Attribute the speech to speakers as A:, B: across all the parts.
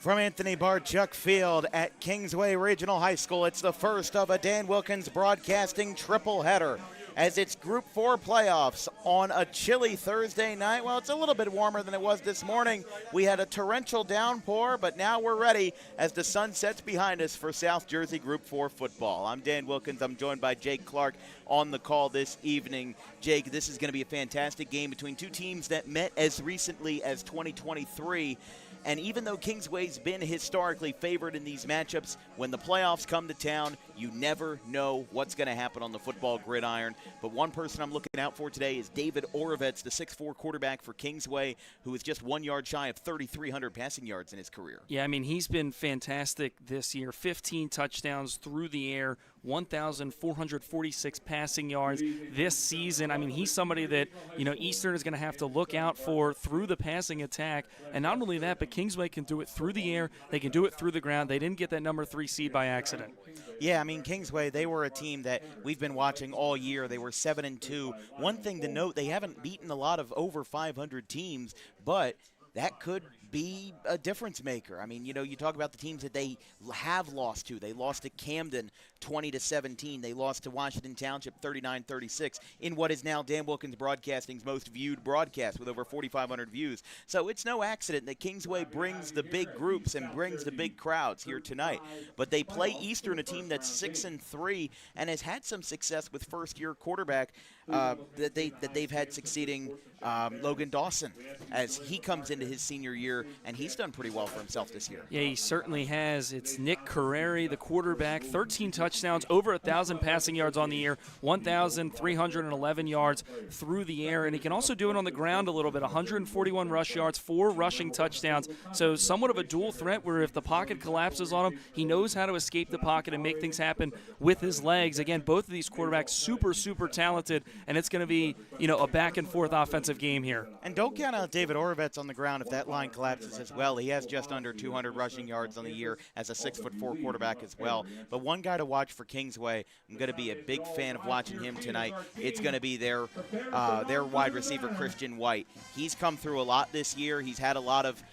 A: From Anthony Barchuk Field at Kingsway Regional High School, it's the first of a Dan Wilkins Broadcasting triple header as it's Group 4 playoffs on a chilly Thursday night. Well, it's a little bit warmer than it was this morning. We had a torrential downpour, but now we're ready as the sun sets behind us for South Jersey Group 4 football. I'm Dan Wilkins. I'm joined by Jake Clark on the call this evening. Jake, this is going to be a fantastic game between two teams that met as recently as 2023. And even though Kingsway's been historically favored in these matchups, when the playoffs come to town, you never know what's going to happen on the football gridiron. But one person I'm looking out for today is David Orovets, the 6'4 quarterback for Kingsway, who is just 1 yard shy of 3,300 passing yards in his career.
B: Yeah, I mean, he's been fantastic this year. 15 touchdowns through the air, 1,446 passing yards this season. I mean, he's somebody that, Eastern is going to have to look out for through the passing attack. And not only that, but Kingsway can do it through the air. They can do it through the ground. They didn't get that number 3 seed by accident.
A: Yeah, I mean, Kingsway, they were a team that we've been watching all year. They were 7-2. One thing to note, they haven't beaten a lot of over 500 teams, but that could be a difference maker. I mean, you talk about the teams that they have lost to. They lost to Camden 20-17. They lost to Washington Township 39-36 in what is now Dan Wilkins Broadcasting's most viewed broadcast with over 4,500 views. So it's no accident that Kingsway brings the big groups and brings the big crowds here tonight. But they play Eastern, a team that's 6-3 and has had some success with first-year quarterback that they've had succeeding Logan Dawson as he comes into his senior year, and he's done pretty well for himself this year.
B: Yeah, he certainly has. It's Nick Carreri, the quarterback, 13 touchdowns, over 1,000 passing yards on the year, 1,311 yards through the air, and he can also do it on the ground a little bit, 141 rush yards, 4 rushing touchdowns, so somewhat of a dual threat where if the pocket collapses on him, he knows how to escape the pocket and make things happen with his legs. Again, both of these quarterbacks super, super talented, and it's going to be, a back-and-forth offensive game here.
A: And don't count out David Orovets on the ground if that line collapses as well. He has just under 200 rushing yards on the year as a 6'4 quarterback as well. But one guy to watch for Kingsway, I'm going to be a big fan of watching him tonight. It's going to be their wide receiver, Christian White. He's come through a lot this year. He's had a lot of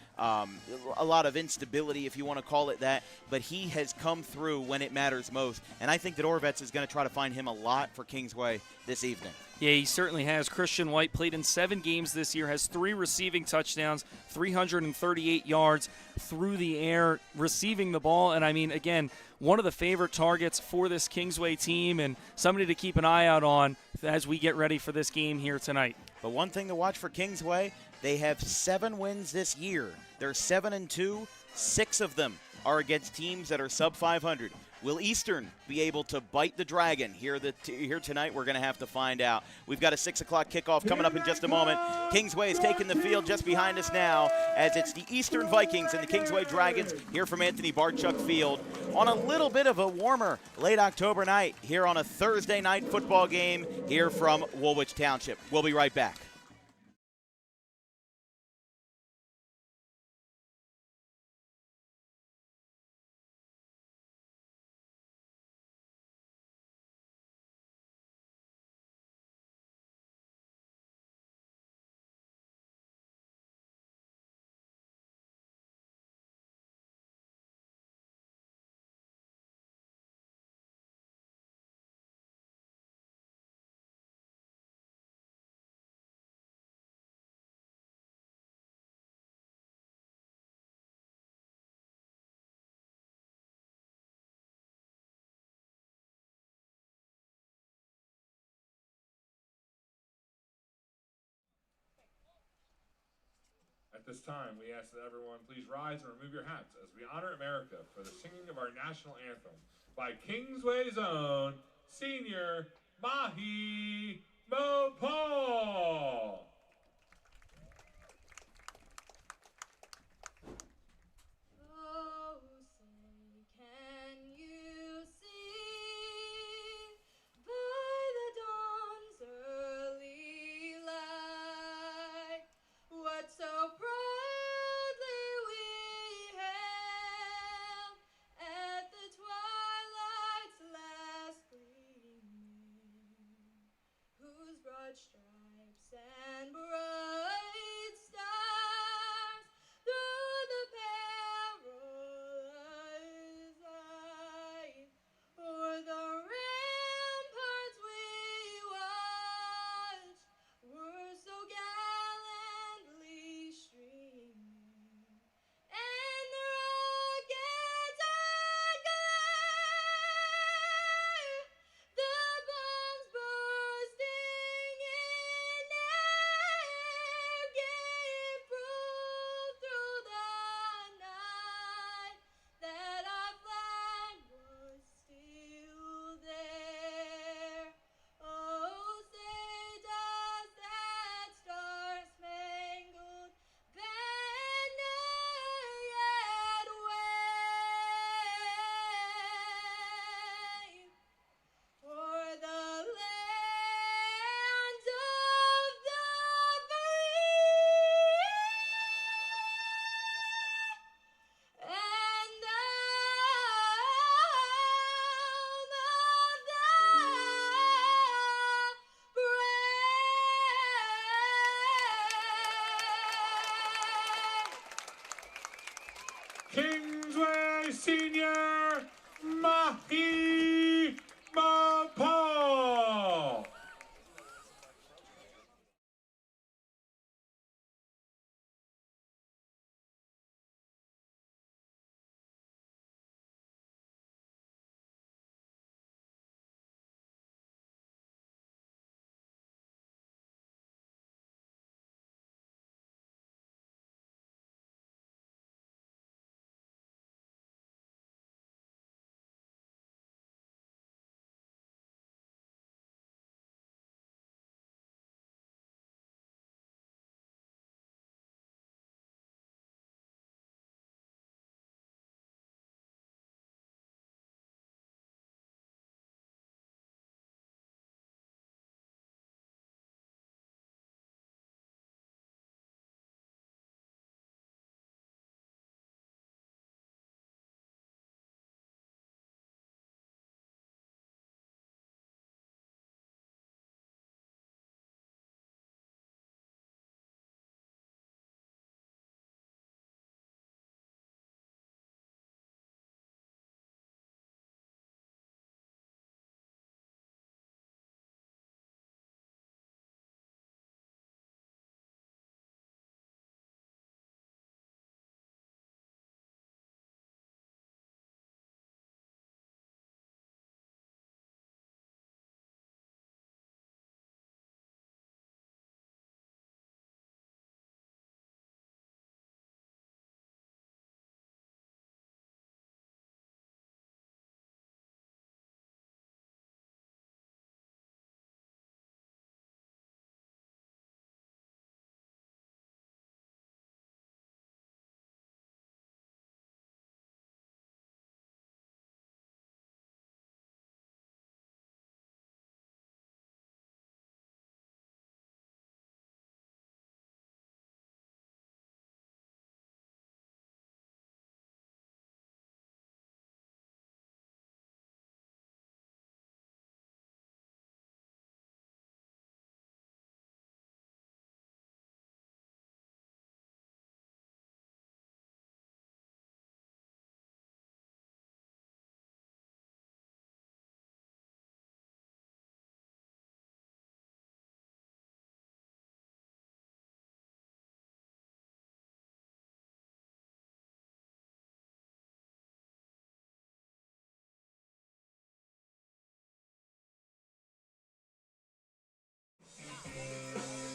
A: instability, if you want to call it that, but he has come through when it matters most. And I think that Orovets is going to try to find him a lot for Kingsway this evening.
B: Yeah, he certainly has. Christian White played in 7 games this year, has 3 receiving touchdowns, 338 yards through the air, receiving the ball. And, I mean, again, one of the favorite targets for this Kingsway team and somebody to keep an eye out on as we get ready for this game here tonight.
A: But one thing to watch for Kingsway, they have 7 wins this year. They're 7-2. 6 of them are against teams that are sub-500. Will Eastern be able to bite the dragon here tonight? We're going to have to find out. We've got a 6 o'clock kickoff coming up in just a moment. Kingsway is taking the field just behind us now as it's the Eastern Vikings and the Kingsway Dragons here from Anthony Barchuk Field on a little bit of a warmer late October night here on a Thursday night football game here from Woolwich Township. We'll be right back.
C: At this time, we ask that everyone please rise and remove your hats as we honor America for the singing of our national anthem by Kingsway's own senior Mahi Mopal.
D: Stripes and bright stars through the perilous
C: Kingsway Senior, Mahi Paul.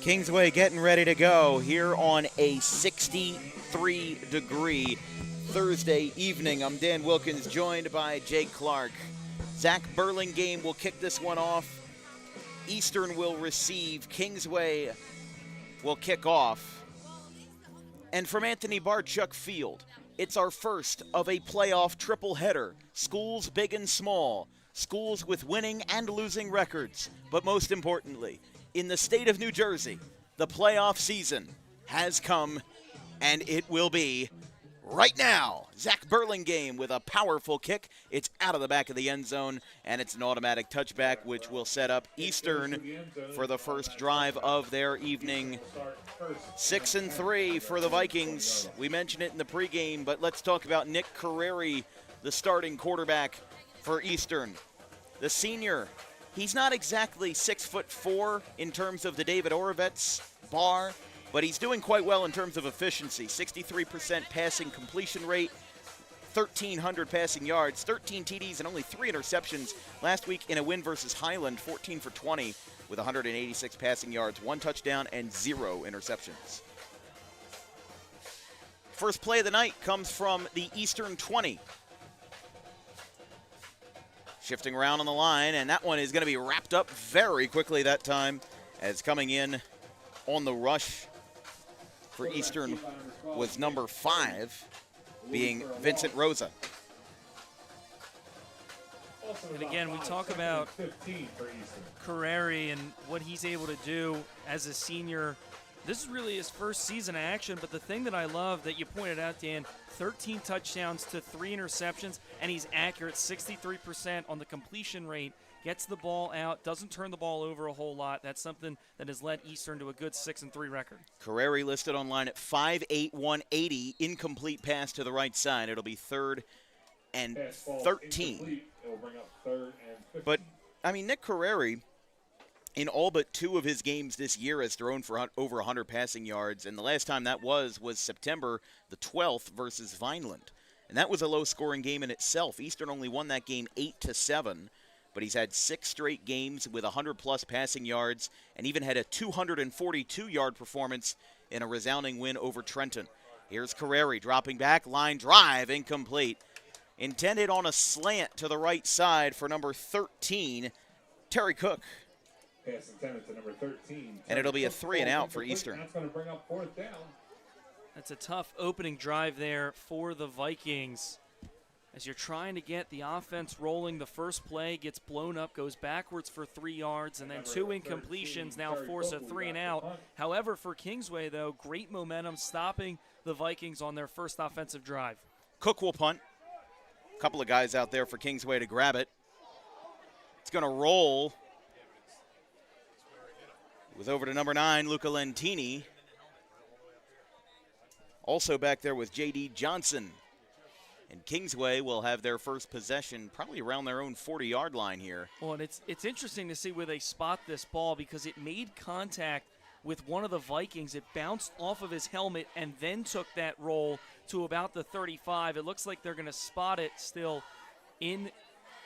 A: Kingsway getting ready to go here on a 63-degree Thursday evening. I'm Dan Wilkins, joined by Jake Clark. Zach Burlingame will kick this one off. Eastern will receive. Kingsway will kick off. And from Anthony Barchuk Field, it's our first of a playoff triple header. Schools big and small. Schools with winning and losing records. But most importantly, in the state of New Jersey, the playoff season has come, and it will be right now. Zach Burlingame with a powerful kick. It's out of the back of the end zone, and it's an automatic touchback, which will set up Eastern for the first drive of their evening. 6-3 for the Vikings. We mentioned it in the pregame, but let's talk about Nick Carreri, the starting quarterback for Eastern. The senior, he's not exactly 6'4" in terms of the David Oravets bar, but he's doing quite well in terms of efficiency. 63% passing completion rate, 1,300 passing yards, 13 TDs, and only 3 interceptions. Last week in a win versus Highland, 14 for 20 with 186 passing yards, 1 touchdown, and 0 interceptions. First play of the night comes from the Eastern 20. Shifting around on the line, and that one is going to be wrapped up very quickly that time, as coming in on the rush for Eastern was number 5, being Vincent Rosa.
B: And again, we talk about Carreri and what he's able to do as a senior. This is really his first season of action, but the thing that I love that you pointed out, Dan, 13 touchdowns to 3 interceptions, and he's accurate, 63% on the completion rate. gets the ball out, doesn't turn the ball over a whole lot. That's something that has led Eastern to a good 6-3 record.
A: Carreri listed online at 5'8", 180, incomplete pass to the right side. It'll be 3rd and 13.
C: It'll bring up 3rd and 15.
A: But, I mean, Nick Carreri, in all but 2 of his games this year, has thrown for over 100 passing yards, and the last time that was September the 12th versus Vineland. And that was a low-scoring game in itself. Eastern only won that game 8-7, but he's had 6 straight games with 100-plus passing yards and even had a 242-yard performance in a resounding win over Trenton. Here's Carreri dropping back, line drive, incomplete. Intended on a slant to the right side for number 13, Terry Cook.
C: Pass intended to number 13.
A: And it'll be a 3-and-out for Eastern.
C: That's going to bring up 4th down.
B: That's a tough opening drive there for the Vikings. As you're trying to get the offense rolling, the first play gets blown up, goes backwards for 3 yards, and then 2 incompletions now force a 3-and-out. However, for Kingsway, though, great momentum stopping the Vikings on their first offensive drive.
A: Cook will punt. A couple of guys out there for Kingsway to grab it. It's going to roll. It was over to number 9, Luca Lentini. Also back there was J.D. Johnson. And Kingsway will have their first possession probably around their own 40-yard line here.
B: Well, and it's interesting to see where they spot this ball because it made contact with one of the Vikings. It bounced off of his helmet and then took that roll to about the 35. It looks like they're going to spot it still in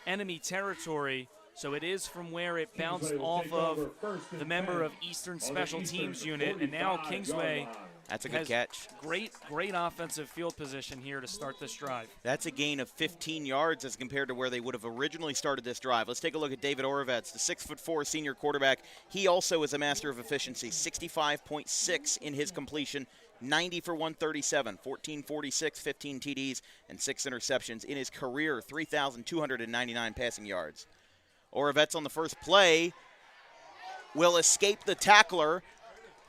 B: enemy territory. So it is from where it bounced off of the member of Eastern Special Teams unit. And now Kingsway
A: That's a good catch.
B: Great offensive field position here to start this drive.
A: That's a gain of 15 yards as compared to where they would have originally started this drive. Let's take a look at David Orovets, the 6'4" senior quarterback. He also is a master of efficiency, 65.6 in his completion, 90 for 137, 1446, 15 TDs, and 6 interceptions in his career, 3,299 passing yards. Orovets on the first play will escape the tackler,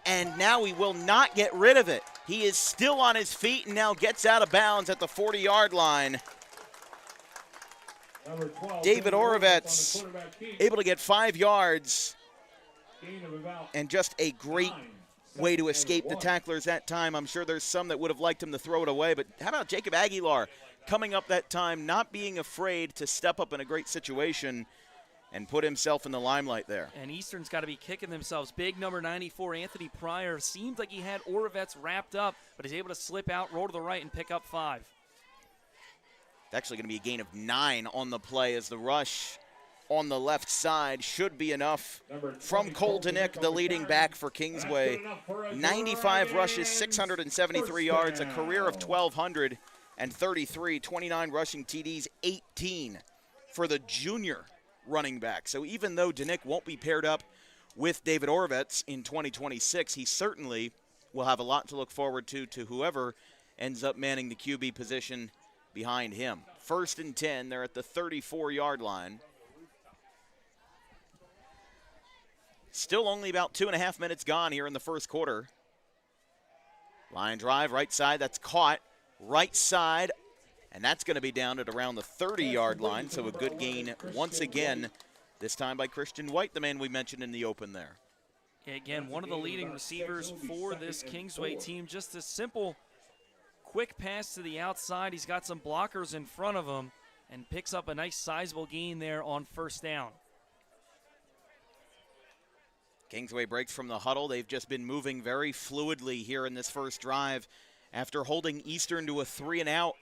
A: and now he will not get rid of it. He is still on his feet and now gets out of bounds at the 40-yard line. David Orovets able to get 5 yards, and just a great way to escape the tacklers that time. I'm sure there's some that would have liked him to throw it away, but how about Jacob Aguilar coming up that time, not being afraid to step up in a great situation and put himself in the limelight there.
B: And Eastern's got to be kicking themselves. Big number 94, Anthony Pryor, seemed like he had Orovets wrapped up, but he's able to slip out, roll to the right, and pick up 5.
A: It's actually going to be a gain of 9 on the play as the rush on the left side should be enough from Cole Danick, the leading back for Kingsway. 95 rushes, 673 yards, a career of 1,233, 29 rushing TDs, 18 for the junior running back. So even though Danick won't be paired up with David Orovets in 2026, he certainly will have a lot to look forward to whoever ends up manning the QB position behind him. 1st and 10, they're at the 34-yard line. Still only about 2.5 minutes gone here in the first quarter. Line drive, right side, that's caught. Right side, and that's going to be down at around the 30-yard line, so a good gain once again, this time by Christian White, the man we mentioned in the open there.
B: Again, one of the leading receivers for this Kingsway team. Just a simple, quick pass to the outside. He's got some blockers in front of him and picks up a nice sizable gain there on 1st down.
A: Kingsway breaks from the huddle. They've just been moving very fluidly here in this first drive after holding Eastern to a 3-and-out.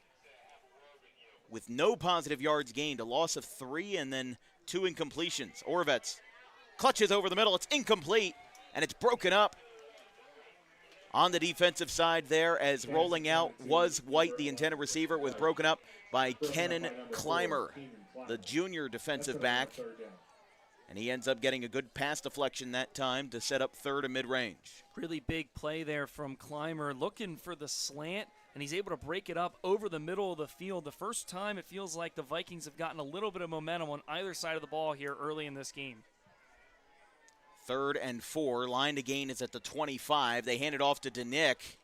A: With no positive yards gained, a loss of 3 and then 2 incompletions. Orovets clutches over the middle. It's incomplete, and it's broken up on the defensive side there as rolling out was White, the intended receiver. It was broken up by Kenan Clymer, the junior defensive back, and he ends up getting a good pass deflection that time to set up 3rd and mid-range.
B: Really big play there from Clymer, looking for the slant, and he's able to break it up over the middle of the field. The first time it feels like the Vikings have gotten a little bit of momentum on either side of the ball here early in this game.
A: 3rd and 4. Line to gain is at the 25. They hand it off to Danick.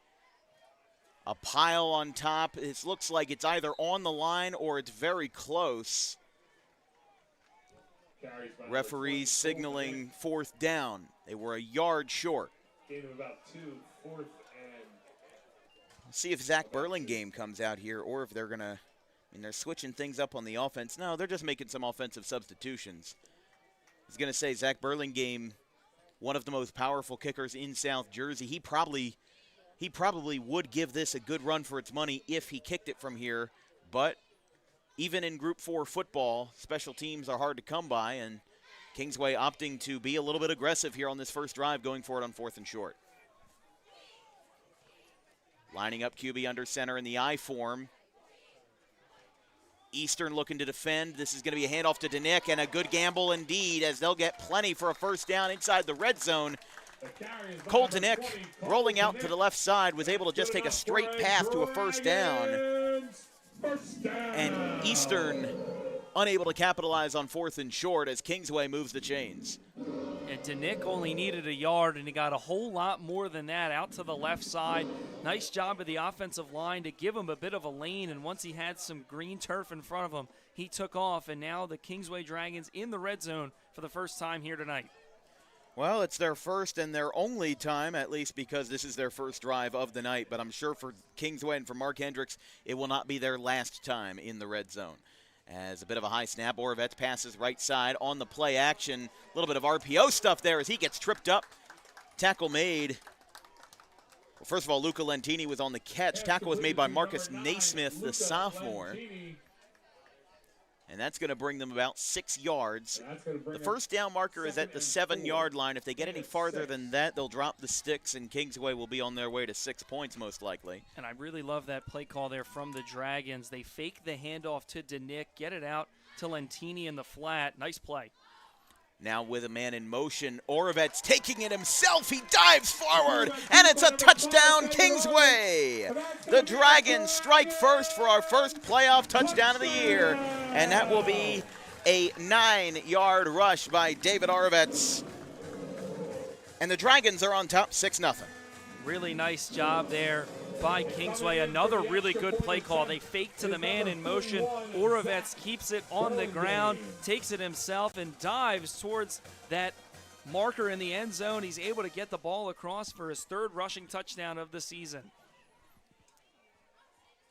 A: A pile on top. It looks like it's either on the line or it's very close. Referees signaling 4th down. They were a yard short.
C: Gain of about 2, 4th and.
A: See if Zach Burlingame comes out here or if they're going to, they're switching things up on the offense. No, they're just making some offensive substitutions. I was going to say Zach Burlingame, one of the most powerful kickers in South Jersey. He probably would give this a good run for its money if he kicked it from here. But even in Group 4 football, special teams are hard to come by, and Kingsway opting to be a little bit aggressive here on this first drive, going for it on 4th and short. Lining up QB under center in the I form. Eastern looking to defend. This is going to be a handoff to Danick, and a good gamble indeed, as they'll get plenty for a first down inside the red zone. Cole Danick, rolling out to the left side, was able to just take a straight path to a first down. And Eastern unable to capitalize on 4th and short as Kingsway moves the chains.
B: And Danick only needed a yard, and he got a whole lot more than that out to the left side. Nice job of the offensive line to give him a bit of a lane, and once he had some green turf in front of him, he took off, and now the Kingsway Dragons in the red zone for the first time here tonight.
A: Well, it's their first and their only time, at least because this is their first drive of the night, but I'm sure for Kingsway and for Mark Hendricks, it will not be their last time in the red zone. As a bit of a high snap, Orovets passes right side on the play action. A little bit of RPO stuff there as he gets tripped up. Tackle made. Well, first of all, Luca Lentini was on the catch. Tackle was made by Marcus Naismith, the sophomore. And that's going to bring them about 6 yards. The first down marker is at the 7-yard line. If they get any farther than that, they'll drop the sticks, and Kingsway will be on their way to 6 points most likely.
B: And I really love that play call there from the Dragons. They fake the handoff to Danick, get it out to Lentini in the flat. Nice play.
A: Now with a man in motion, Orovets taking it himself. He dives forward, and it's a touchdown, Kingsway. The Dragons strike first for our first playoff touchdown of the year, and that will be a 9-yard rush by David Orovets. And the Dragons are on top 6-0.
B: Really nice job there by Kingsway. Another really good play call. They fake to the man in motion. Orovets keeps it on the ground, takes it himself, and dives towards that marker in the end zone. He's able to get the ball across for his 3rd rushing touchdown of the season.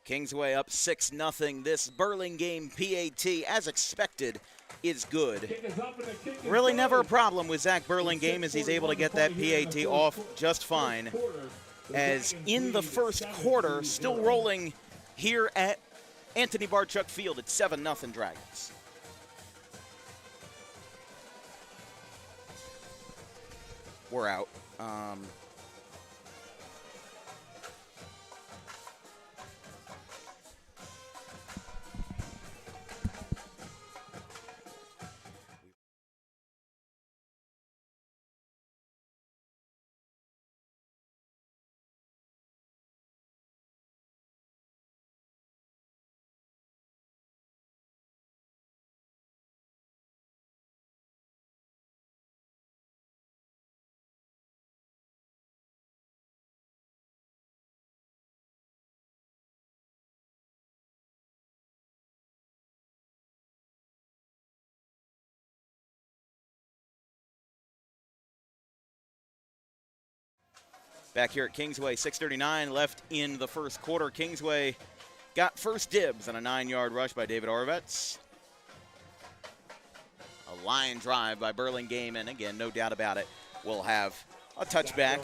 A: Kingsway up 6-0. This Burlingame PAT, as expected, is good. Really never a problem with Zach Burlingame as he's able to get that PAT off just fine. As in the first quarter, still rolling here at Anthony Barchuk Field, it's 7-0 Dragons. We're out. Back here at Kingsway, 6:39 left in the first quarter. Kingsway got first dibs on a 9-yard rush by David Orovets. A line drive by Burlingame, and again, no doubt about it, we'll have a touchback.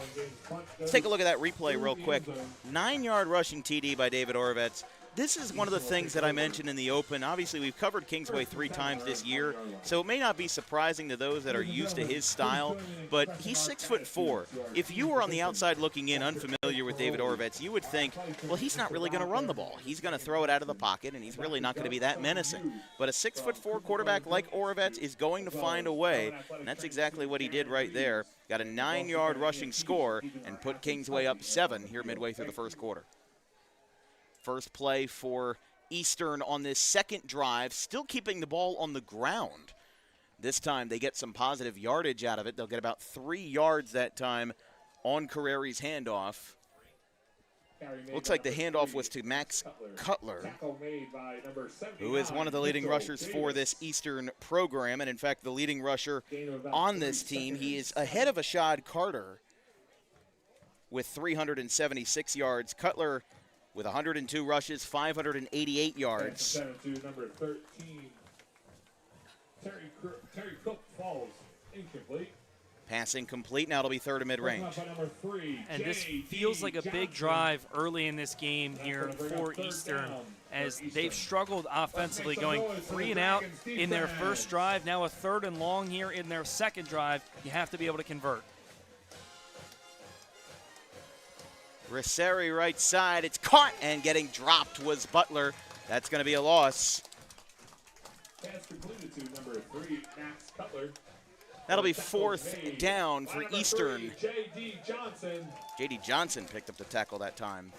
A: Let's take a look at that replay real quick. 9-yard rushing TD by David Orovets. This is one of the things that I mentioned in the open. Obviously, we've covered Kingsway 3 times this year, so it may not be surprising to those that are used to his style, but he's 6'4". If you were on the outside looking in, unfamiliar with David Orovets, you would think, well, he's not really going to run the ball. He's going to throw it out of the pocket, and he's really not going to be that menacing. But a 6'4" quarterback like Orovets is going to find a way, and that's exactly what he did right there. Got a 9-yard rushing score and put Kingsway up 7 here midway through the first quarter. First play for Eastern on this second drive, still keeping the ball on the ground. This time they get some positive yardage out of it. They'll get about 3 yards that time on Carreri's handoff. Looks like the handoff was to Max Cutler, who is one of the leading rushers for this Eastern program, and in fact the leading rusher on this team. He is ahead of Ashad Carter with 376 yards. Cutler with 102 rushes, 588 yards.
C: Number 13, Terry Cook falls incomplete.
A: Pass incomplete. Now it'll be third and mid-range.
B: And this feels like a big drive early in this game here for Eastern, as they've struggled offensively, going 3 and out in their first drive. Now a 3rd and long here in their second drive. You have to be able to convert.
A: Risseri right side. It's caught, and getting dropped was Butler. That's going to be a loss.
C: Pass completed to number 3, Max Cutler.
A: That'll be 4th down for Eastern. J.D. Johnson picked up the tackle that time.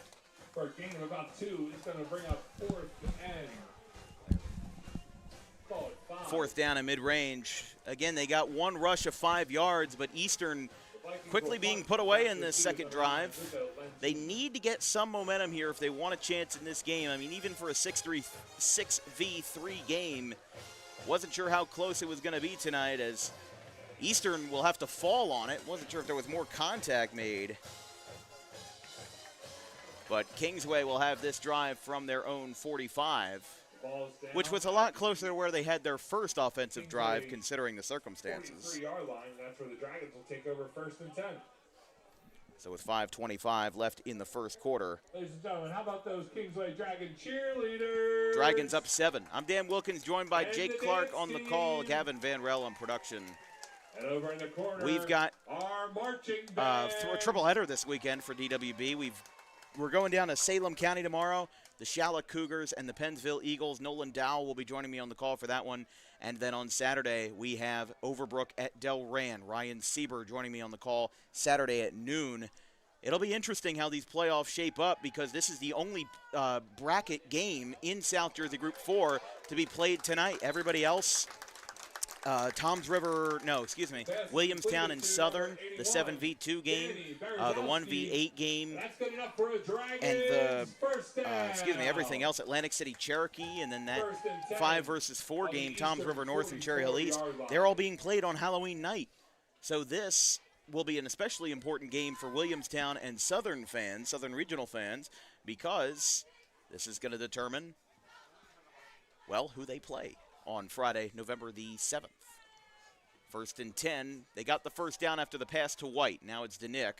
C: For a gain of about 2, it's going to bring up 4th and call it 5.
A: 4th down and mid-range. Again, they got one rush of 5 yards, but Eastern quickly being put away in this second drive. They need to get some momentum here if they want a chance in this game. I mean, even for a 6v3 game, wasn't sure how close it was going to be tonight, as Eastern will have to fall on it. Wasn't sure if there was more contact made. But Kingsway will have this drive from their own 45, which was a lot closer to where they had their first offensive drive, considering the circumstances.
C: 43-yard line, that's where the Dragons will take over 1st and 10.
A: So with 5:25 left in the first quarter.
C: Ladies and gentlemen, how about those Kingsway Dragon cheerleaders?
A: Dragons up 7. I'm Dan Wilkins, joined by Jake Clark on the call, Gavin Van Rel on production.
C: And over in the corner,
A: we've got
C: our marching band.
A: a triple header this weekend for DWB. We're going down to Salem County tomorrow. The Shalla Cougars and the Pennsville Eagles. Nolan Dow will be joining me on the call for that one. And then on Saturday, we have Overbrook at Delran. Ryan Sieber joining me on the call Saturday at noon. It'll be interesting how these playoffs shape up, because this is the only bracket game in South Jersey Group 4 to be played tonight. Everybody else, Williamstown and Southern, the 7v2 game, the 1v8 game, and the, everything else, Atlantic City Cherokee, and then that 5 versus 4 game, Toms River North and Cherry Hill East, they're all being played on Halloween night. So this will be an especially important game for Williamstown and Southern fans, Southern regional fans, because this is going to determine, well, who they play on Friday, November the 7th. 1st and 10. They got the first down after the pass to White. Now it's DeNick.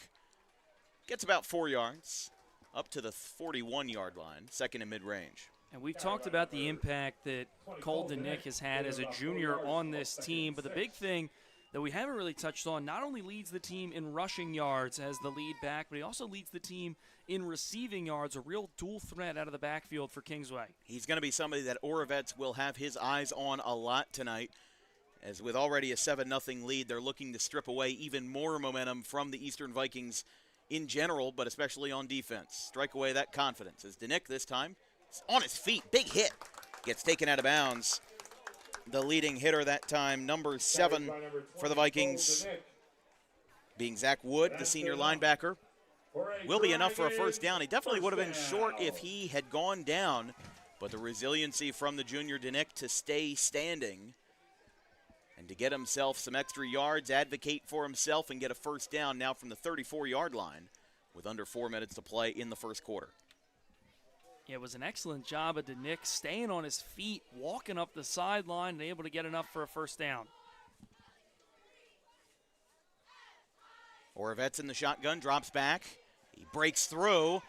A: Gets about 4 yards, up to the 41-yard line, 2nd and mid-range.
B: And we've talked about the impact that Cole DeNick has had as a junior on this team, but the big thing that we haven't really touched on, not only leads the team in rushing yards as the lead back, but he also leads the team in receiving yards, a real dual threat out of the backfield for Kingsway.
A: He's going to be somebody that Orovets will have his eyes on a lot tonight, as with already a 7-0 lead, they're looking to strip away even more momentum from the Eastern Vikings in general, but especially on defense. Strike away that confidence, as DeNick this time is on his feet. Big hit. Gets taken out of bounds. The leading hitter that time, number 7 for the Vikings, being Zach Wood, the senior linebacker, will be enough for a first down. He definitely would have been short if he had gone down, but the resiliency from the junior DeNick to stay standing and to get himself some extra yards, advocate for himself, and get a first down now from the 34-yard line with under 4 minutes to play in the first quarter.
B: Yeah, it was an excellent job of DeNick staying on his feet, walking up the sideline, and able to get enough for a first down.
A: Orovets in the shotgun, drops back. He breaks through.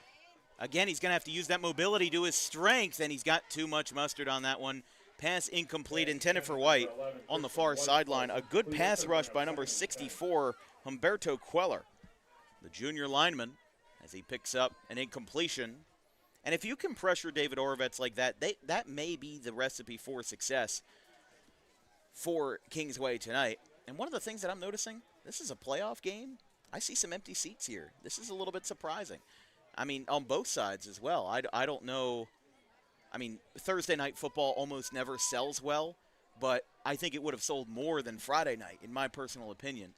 A: Again, he's going to have to use that mobility to his strength, and he's got too much mustard on that one. Pass incomplete, intended for White on the far sideline. A good pass rush by number 64, Humberto Queller, the junior lineman, as he picks up an incompletion. And if you can pressure David Orovets like that, that may be the recipe for success for Kingsway tonight. And one of the things that I'm noticing, this is a playoff game. I see some empty seats here. This is a little bit surprising. I mean, on both sides as well. I don't know. I mean, Thursday night football almost never sells well, but I think it would have sold more than Friday night, in my personal opinion.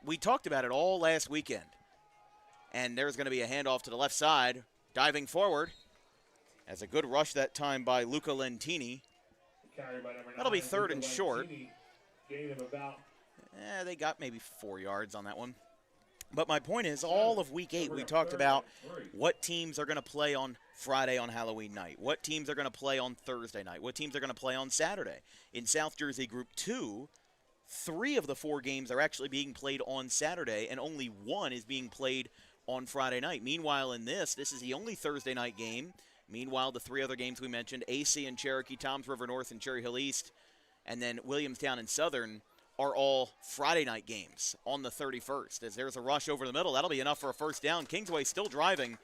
A: We talked about it all last weekend. And there's going to be a handoff to the left side. Diving forward. As a good rush that time by Luca Lentini. That'll be 3rd and short. They got maybe 4 yards on that one. But my point is, all of Week 8, we talked about what teams are going to play on Friday on Halloween night, what teams are going to play on Thursday night, what teams are going to play on Saturday. In South Jersey Group 2, 3 of the 4 games are actually being played on Saturday, and only 1 is being played on Friday night. Meanwhile, in this is the only Thursday night game. Meanwhile, the 3 other games we mentioned, AC and Cherokee, Toms River North and Cherry Hill East, and then Williamstown and Southern, are all Friday night games on the 31st. As there's a rush over the middle, that'll be enough for a first down. Kingsway still driving,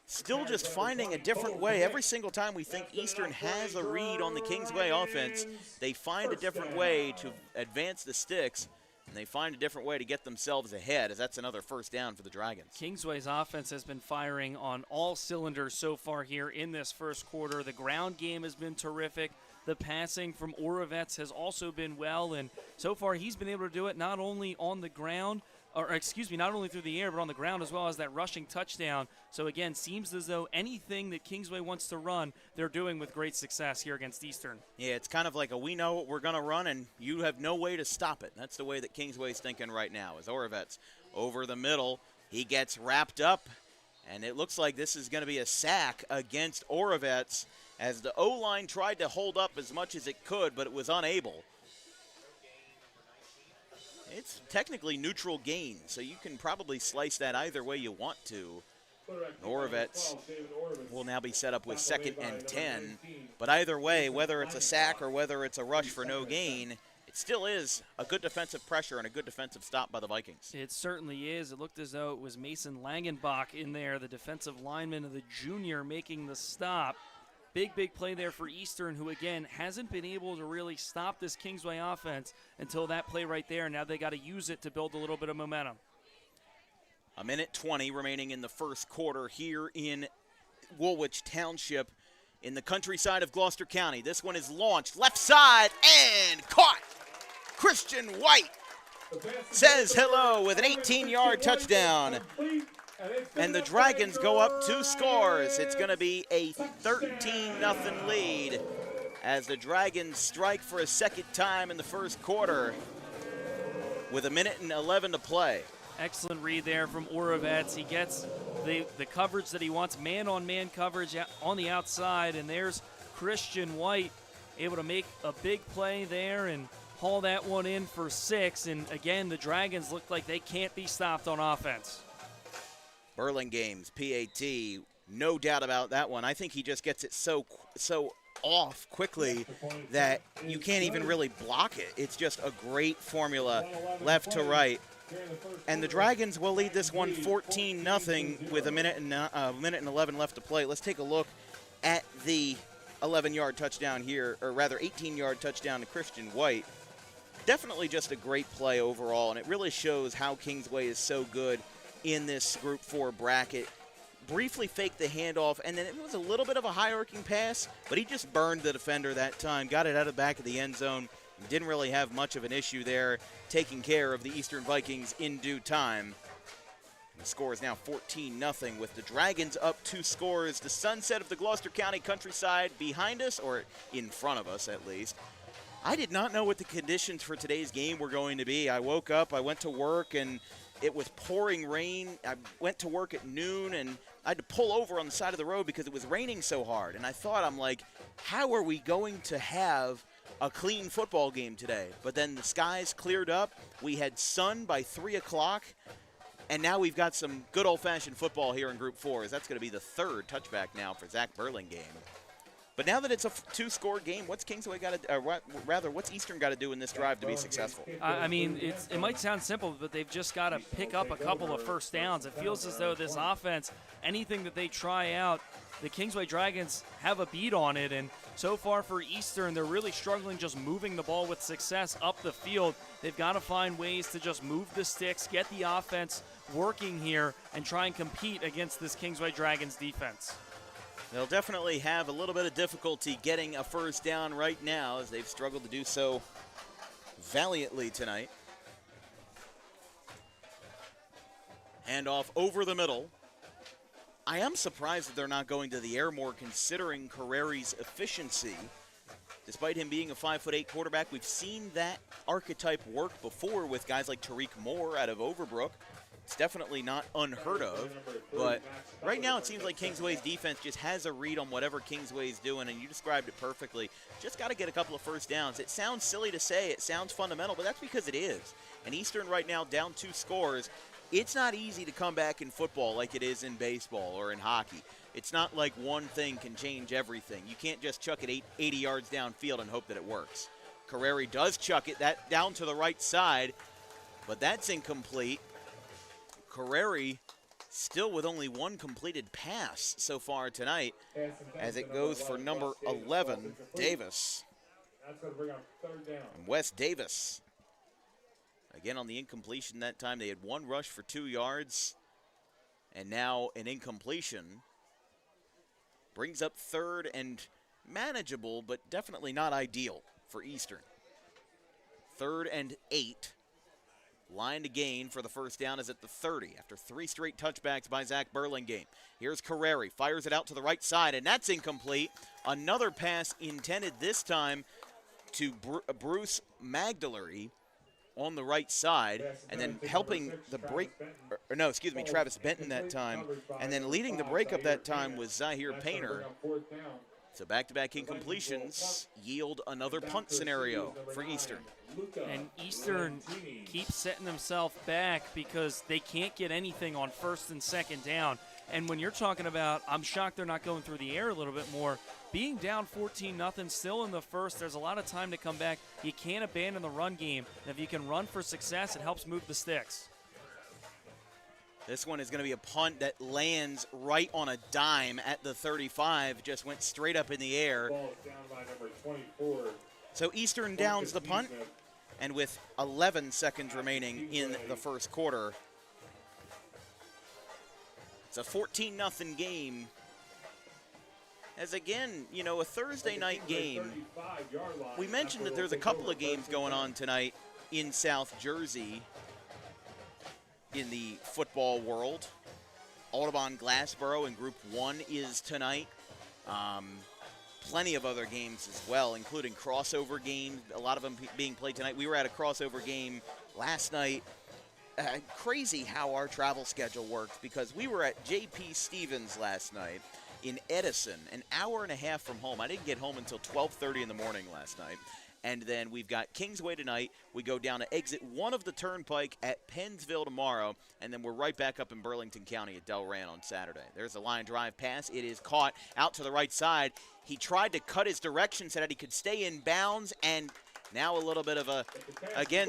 A: still just finding a different way. Every single time we think Eastern has a read on the Kingsway offense, they find a different way to advance the sticks, and they find a different way to get themselves ahead, as that's another first down for the Dragons.
B: Kingsway's offense has been firing on all cylinders so far here in this first quarter. The ground game has been terrific. The passing from Orovets has also been well, and so far he's been able to do it not only on the ground, not only through the air, but on the ground as well as that rushing touchdown. So again, seems as though anything that Kingsway wants to run, they're doing with great success here against Eastern.
A: Yeah, it's kind of like we know what we're going to run, and you have no way to stop it. That's the way that Kingsway's thinking right now, as Orovets over the middle. He gets wrapped up, and it looks like this is going to be a sack against Orovets, as the O-line tried to hold up as much as it could, but it was unable. It's technically neutral gain, so you can probably slice that either way you want to. Orovets will now be set up with 2nd and 10. But either way, whether it's a sack or whether it's a rush for no gain, it still is a good defensive pressure and a good defensive stop by the Vikings.
B: It certainly is. It looked as though it was Mason Langenbach in there, the defensive lineman of the junior, making the stop. Big play there for Eastern, who, again, hasn't been able to really stop this Kingsway offense until that play right there. Now they got to use it to build a little bit of momentum.
A: 1:20 remaining in the first quarter here in Woolwich Township in the countryside of Gloucester County. This one is launched left side and caught. Christian White says hello with an 18-yard touchdown. And the Dragons go up 2 scores. It's going to be a 13-0 lead as the Dragons strike for a second time in the first quarter with 1:11 to play.
B: Excellent read there from Orovets. He gets the coverage that he wants, man-on-man coverage on the outside, and there's Christian White able to make a big play there and haul that one in for 6. And again, the Dragons look like they can't be stopped on offense.
A: Burlingame's PAT, no doubt about that one. I think he just gets it so off quickly that you can't even really block it. It's just a great formula, left to right. And the Dragons will lead this one 14-0 with 1:11 left to play. Let's take a look at the 11-yard touchdown here, or rather 18-yard touchdown to Christian White. Definitely just a great play overall, and it really shows how Kingsway is so good in this Group 4 bracket. Briefly faked the handoff, and then it was a little bit of a high-arcing pass, but he just burned the defender that time, got it out of the back of the end zone, didn't really have much of an issue there, taking care of the Eastern Vikings in due time. The score is now 14-0 with the Dragons up 2 scores. The sunset of the Gloucester County countryside behind us, or in front of us at least. I did not know what the conditions for today's game were going to be. I woke up, I went to work, and it was pouring rain. I went to work at noon, and I had to pull over on the side of the road because it was raining so hard. And I thought, I'm like, how are we going to have a clean football game today? But then the skies cleared up. We had sun by 3 o'clock. And now we've got some good old-fashioned football here in Group 4. That's going to be the 3rd touchback now for Zach Burlingame. But now that it's a 2-score game, what's Kingsway got to, what's Eastern got to do in this drive to be successful?
B: I mean, it might sound simple, but they've just got to pick up a couple of first downs. It feels as though this offense, anything that they try out, the Kingsway Dragons have a beat on it. And so far for Eastern, they're really struggling just moving the ball with success up the field. They've got to find ways to just move the sticks, get the offense working here, and try and compete against this Kingsway Dragons defense.
A: They'll definitely have a little bit of difficulty getting a first down right now, as they've struggled to do so valiantly tonight. Handoff over the middle. I am surprised that they're not going to the air more considering Carreri's efficiency. Despite him being a 5'8" quarterback, we've seen that archetype work before with guys like Tariq Moore out of Overbrook. It's definitely not unheard of, but right now it seems like Kingsway's defense just has a read on whatever Kingsway's doing, and you described it perfectly. Just got to get a couple of first downs. It sounds silly to say, it sounds fundamental, but that's because it is. And Eastern right now down 2 scores. It's not easy to come back in football like it is in baseball or in hockey. It's not like one thing can change everything. You can't just chuck it 80 yards downfield and hope that it works. Carreri does chuck it that down to the right side, but that's incomplete. Carreri still with only 1 completed pass so far tonight as it goes for number 11, Davis.
C: That's going to bring up 3rd down.
A: And Wes Davis. Again, on the incompletion that time, they had 1 rush for 2 yards, and now an incompletion. Brings up 3rd and manageable, but definitely not ideal for Eastern. 3rd and 8. Line to gain for the first down is at the 30 after 3 straight touchbacks by Zach Burlingame. Here's Carreri, fires it out to the right side, and that's incomplete. Another pass intended this time to Bruce Magdalery on the right side, and then helping the break, Travis Benton that time, and then leading the breakup that time was Zahir Painter. So back-to-back incompletions yield another punt scenario for Eastern.
B: And Eastern keeps setting themselves back because they can't get anything on 1st and 2nd down. And when you're talking about, I'm shocked they're not going through the air a little bit more, being down 14-0 still in the first, there's a lot of time to come back. You can't abandon the run game. And if you can run for success, it helps move the sticks.
A: This one is going to be a punt that lands right on a dime at the 35, just went straight up in the air.
C: Ball is down by number 24.
A: So Eastern downs the punt, and with 11 seconds remaining in the first quarter, it's a 14-0 game. As again, a Thursday night game. We mentioned that there's a couple of games going on tonight in South Jersey in the football world. Audubon Glassboro in Group 1 is tonight. Plenty of other games as well, including crossover games, a lot of them being played tonight. We were at a crossover game last night. Crazy how our travel schedule works, because we were at J.P. Stevens last night in Edison, an hour and a half from home. I didn't get home until 12:30 in the morning last night. And then we've got Kingsway tonight. We go down to exit 1 of the Turnpike at Pennsville tomorrow, and then we're right back up in Burlington County at Delran on Saturday. There's a line drive pass. It is caught out to the right side. He tried to cut his direction so that he could stay in bounds, and now a little bit of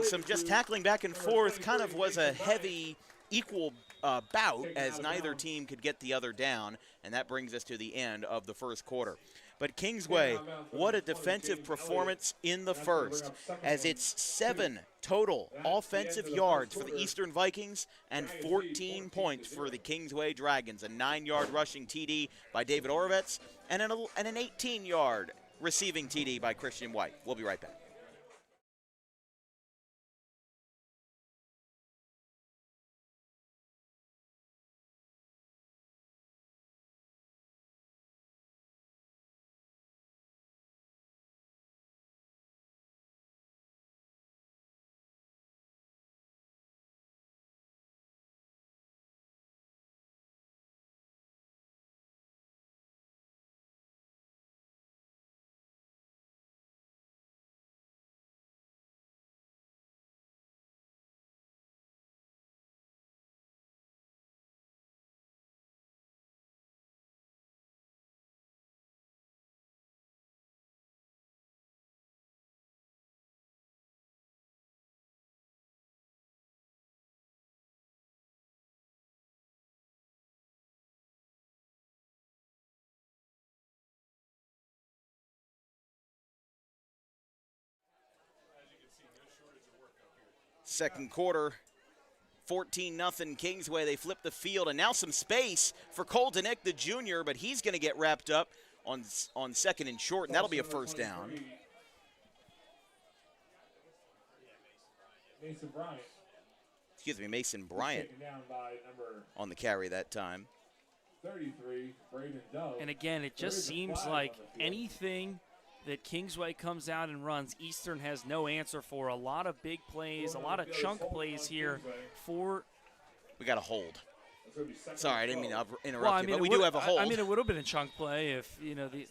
A: some just tackling back and forth. Kind of was a heavy, equal bout as neither team could get the other down, and that brings us to the end of the first quarter. But Kingsway, what a defensive performance in the first, as it's 7 total offensive yards for the Eastern Vikings and 14 points for the Kingsway Dragons. A 9-yard rushing TD by David Orovets and an 18-yard receiving TD by Christian White. We'll be right back. Second quarter, 14-0 Kingsway. They flip the field, and now some space for Colton Eck, the junior, but he's going to get wrapped up on 2nd and short, and that'll be a first down.
C: Mason Bryant.
A: Mason Bryant
C: Taken down by number
A: on the carry that time.
C: 33, Braden Dove.
B: And again, it just seems like anything that Kingsway comes out and runs, Eastern has no answer for. A lot of big plays, a lot of chunk plays here for.
A: We got a hold. Sorry, I didn't mean to interrupt
B: Well, I
A: you,
B: mean,
A: but we do have a hold.
B: I mean, it would have been a chunk play if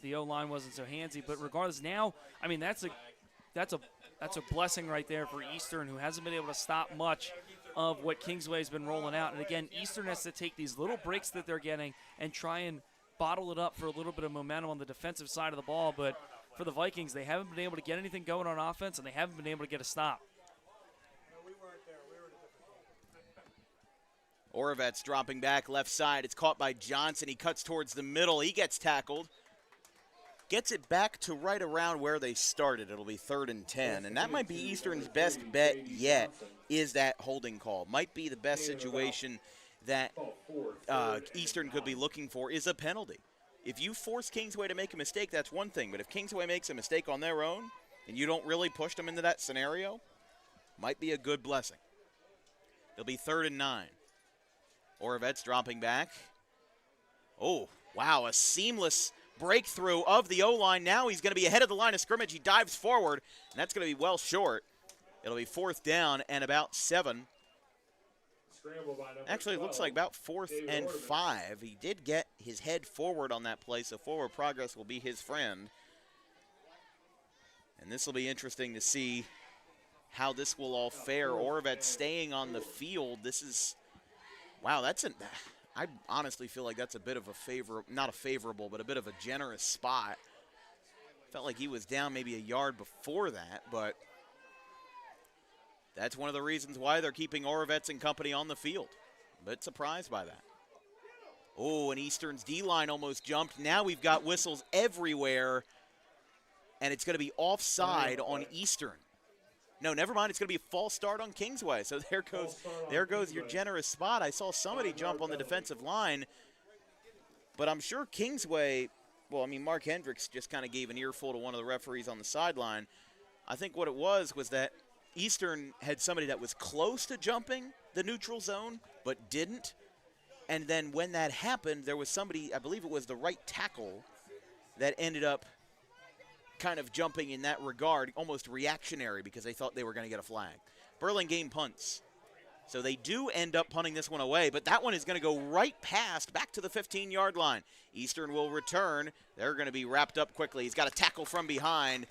B: the O-line wasn't so handsy. But regardless, now, I mean, that's a blessing right there for Eastern, who hasn't been able to stop much of what Kingsway's been rolling out. And again, Eastern has to take these little breaks that they're getting and try and bottle it up for a little bit of momentum on the defensive side of the ball. But for the Vikings, they haven't been able to get anything going on offense, and they haven't been able to get a stop.
A: Oravet's dropping back left side. It's caught by Johnson. He cuts towards the middle. He gets tackled. Gets it back to right around where they started. It'll be 3rd and 10. And that might be Eastern's best bet yet, is that holding call. Might be the best situation that Eastern could be looking for is a penalty. If you force Kingsway to make a mistake, that's one thing. But if Kingsway makes a mistake on their own and you don't really push them into that scenario, might be a good blessing. It'll be 3rd and 9. Oravet's dropping back. Oh, wow, a seamless breakthrough of the O-line. Now he's going to be ahead of the line of scrimmage. He dives forward, and that's going to be well short. It'll be 4th down and about 7. Actually, it looks like about 4th and 5. He did get his head forward on that play, so forward progress will be his friend. And this will be interesting to see how this will all fare. Oravet staying on the field. This is, wow, I honestly feel like that's a bit of a not a favorable, but a bit of a generous spot. Felt like he was down maybe a yard before that, but that's one of the reasons why they're keeping Oravets and company on the field. A bit surprised by that. Oh, and Eastern's D-line almost jumped. Now we've got whistles everywhere, and it's going to be offside on Eastern. No, never mind. It's going to be a false start on Kingsway. So there goes your generous spot. I saw somebody jump on the defensive line, but I'm sure Kingsway, well, I mean, Mark Hendricks just kind of gave an earful to one of the referees on the sideline. I think what it was that Eastern had somebody that was close to jumping the neutral zone but didn't. And then when that happened, there was somebody, I believe it was the right tackle, that ended up kind of jumping in that regard, almost reactionary, because they thought they were going to get a flag. Burlingame punts. So they do end up punting this one away, but that one is going to go right past, back to the 15-yard line. Eastern will return. They're going to be wrapped up quickly. He's got a tackle from behind,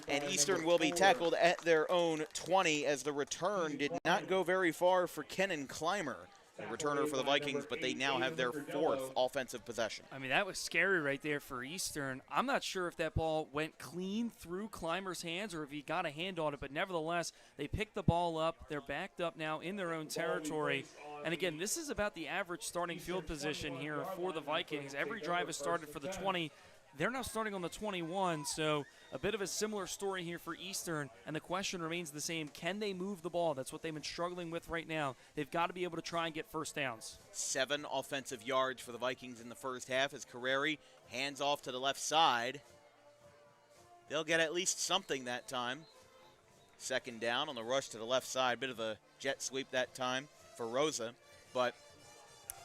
A: and Eastern will be tackled at their own 20 as the return did not go very far for Kenan Clymer, the returner for the Vikings, but they now have their 4th offensive possession.
B: I mean, that was scary right there for Eastern. I'm not sure if that ball went clean through Clymer's hands or if he got a hand on it, but nevertheless, they picked the ball up. They're backed up now in their own territory. And again, this is about the average starting field position here for the Vikings. Every drive has started for the 20. They're now starting on the 21, so a bit of a similar story here for Eastern, and the question remains the same. Can they move the ball? That's what they've been struggling with right now. They've got to be able to try and get first downs. 7
A: offensive yards for the Vikings in the first half as Carreri hands off to the left side. They'll get at least something that time. 2nd down on the rush to the left side. Bit of a jet sweep that time for Rosa. But,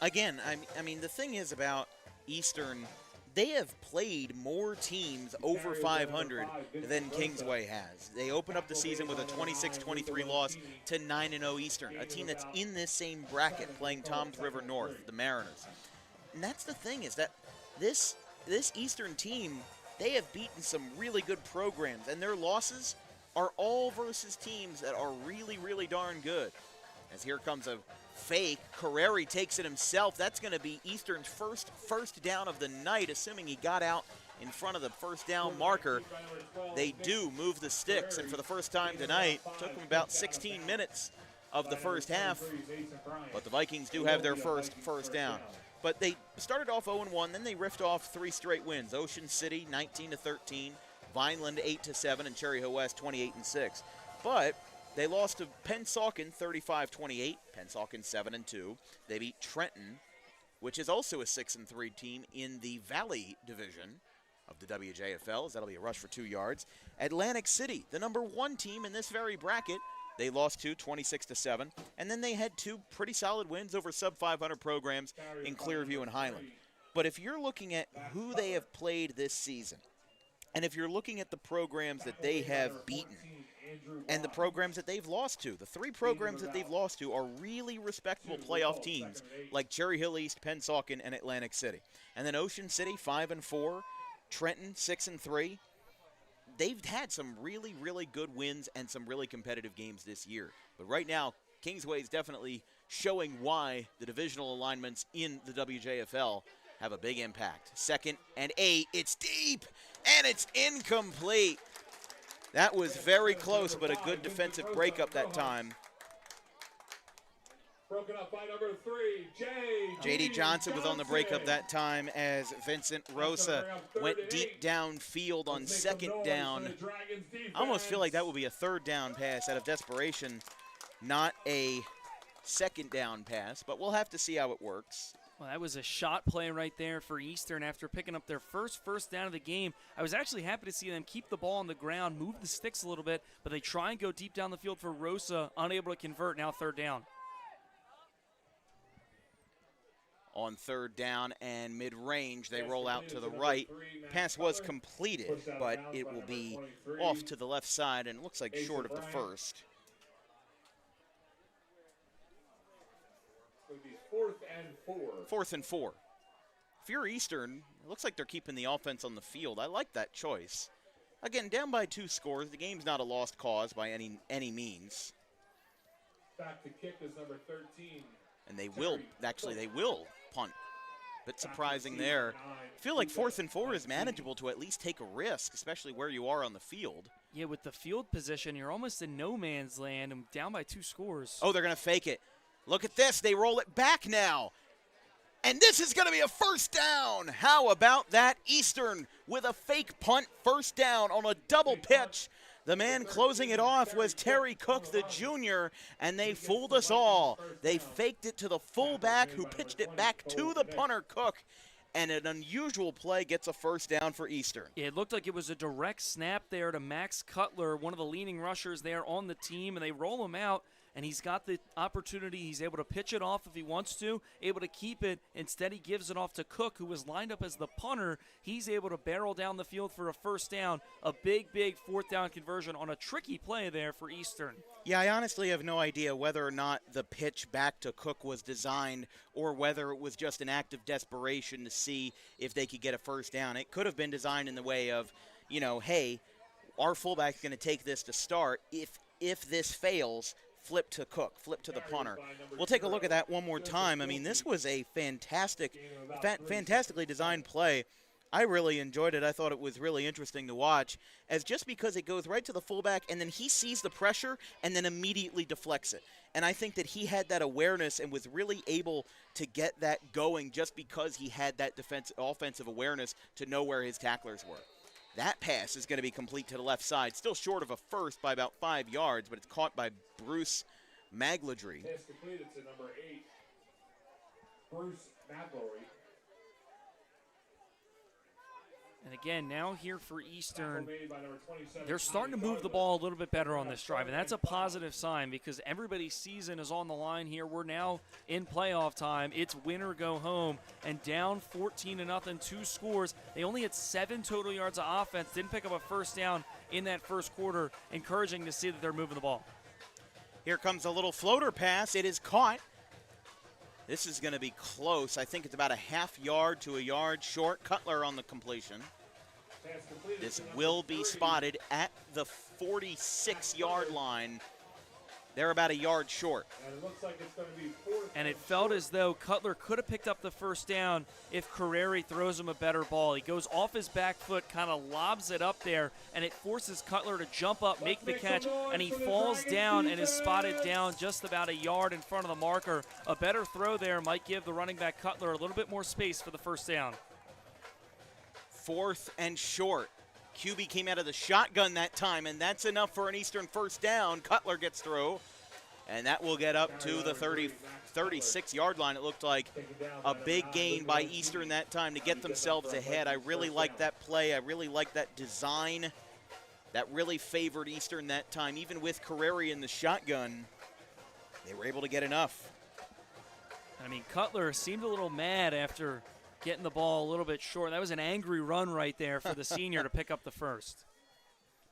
A: again, I mean, the thing is about Eastern, they have played more teams over 500 than Kingsway has. They opened up the season with a 26-23 loss to 9-0 Eastern, a team that's in this same bracket playing Toms River North, the Mariners. And that's the thing, is that this Eastern team, they have beaten some really good programs, and their losses are all versus teams that are really, really darn good. As here comes a fake. Carreri takes it himself. That's going to be Eastern's first down of the night, assuming he got out in front of the first down marker. They do move the sticks, and for the first time tonight, took them about 16 minutes of the first half, but the Vikings do have their first down. But they started off 0-1, then they riffed off 3 straight wins. Ocean City 19-13, Vineland 8-7, and Cherry Hill West 28-6. But they lost to Pennsauken 35-28, Pennsauken 7-2. They beat Trenton, which is also a 6-3 team in the Valley Division of the WJFL, as that'll be a rush for 2 yards. Atlantic City, the number 1 team in this very bracket, They lost 26-7, and then they had 2 pretty solid wins over sub-500 programs in Clearview and Highland. But if you're looking at who they have played this season, and if you're looking at the programs that they have beaten and the programs that they've lost to, the 3 programs that they've lost to are really respectable playoff teams like Cherry Hill East, Pennsauken, and Atlantic City. And then Ocean City, 5-4, Trenton, 6-3. They've had some really, really good wins and some really competitive games this year. But right now, Kingsway is definitely showing why the divisional alignments in the WJFL have a big impact. 2nd and 8, it's deep, and it's incomplete. That was very close, but a good defensive breakup that time.
C: Broken up by number 3,
A: J.D. Johnson was on the breakup that time as Vincent Rosa went deep downfield on 2nd down. I almost feel like that will be a 3rd down pass out of desperation, not a 2nd down pass, but we'll have to see how it works.
B: Well, that was a shot play right there for Eastern after picking up their first down of the game. I was actually happy to see them keep the ball on the ground, move the sticks a little bit, but they try and go deep down the field for Rosa, unable to convert, now 3rd down.
A: On 3rd down and mid-range, they roll out to the right. Pass was completed, but it will be off to the left side, and it looks like short of the first.
C: It would be 4th and 4.
A: 4th and 4. If you're Eastern, it looks like they're keeping the offense on the field. I like that choice. Again, down by 2 scores. The game's not a lost cause by any means.
C: Back to kick is number 13.
A: And they will punt. Bit surprising there. I feel like 4th and 4 is manageable to at least take a risk, especially where you are on the field.
B: Yeah, with the field position, you're almost in no man's land and down by 2 scores.
A: Oh, they're going to fake it. Look at this. They roll it back now. And this is going to be a 1st down. How about that? Eastern with a fake punt, 1st down on a double pitch. The man closing it off was Terry Cook, the junior, and they fooled us all. They faked it to the fullback who pitched it back to the punter, Cook, and an unusual play gets a 1st down for Eastern.
B: It looked like it was a direct snap there to Max Cutler, one of the leading rushers there on the team, and they roll him out. And he's got the opportunity. He's able to pitch it off if he wants to, able to keep it. Instead, he gives it off to Cook, who was lined up as the punter. He's able to barrel down the field for a 1st down. A big 4th down conversion on a tricky play there for Eastern.
A: Yeah, I honestly have no idea whether or not the pitch back to Cook was designed or whether it was just an act of desperation to see if they could get a 1st down. It could have been designed in the way of, hey, our fullback's going to take this to start. If this fails, flip to Cook, flip to the punter. We'll take a look at that one more time. I mean, this was a fantastically designed play. I really enjoyed it. I thought it was really interesting to watch, as just because it goes right to the fullback, and then he sees the pressure and then immediately deflects it. And I think that he had that awareness and was really able to get that going just because he had that offensive awareness to know where his tacklers were. That pass is going to be complete to the left side, still short of a 1st by about 5 yards, but it's caught by Bruce Magladry.
C: Pass completed to number 8, Bruce Magladry.
B: And again, now here for Eastern, they're starting to move the ball a little bit better on this drive, and that's a positive sign because everybody's season is on the line here. We're now in playoff time. It's win or go home, and down 14-0, 2 scores. They only had 7 total yards of offense, didn't pick up a 1st down in that 1st quarter. Encouraging to see that they're moving the ball.
A: Here comes a little floater pass. It is caught. This is going to be close. I think it's about a half yard to a yard short. Cutler on the completion. This will be spotted at the 46-yard line. They're about a yard short.
C: And it looks like it's going to be 4th.
B: And it felt as though Cutler could have picked up the 1st down if Carreri throws him a better ball. He goes off his back foot, kind of lobs it up there, and it forces Cutler to jump up, make the catch, and he falls down and is spotted down just about a yard in front of the marker. A better throw there might give the running back Cutler a little bit more space for the 1st down.
A: 4th and short. QB came out of the shotgun that time, and that's enough for an Eastern 1st down. Cutler gets through, and that will get up to the 36-yard line. It looked like a big gain by Eastern that time to get themselves ahead. I really like that play. I really like that design that really favored Eastern that time. Even with Carreri in the shotgun, they were able to get enough.
B: I mean, Cutler seemed a little mad after getting the ball a little bit short. That was an angry run right there for the senior to pick up the first.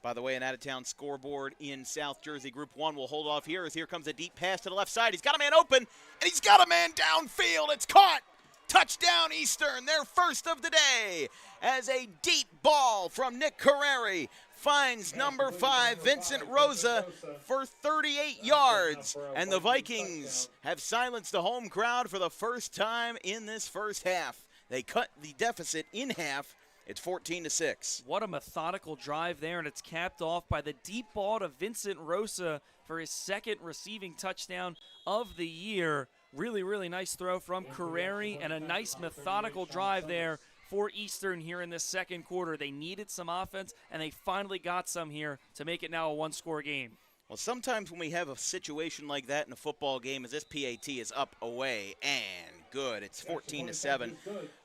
A: By the way, an out-of-town scoreboard in South Jersey Group 1 will hold off here as here comes a deep pass to the left side. He's got a man open, and he's got a man downfield. It's caught. Touchdown Eastern, their first of the day, as a deep ball from Nick Carreri finds number 5, Vincent Rosa, for 38 yards. And the Vikings have silenced the home crowd for the first time in this first half. They cut the deficit in half. It's 14-6.
B: What a methodical drive there, and it's capped off by the deep ball to Vincent Rosa for his second receiving touchdown of the year. Really, really nice throw from Carreri, and a nice methodical drive there for Eastern here in this second quarter. They needed some offense, and they finally got some here to make it now a one-score game.
A: Well, sometimes when we have a situation like that in a football game, as this PAT is up away and good, it's 14-7.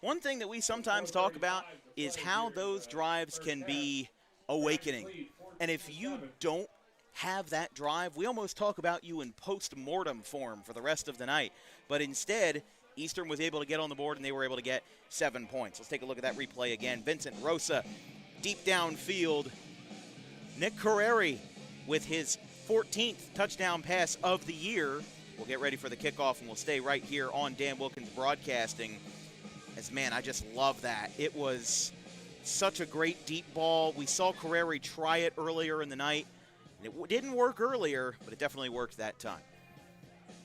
A: One thing that we sometimes talk about is how those drives can be awakening. And if you don't have that drive, we almost talk about you in post-mortem form for the rest of the night. But instead, Eastern was able to get on the board, and they were able to get 7 points. Let's take a look at that replay again. Vincent Rosa, deep downfield. Nick Carreri with his 14th touchdown pass of the year. We'll get ready for the kickoff, and we'll stay right here on Dan Wilkins Broadcasting. As, man, I just love that. It was such a great deep ball. We saw Carreri try it earlier in the night. And it didn't work earlier, but it definitely worked that time.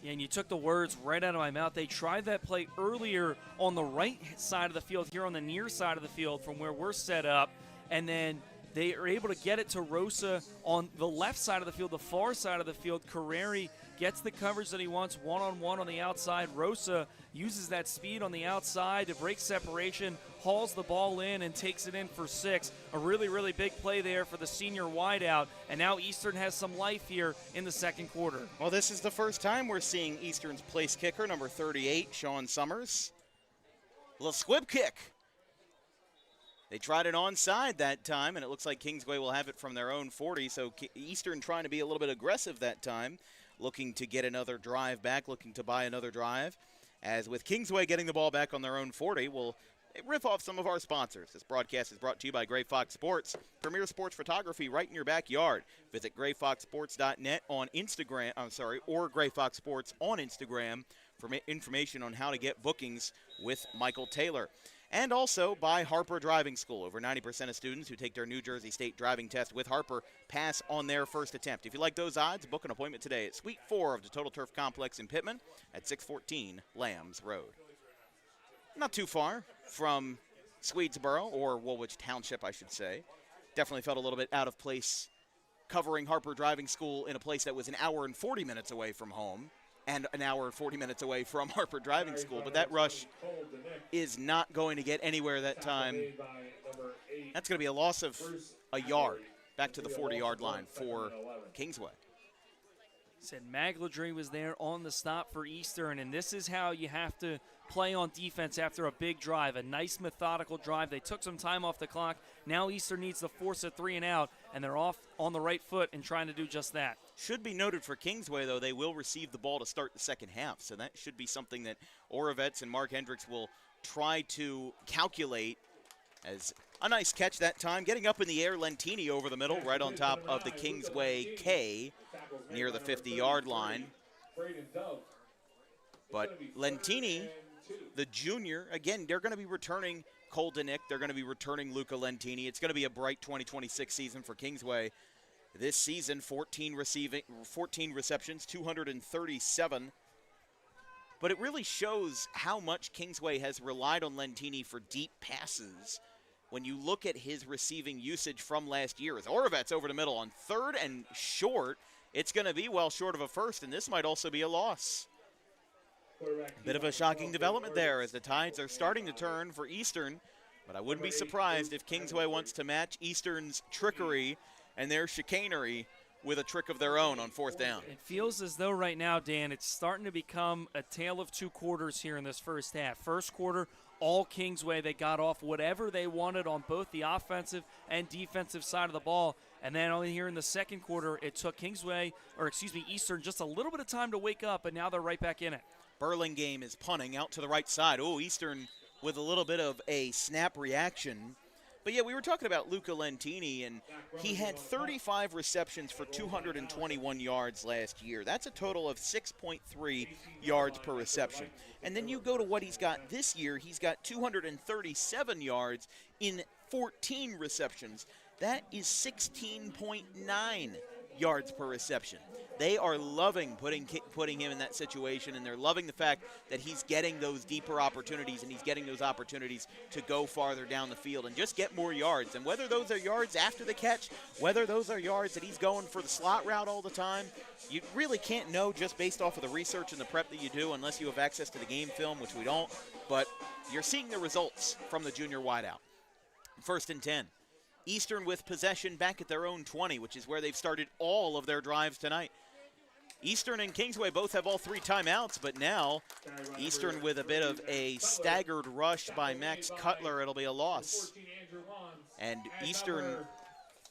B: Yeah, and you took the words right out of my mouth. They tried that play earlier on the right side of the field, here on the near side of the field from where we're set up, and then they are able to get it to Rosa on the left side of the field, the far side of the field. Carreri gets the coverage that he wants, one-on-one on the outside. Rosa uses that speed on the outside to break separation, hauls the ball in, and takes it in for 6. A really, really big play there for the senior wideout, and now Eastern has some life here in the second quarter.
A: Well, this is the first time we're seeing Eastern's place kicker, number 38, Sean Summers. A little squib kick. They tried it onside that time, and it looks like Kingsway will have it from their own 40, so Eastern trying to be a little bit aggressive that time, looking to get another drive back, looking to buy another drive. As with Kingsway getting the ball back on their own 40, we'll riff off some of our sponsors. This broadcast is brought to you by Gray Fox Sports, premier sports photography right in your backyard. Visit grayfoxsports.net on Instagram, or Gray Fox Sports on Instagram for information on how to get bookings with Michael Taylor. And also by Harper Driving School. Over 90% of students who take their New Jersey State driving test with Harper pass on their first attempt. If you like those odds, book an appointment today at Suite 4 of the Total Turf Complex in Pittman at 614 Lambs Road. Not too far from Swedesboro, or Woolwich Township, I should say. Definitely felt a little bit out of place covering Harper Driving School in a place that was an hour and 40 minutes away from home, and an hour and 40 minutes away from Harper Driving School. But that rush is not going to get anywhere that time. That's going to be a loss of a yard back to the 40-yard line for Kingsway.
B: Said Magladry was there on the stop for Eastern, and this is how you have to play on defense after a big drive, a nice methodical drive. They took some time off the clock. Now Eastern needs to force a 3 and out, and they're off on the right foot and trying to do just that.
A: Should be noted for Kingsway, though, they will receive the ball to start the second half, so that should be something that Oravets and Mark Hendricks will try to calculate. As a nice catch that time, getting up in the air, Lentini over the middle, right on top of the Kingsway K near the 50-yard line. But Lentini, the junior, again, they're going to be returning Cole Denick. They're going to be returning Luca Lentini. It's going to be a bright 2026 season for Kingsway. This season, 14 receptions, 237. But it really shows how much Kingsway has relied on Lentini for deep passes. When you look at his receiving usage from last year, as Oravets over the middle on 3rd and short, it's going to be well short of a first, and this might also be a loss. Bit of a shocking development there as the tides are starting to turn for Eastern, but I wouldn't be surprised if Kingsway wants to match Eastern's trickery and their chicanery with a trick of their own on 4th down.
B: It feels as though right now, Dan, it's starting to become a tale of two quarters here in this first half. First quarter, all Kingsway. They got off whatever they wanted on both the offensive and defensive side of the ball. And then only here in the second quarter, it took Eastern just a little bit of time to wake up, and now they're right back in it.
A: Burlingame is punting out to the right side. Oh, Eastern with a little bit of a snap reaction. But, yeah, we were talking about Luca Lentini, and he had 35 receptions for 221 yards last year. That's a total of 6.3 yards per reception. And then you go to what he's got this year. He's got 237 yards in 14 receptions. That is 16.9 yards per reception. They are loving putting him in that situation, and they're loving the fact that he's getting those deeper opportunities, and he's getting those opportunities to go farther down the field and just get more yards. And whether those are yards after the catch, whether those are yards that he's going for the slot route all the time, you really can't know just based off of the research and the prep that you do unless you have access to the game film, which we don't. But you're seeing the results from the junior wideout. 1st and 10. Eastern with possession back at their own 20, which is where they've started all of their drives tonight. Eastern and Kingsway both have all 3 timeouts, but now Eastern with a bit of a staggered rush by Max Cutler. It'll be a loss. And Eastern,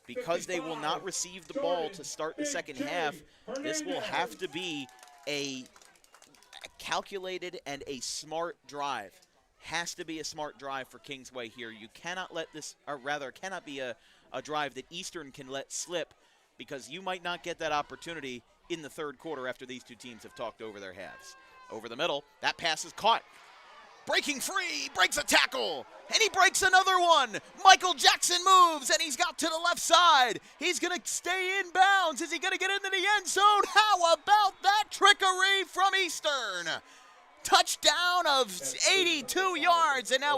A: because they will not receive the ball to start the second half, this will have to be a calculated and a smart drive. Has to be a smart drive for Kingsway here. You cannot let this, or rather cannot be a drive that Eastern can let slip, because you might not get that opportunity in the third quarter after these two teams have talked over their halves. Over the middle, that pass is caught. Breaking free, breaks a tackle, and he breaks another one. Michael Jackson moves, and he's got to the left side. He's going to stay in bounds. Is he going to get into the end zone? How about that trickery from Eastern? Touchdown of 82 yards, and now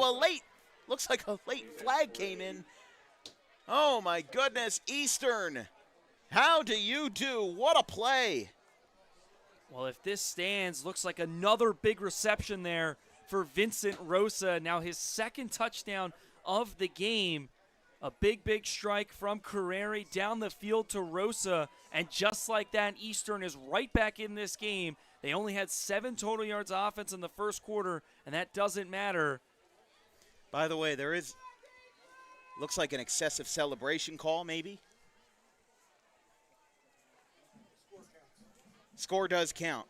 A: looks like a late flag came in. Oh my goodness, Eastern. How do you do? What a play.
B: Well, if this stands, looks like another big reception there for Vincent Rosa. Now his second touchdown of the game. A big strike from Carreri down the field to Rosa. And just like that, Eastern is right back in this game. They only had 7 total yards of offense in the first quarter, and that doesn't matter.
A: By the way, looks like an excessive celebration call maybe. Score does count.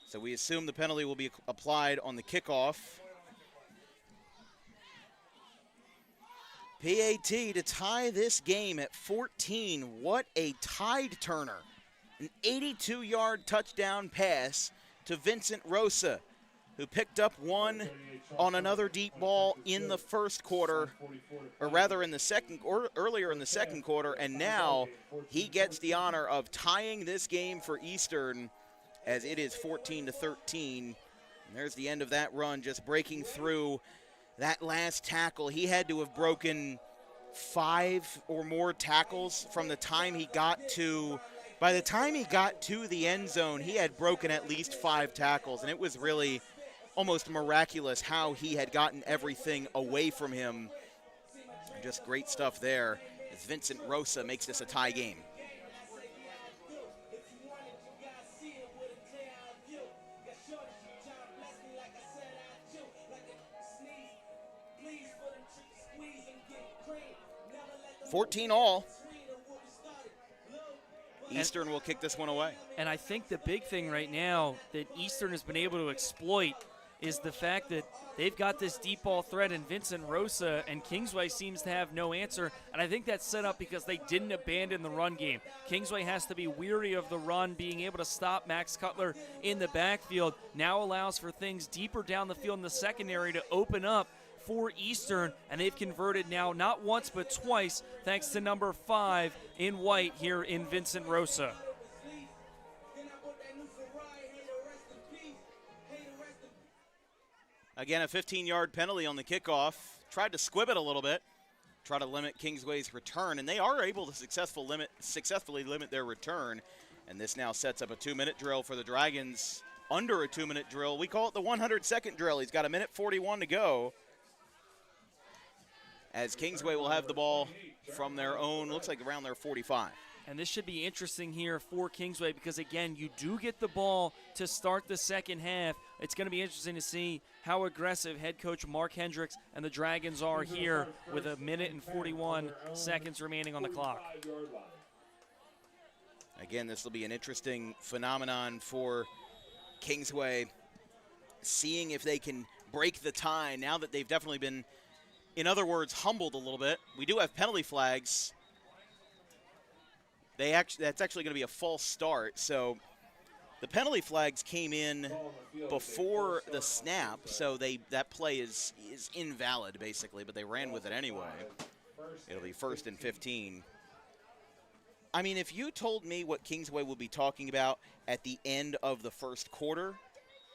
A: So we assume the penalty will be applied on the kickoff. PAT to tie this game at 14. What a tide turner. An 82-yard touchdown pass to Vincent Rosa, who picked up one on another deep ball in the first quarter, or rather in the second, or earlier in the second quarter, and now he gets the honor of tying this game for Eastern as it is 14-13. And there's the end of that run, just breaking through that last tackle. He had to have broken 5 or more tackles from the time he got to, by the time he got to the end zone, he had broken at least 5 tackles, and it was really almost miraculous how he had gotten everything away from him. Just great stuff there as Vincent Rosa makes this a tie game. $14-all. Eastern will kick this one away.
B: And I think the big thing right now that Eastern has been able to exploit is the fact that they've got this deep ball threat in Vincent Rosa, and Kingsway seems to have no answer. And I think that's set up because they didn't abandon the run game. Kingsway has to be weary of the run. Being able to stop Max Cutler in the backfield now allows for things deeper down the field in the secondary to open up for Eastern, and they've converted now not once but twice thanks to number 5 in white here in Vincent Rosa.
A: Again, a 15-yard penalty on the kickoff. Tried to squib it a little bit, try to limit Kingsway's return, and they are able to successfully limit their return. And this now sets up a 2-minute drill for the Dragons. Under a 2-minute drill. We call it the 100-second drill. He's got 1:41 to go. As Kingsway will have the ball from their own, looks like around their 45.
B: And this should be interesting here for Kingsway because, again, you do get the ball to start the second half. It's going to be interesting to see how aggressive head coach Mark Hendricks and the Dragons are here with 1:41 remaining on the clock.
A: Again, this will be an interesting phenomenon for Kingsway, seeing if they can break the tie now that they've definitely been, in other words, humbled a little bit. We do have penalty flags. That's actually going to be a false start. So the penalty flags came in before the snap, so that play is invalid basically, but they ran with it anyway. It'll be 1st and 15. I mean, if you told me what Kingsway will be talking about at the end of the first quarter,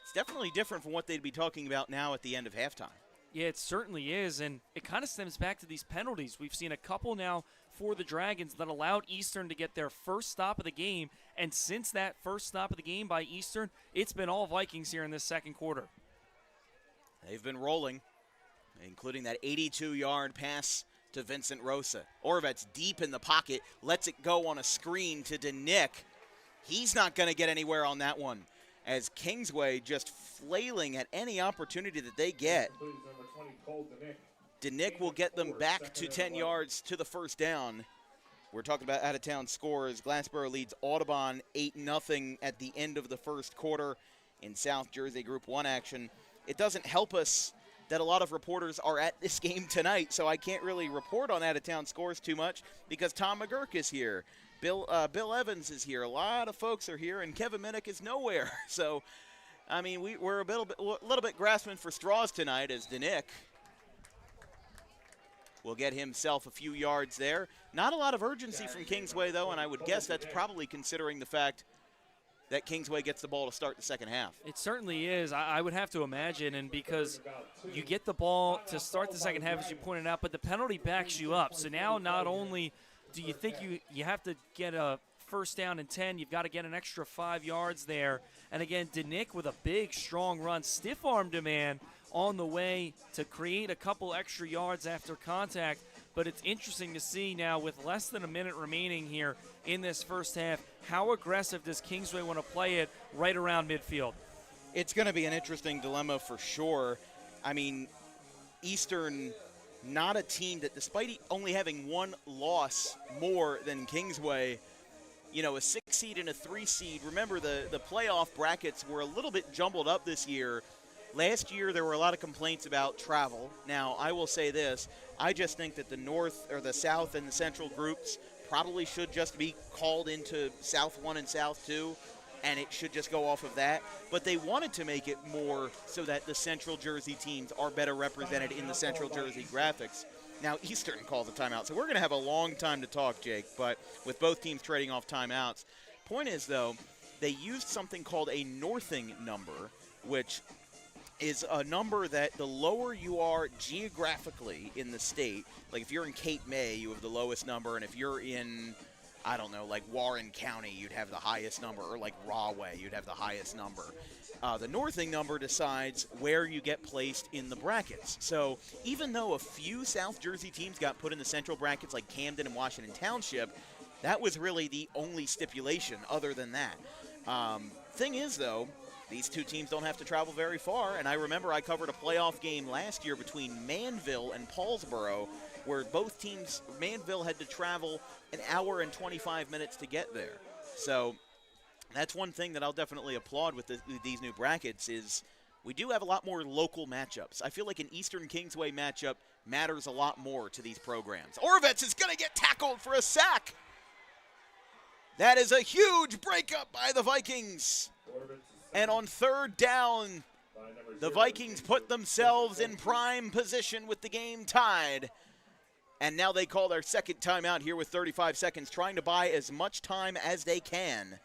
A: it's definitely different from what they'd be talking about now at the end of halftime.
B: Yeah, it certainly is, and it kind of stems back to these penalties. We've seen a couple now for the Dragons that allowed Eastern to get their first stop of the game, and since that first stop of the game by Eastern, it's been all Vikings here in this second quarter.
A: They've been rolling, including that 82-yard pass to Vincent Rosa. Orvet's deep in the pocket, lets it go on a screen to DeNick. He's not going to get anywhere on that one, as Kingsway just flailing at any opportunity that they get. DeNick will get them back to 10 yards to the first down. We're talking about out-of-town scores. Glassboro leads Audubon 8-0 at the end of the first quarter in South Jersey Group 1 action. It doesn't help us that a lot of reporters are at this game tonight, so I can't really report on out-of-town scores too much because Tom McGurk is here. Bill Evans is here. A lot of folks are here, and Kevin Minnick is nowhere. So, I mean, we're a little bit grasping for straws tonight as DeNick will get himself a few yards there. Not a lot of urgency from Kingsway, though, and I would guess that's probably considering the fact that Kingsway gets the ball to start the second half.
B: It certainly is. I would have to imagine, and because you get the ball to start the second half, as you pointed out, but the penalty backs you up. So now not only do you think you have to get a first down and 10, you've got to get an extra 5 yards there. And again, DeNick with a big, strong run, stiff-armed a man on the way to create a couple extra yards after contact. But it's interesting to see now with less than a minute remaining here in this first half, how aggressive does Kingsway want to play it right around midfield?
A: It's going to be an interesting dilemma for sure. I mean, Eastern, not a team that, despite only having one loss more than Kingsway, you know, a 6 seed and a 3 seed. Remember, the playoff brackets were a little bit jumbled up this year. Last year, there were a lot of complaints about travel. Now, I will say this. I just think that the North or the South and the Central groups probably should just be called into South 1 and South 2, and it should just go off of that. But they wanted to make it more so that the Central Jersey teams are better represented in the Central Jersey graphics. Now, Eastern calls a timeout, so we're going to have a long time to talk, Jake, but with both teams trading off timeouts. Point is, though, they used something called a northing number, which is a number that the lower you are geographically in the state, like if you're in Cape May, you have the lowest number, and if you're in, I don't know, like Warren County, you'd have the highest number, or like Rahway, you'd have the highest number. The northing number decides where you get placed in the brackets. So even though a few South Jersey teams got put in the central brackets like Camden and Washington Township, that was really the only stipulation other than that. Thing is, though, these two teams don't have to travel very far, and I remember I covered a playoff game last year between Manville and Paulsboro, where both teams, Manville had to travel an hour and 25 minutes to get there. So that's one thing that I'll definitely applaud with these new brackets is we do have a lot more local matchups. I feel like an Eastern Kingsway matchup matters a lot more to these programs. Orvetz is going to get tackled for a sack. That is a huge breakup by the Vikings. And on third down, the Vikings put themselves in prime position with the game tied. And now they call their second timeout here with 35 seconds, trying to buy as much time as they can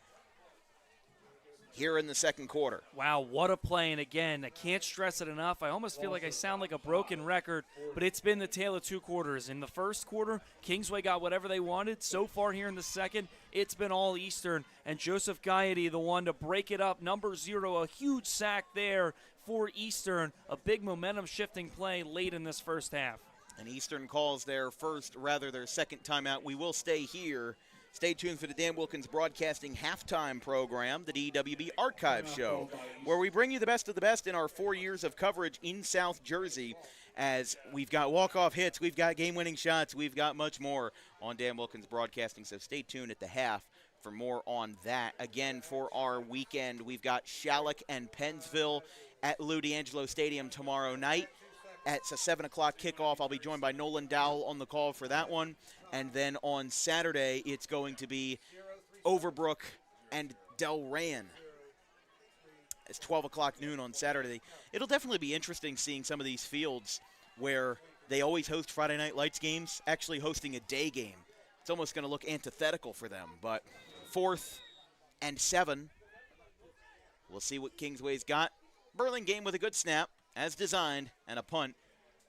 A: here in the second quarter.
B: Wow, what a play. And again, I can't stress it enough. I almost feel like I sound like a broken record, but it's been the tale of two quarters. In the first quarter, Kingsway got whatever they wanted. So far here in the second, it's been all Eastern. And Joseph Gaiety, the one to break it up. Number 0, a huge sack there for Eastern. A big momentum-shifting play late in this first half.
A: And Eastern calls their second timeout. We will stay here Stay tuned for the Dan Wilkins Broadcasting halftime program, the DWB Archive Show, where we bring you the best of the best in our 4 years of coverage in South Jersey, as we've got walk-off hits, we've got game-winning shots, we've got much more on Dan Wilkins Broadcasting. So stay tuned at the half for more on that. Again, for our weekend, we've got Shalleck and Pennsville at Lou D'Angelo Stadium tomorrow night. It's a 7 o'clock kickoff. I'll be joined by Nolan Dowell on the call for that one. And then on Saturday, it's going to be Overbrook and Delran. It's 12 o'clock noon on Saturday. It'll definitely be interesting seeing some of these fields where they always host Friday Night Lights games, actually hosting a day game. It's almost going to look antithetical for them. But 4th and 7, we'll see what Kingsway's got. Burlingame with a good snap, as designed, and a punt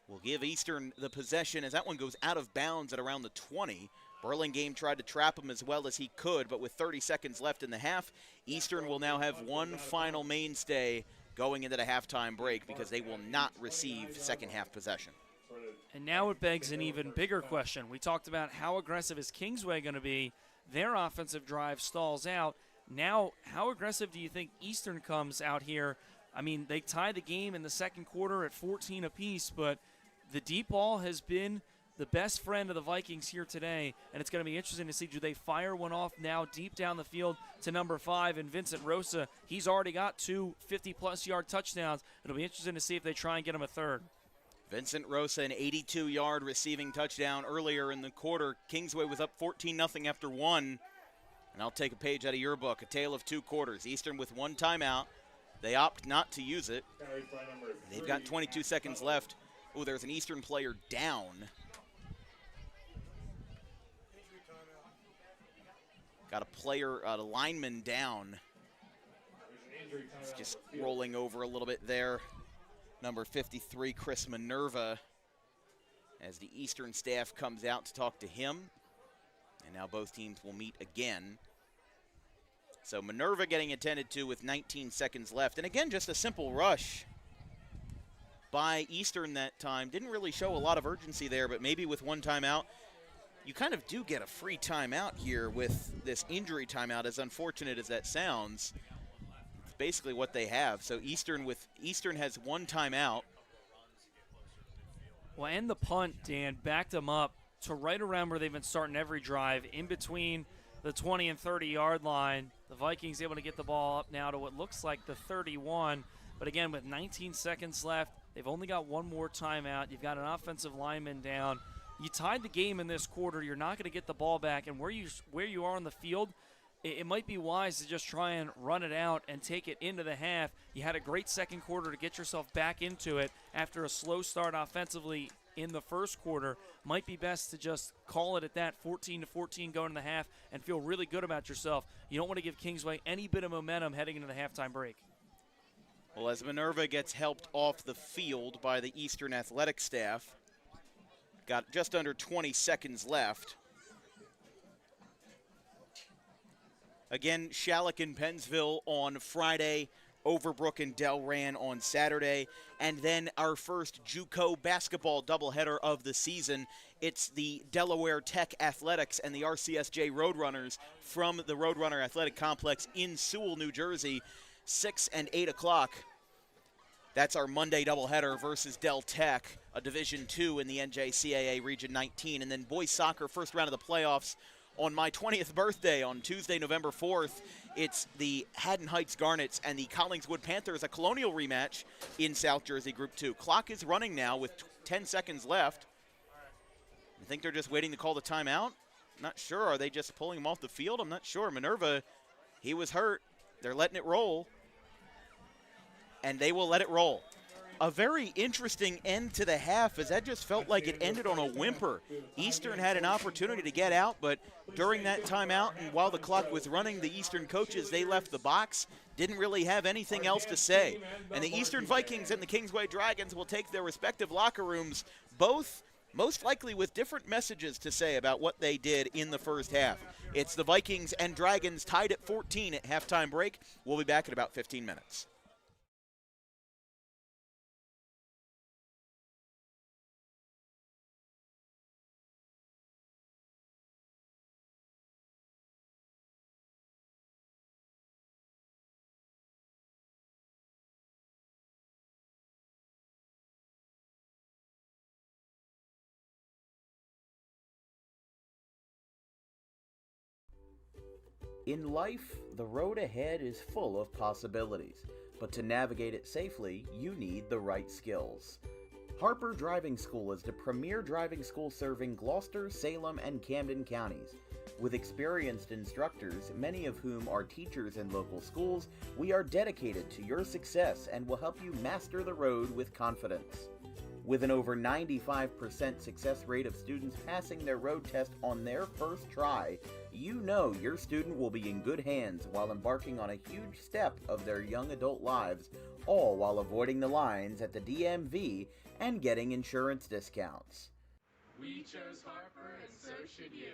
A: will give Eastern the possession as that one goes out of bounds at around the 20. Burlingame tried to trap him as well as he could, but with 30 seconds left in the half, Eastern will now have one final mainstay going into the halftime break because they will not receive second half possession.
B: And now it begs an even bigger question. We talked about how aggressive is Kingsway going to be. Their offensive drive stalls out. Now, how aggressive do you think Eastern comes out here? I mean, they tied the game in the second quarter at 14 apiece, but the deep ball has been the best friend of the Vikings here today, and it's going to be interesting to see, do they fire one off now deep down the field to number 5, and Vincent Rosa, he's already got 2 50-plus yard touchdowns. It'll be interesting to see if they try and get him a third.
A: Vincent Rosa, an 82-yard receiving touchdown earlier in the quarter. Kingsway was up 14-0 after 1, and I'll take a page out of your book, a tale of 2 quarters. Eastern with 1 timeout. They opt not to use it. They've got 22 seconds left. Oh, there's an Eastern player down. Got a player, a lineman down. It's just rolling over a little bit there. Number 53, Chris Minerva, as the Eastern staff comes out to talk to him. And now both teams will meet again. So Minerva getting attended to with 19 seconds left. And again, just a simple rush by Eastern that time. Didn't really show a lot of urgency there, but maybe with 1 timeout, you kind of do get a free timeout here with this injury timeout, as unfortunate as that sounds. It's basically what they have. So Eastern has 1 timeout.
B: Well, and the punt, Dan, backed them up to right around where they've been starting every drive, in between the 20 and 30-yard line. The Vikings able to get the ball up now to what looks like the 31. But again, with 19 seconds left, they've only got 1 more timeout. You've got an offensive lineman down. You tied the game in this quarter. You're not going to get the ball back. And where you are on the field, it might be wise to just try and run it out and take it into the half. You had a great second quarter to get yourself back into it after a slow start offensively in the first quarter. Might be best to just call it at that, 14-14 going in the half, and feel really good about yourself. You don't want to give Kingsway any bit of momentum heading into the halftime break.
A: Well, as Minerva gets helped off the field by the Eastern athletic staff, got just under 20 seconds left. Again, Shalleck and Pennsville on Friday, Overbrook and Delran on Saturday, and then our first JUCO basketball doubleheader of the season. It's the Delaware Tech Athletics and the RCSJ Roadrunners from the Roadrunner Athletic Complex in Sewell, New Jersey, 6 and 8 o'clock. That's our Monday doubleheader versus Del Tech, a Division II in the NJSIAA Region 19. And then boys soccer, first round of the playoffs. On my 20th birthday, on Tuesday, November 4th, it's the Haddon Heights Garnets and the Collingswood Panthers, a Colonial rematch in South Jersey Group 2. Clock is running now with 10 seconds left. I think they're just waiting to call the timeout. Not sure. Are they just pulling him off the field? I'm not sure. Minerva, he was hurt. They're letting it roll. And they will let it roll. A very interesting end to the half, as that just felt like it ended on a whimper. Eastern had an opportunity to get out, but during that timeout and while the clock was running, the Eastern coaches, they left the box, didn't really have anything else to say. And the Eastern Vikings and the Kingsway Dragons will take their respective locker rooms, both most likely with different messages to say about what they did in the first half. It's the Vikings and Dragons tied at 14 at halftime break. We'll be back in about 15 minutes. In life, the road ahead is full of possibilities, but to navigate it safely, you need the right skills. Harper Driving School is the premier driving school serving Gloucester, Salem, and Camden counties. With experienced instructors, many of whom are teachers in local schools, we are dedicated to your success and will help you master the road with confidence. With an over 95% success rate of students passing their road test on their first try, you know your student will be in good hands while embarking on a huge step of their young adult lives, all while avoiding the lines at the DMV and getting insurance discounts.
E: We chose Harper, and so should you.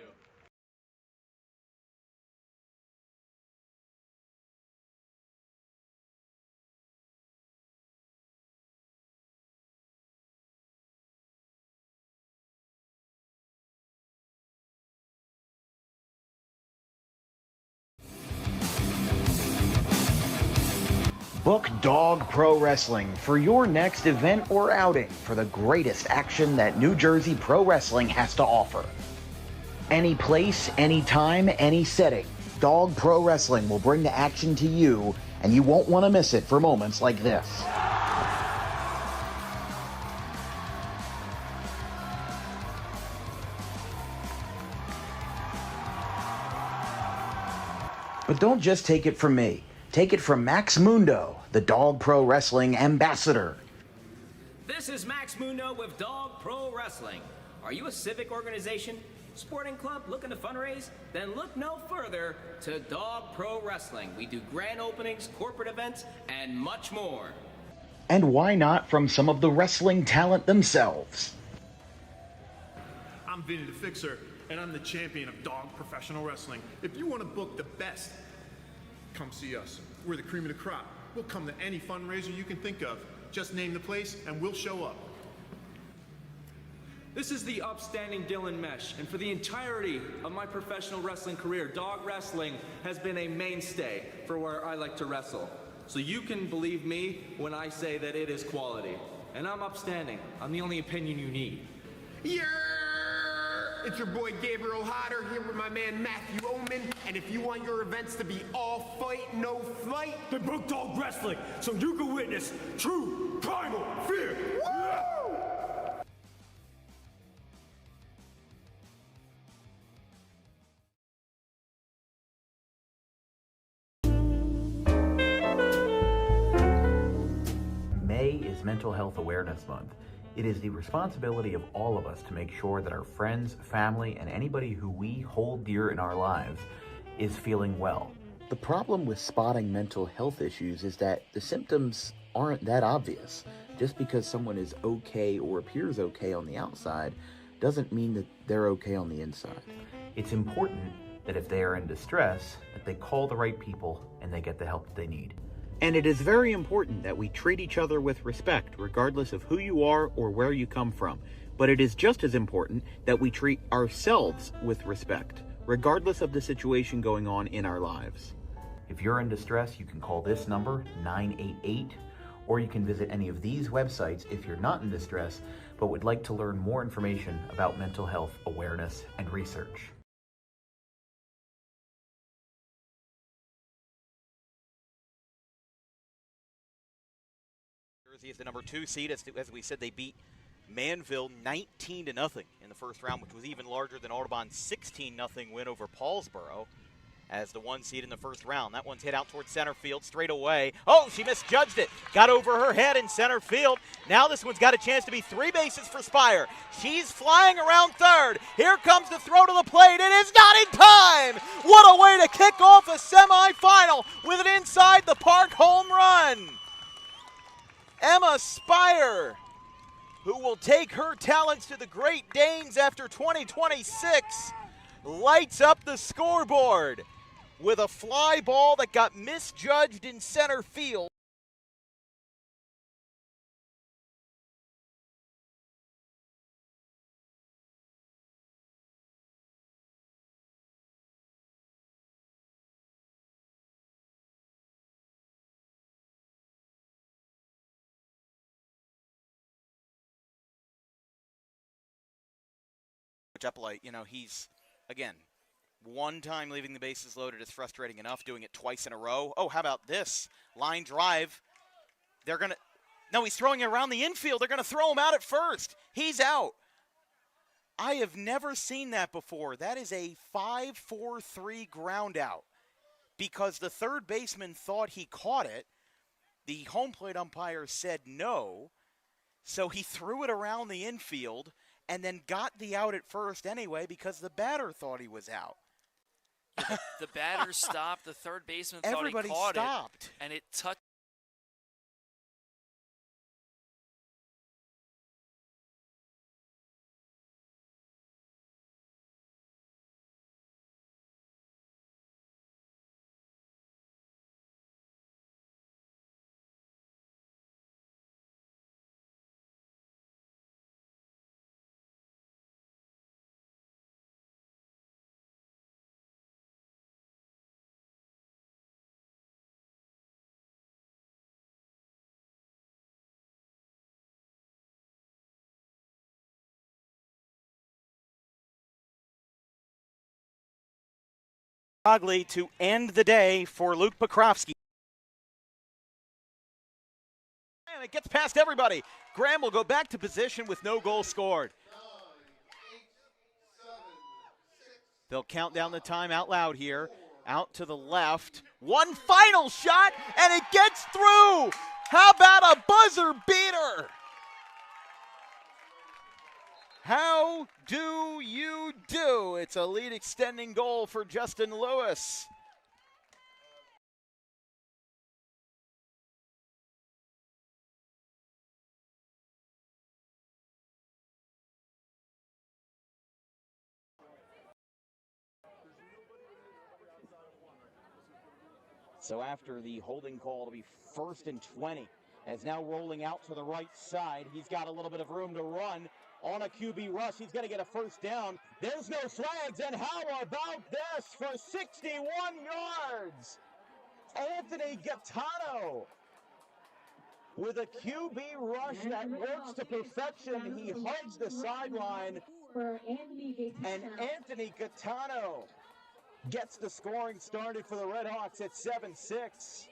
F: Book Dog Pro Wrestling for your next event or outing for the greatest action that New Jersey Pro Wrestling has to offer. Any place, any time, any setting, Dog Pro Wrestling will bring the action to you, and you won't want to miss it for moments like this. But don't just take it from me. Take it from Max Mundo, the Dog Pro Wrestling ambassador.
G: This is Max Mundo with Dog Pro Wrestling. Are you a civic organization, sporting club looking to fundraise? Then look no further to Dog Pro Wrestling. We do grand openings, corporate events, and much more.
F: And why not from some of the wrestling talent themselves?
H: I'm Vinny the Fixer, and I'm the champion of Dog Professional Wrestling. If you want to book the best, come see us. We're the cream of the crop. We'll come to any fundraiser you can think of. Just name the place and we'll show up.
I: This is the upstanding Dylan Mesh, and for the entirety of my professional wrestling career, dog wrestling has been a mainstay for where I like to wrestle. So you can believe me when I say that it is quality. And I'm upstanding. I'm the only opinion you need.
J: Yeah! It's your boy Gabriel Hodder here with my man Matthew Oman, and if you want your events to be all fight, no flight,
K: then book Dog Wrestling so you can witness true primal fear. Woo!
F: May is Mental Health Awareness Month. It is the responsibility of all of us to make sure that our friends, family, and anybody who we hold dear in our lives is feeling well. The problem with spotting mental health issues is that the symptoms aren't that obvious. Just because someone is okay or appears okay on the outside doesn't mean that they're okay on the inside. It's important that if they are in distress, that they call the right people and they get the help that they need. And it is very important that we treat each other with respect, regardless of who you are or where you come from. But it is just as important that we treat ourselves with respect, regardless of the situation going on in our lives. If you're in distress, you can call this number, 988, or you can visit any of these websites if you're not in distress, but would like to learn more information about mental health awareness and research.
A: Jersey is the number 2 seed. As we said, they beat Manville 19-0 in the first round, which was even larger than Audubon's 16-0 win over Paulsboro as the 1 seed in the first round. That one's hit out towards center field straight away. Oh, she misjudged it. Got over her head in center field. Now this one's got a chance to be 3 bases for Spire. She's flying around third. Here comes the throw to the plate. It is not in time. What a way to kick off a semifinal with an inside the park home run. Emma Spire, who will take her talents to the Great Danes after 2026, lights up the scoreboard with a fly ball that got misjudged in center field. Up light, he's, again, One time leaving the bases loaded is frustrating enough. Doing it twice in a row. Oh, how about this? Line drive. They're going to – no, he's throwing it around the infield. They're going to throw him out at first. He's out. I have never seen that before. That is a 5-4-3 ground out because the third baseman thought he caught it. The home plate umpire said no, so he threw it around the infield and then got the out at first anyway because the batter thought he was out.
B: Yeah, the batter stopped. The third baseman thought
A: Everybody
B: he caught
A: stopped.
B: it, and it touched.
A: Ugly to end the day for Luke Pokrovsky. And it gets past everybody. Graham will go back to position with no goal scored. They'll count down the time out loud here. Out to the left. One final shot, and it gets through. How about a buzzer beater? How do you do? It's a lead extending goal for Justin Lewis. So after the holding call to be 1st and 20, as now rolling out to the right side, he's got a little bit of room to run. On a QB rush, he's going to get a first down. There's no flags, and how about this for 61 yards? Anthony Gaetano with a QB rush that works to perfection. He hugs the sideline, and Anthony Gaetano gets the scoring started for the Redhawks at 7-6.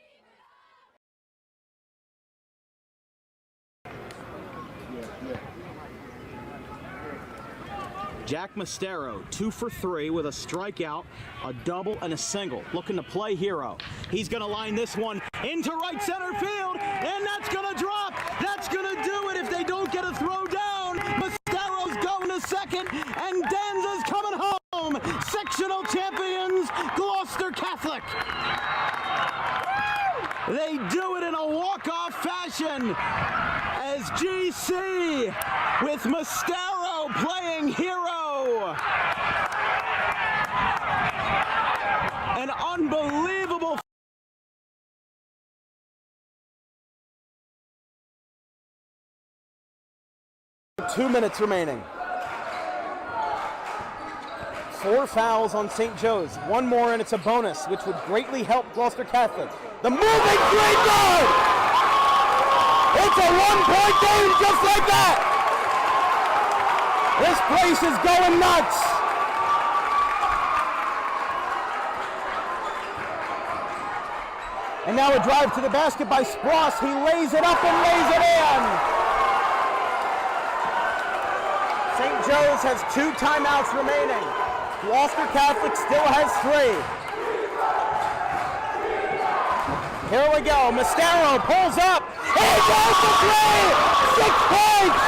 A: Jack Mostero, 2 for 3 with a strikeout, a double, and a single. Looking to play hero. He's going to line this one into right center field, and that's going to drop. That's going to do it if they don't get a throw down. Mostero's going to second, and Danza's coming home. Sectional champions, Gloucester Catholic. They do it in a walk-off fashion as GC with Mostero playing hero. An unbelievable 2 minutes remaining. 4 fouls on St. Joe's. 1 more and it's a bonus, which would greatly help Gloucester Catholic. The moving three goal! It's a 1-point game just like that! This place is going nuts! And now a drive to the basket by Spross. He lays it up and lays it in! St. Joe's has 2 timeouts remaining. Gloucester Catholic still has 3. Here we go. Mostero pulls up. He goes to 3! 6 points!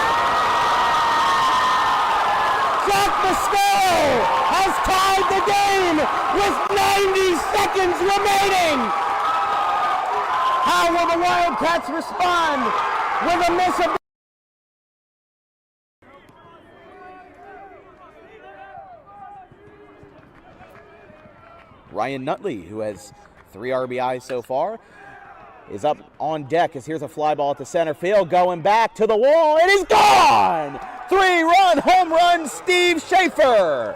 A: Jack Mostero has tied the game with 90 seconds remaining. How will the Wildcats respond with a miss of Ryan Nutley, who has 3 RBIs so far, is up on deck as here's a fly ball at the center field, going back to the wall. It is gone! 3-run home run, Steve Schaefer.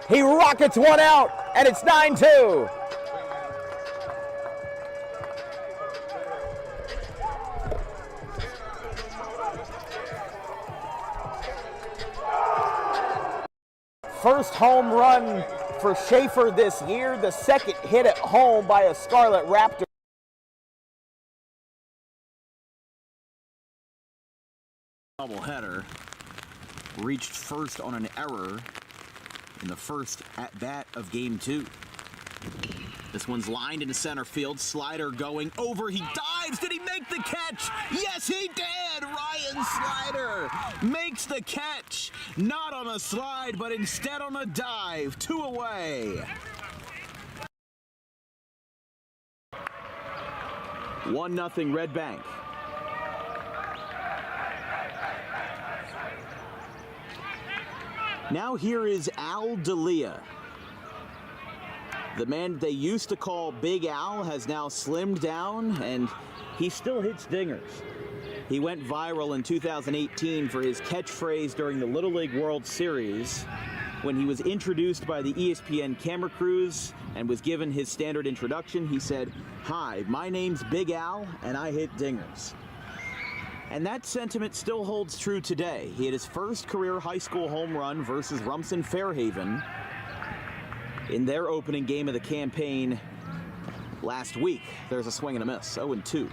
A: He rockets one out, and it's 9-2. first home run for Schaefer this year, the second hit at home by a Scarlet Raptor.
F: Doubleheader reached first on an error in the first at-bat of Game 2. This one's lined into center field. Slider going over. He dives. Did he make the catch? Yes, he did. Ryan Slider makes the catch. Not on a slide, but instead on a dive. 2 away. 1-0 Red Bank. Now here is Al D'Elia. The man they used to call Big Al has now slimmed down, and he still hits dingers. He went viral in 2018 for his catchphrase during the Little League World Series when he was introduced by the ESPN camera crews and was given his standard introduction. He said, "Hi, my name's Big Al, and I hit dingers." And that sentiment still holds true today. He had his first career high school home run versus Rumson Fairhaven in their opening game of the campaign last week. There's a swing and a miss, 0-2.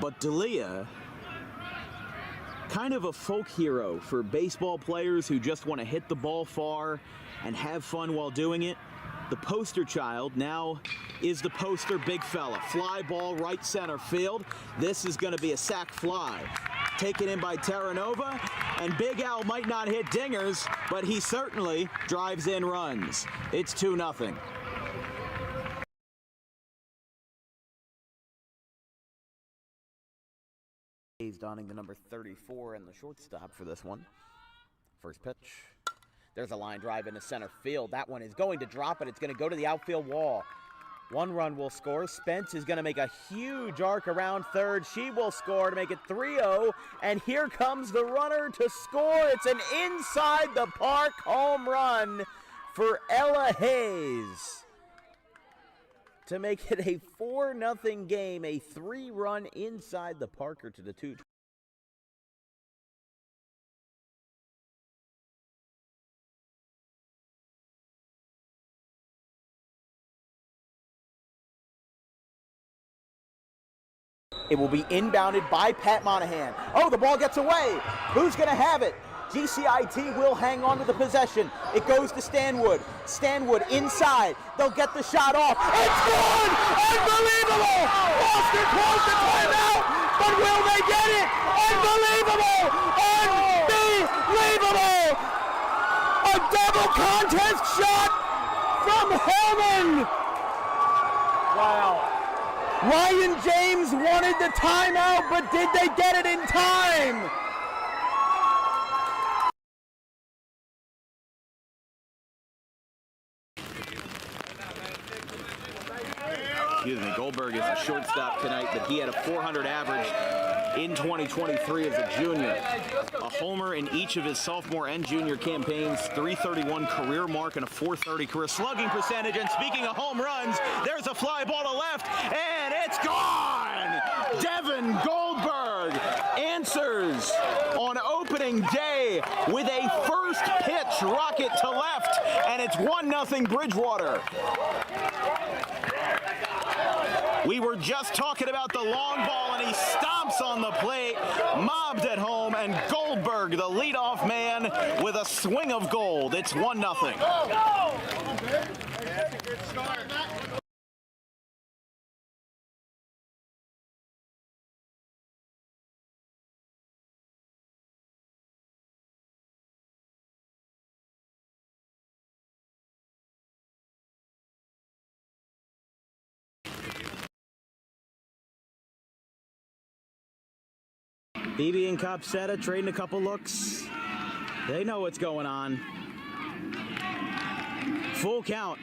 F: But D'Elia, kind of a folk hero for baseball players who just want to hit the ball far and have fun while doing it. The poster child now is the poster big fella. Fly ball right center field. This is going to be a sac fly. Taken in by Terranova, and Big Al might not hit dingers, but he certainly drives in runs. It's 2-0. He's donning the number 34 and the shortstop for this one. First pitch. There's a line drive into center field. That one is going to drop it. It's going to go to the outfield wall. 1 run will score. Spence is going to make a huge arc around third. She will score to make it 3-0. And here comes the runner to score. It's an inside the park home run for Ella Hayes to make it a 4-0 game. A 3-run inside the Parker to the 2. It will be inbounded by Pat Monahan. Oh, the ball gets away. Who's going to have it? GCIT will hang on to the possession. It goes to Stanwood. Stanwood inside. They'll get the shot off. It's gone! Unbelievable! Boston calls the timeout, but will they get it? Unbelievable! Unbelievable! A double contest shot from Hellman! Wow. Ryan James wanted the timeout, but did they get it in time? Excuse me, Goldberg is a shortstop tonight, but he had a .400 average in 2023 as a junior. A homer in each of his sophomore and junior campaigns, .331 career mark and a .430 career slugging percentage. And speaking of home runs, there's a fly ball to left, and it's gone! Devin Goldberg answers on opening day with a first pitch rocket to left, and it's 1-0 Bridgewater. We were just talking about the long ball, and he stomps on the plate, mobbed at home, and Goldberg, the leadoff man, with a swing of gold. It's 1-0. BB and Copsetta trading a couple looks. They know what's going on. Full count.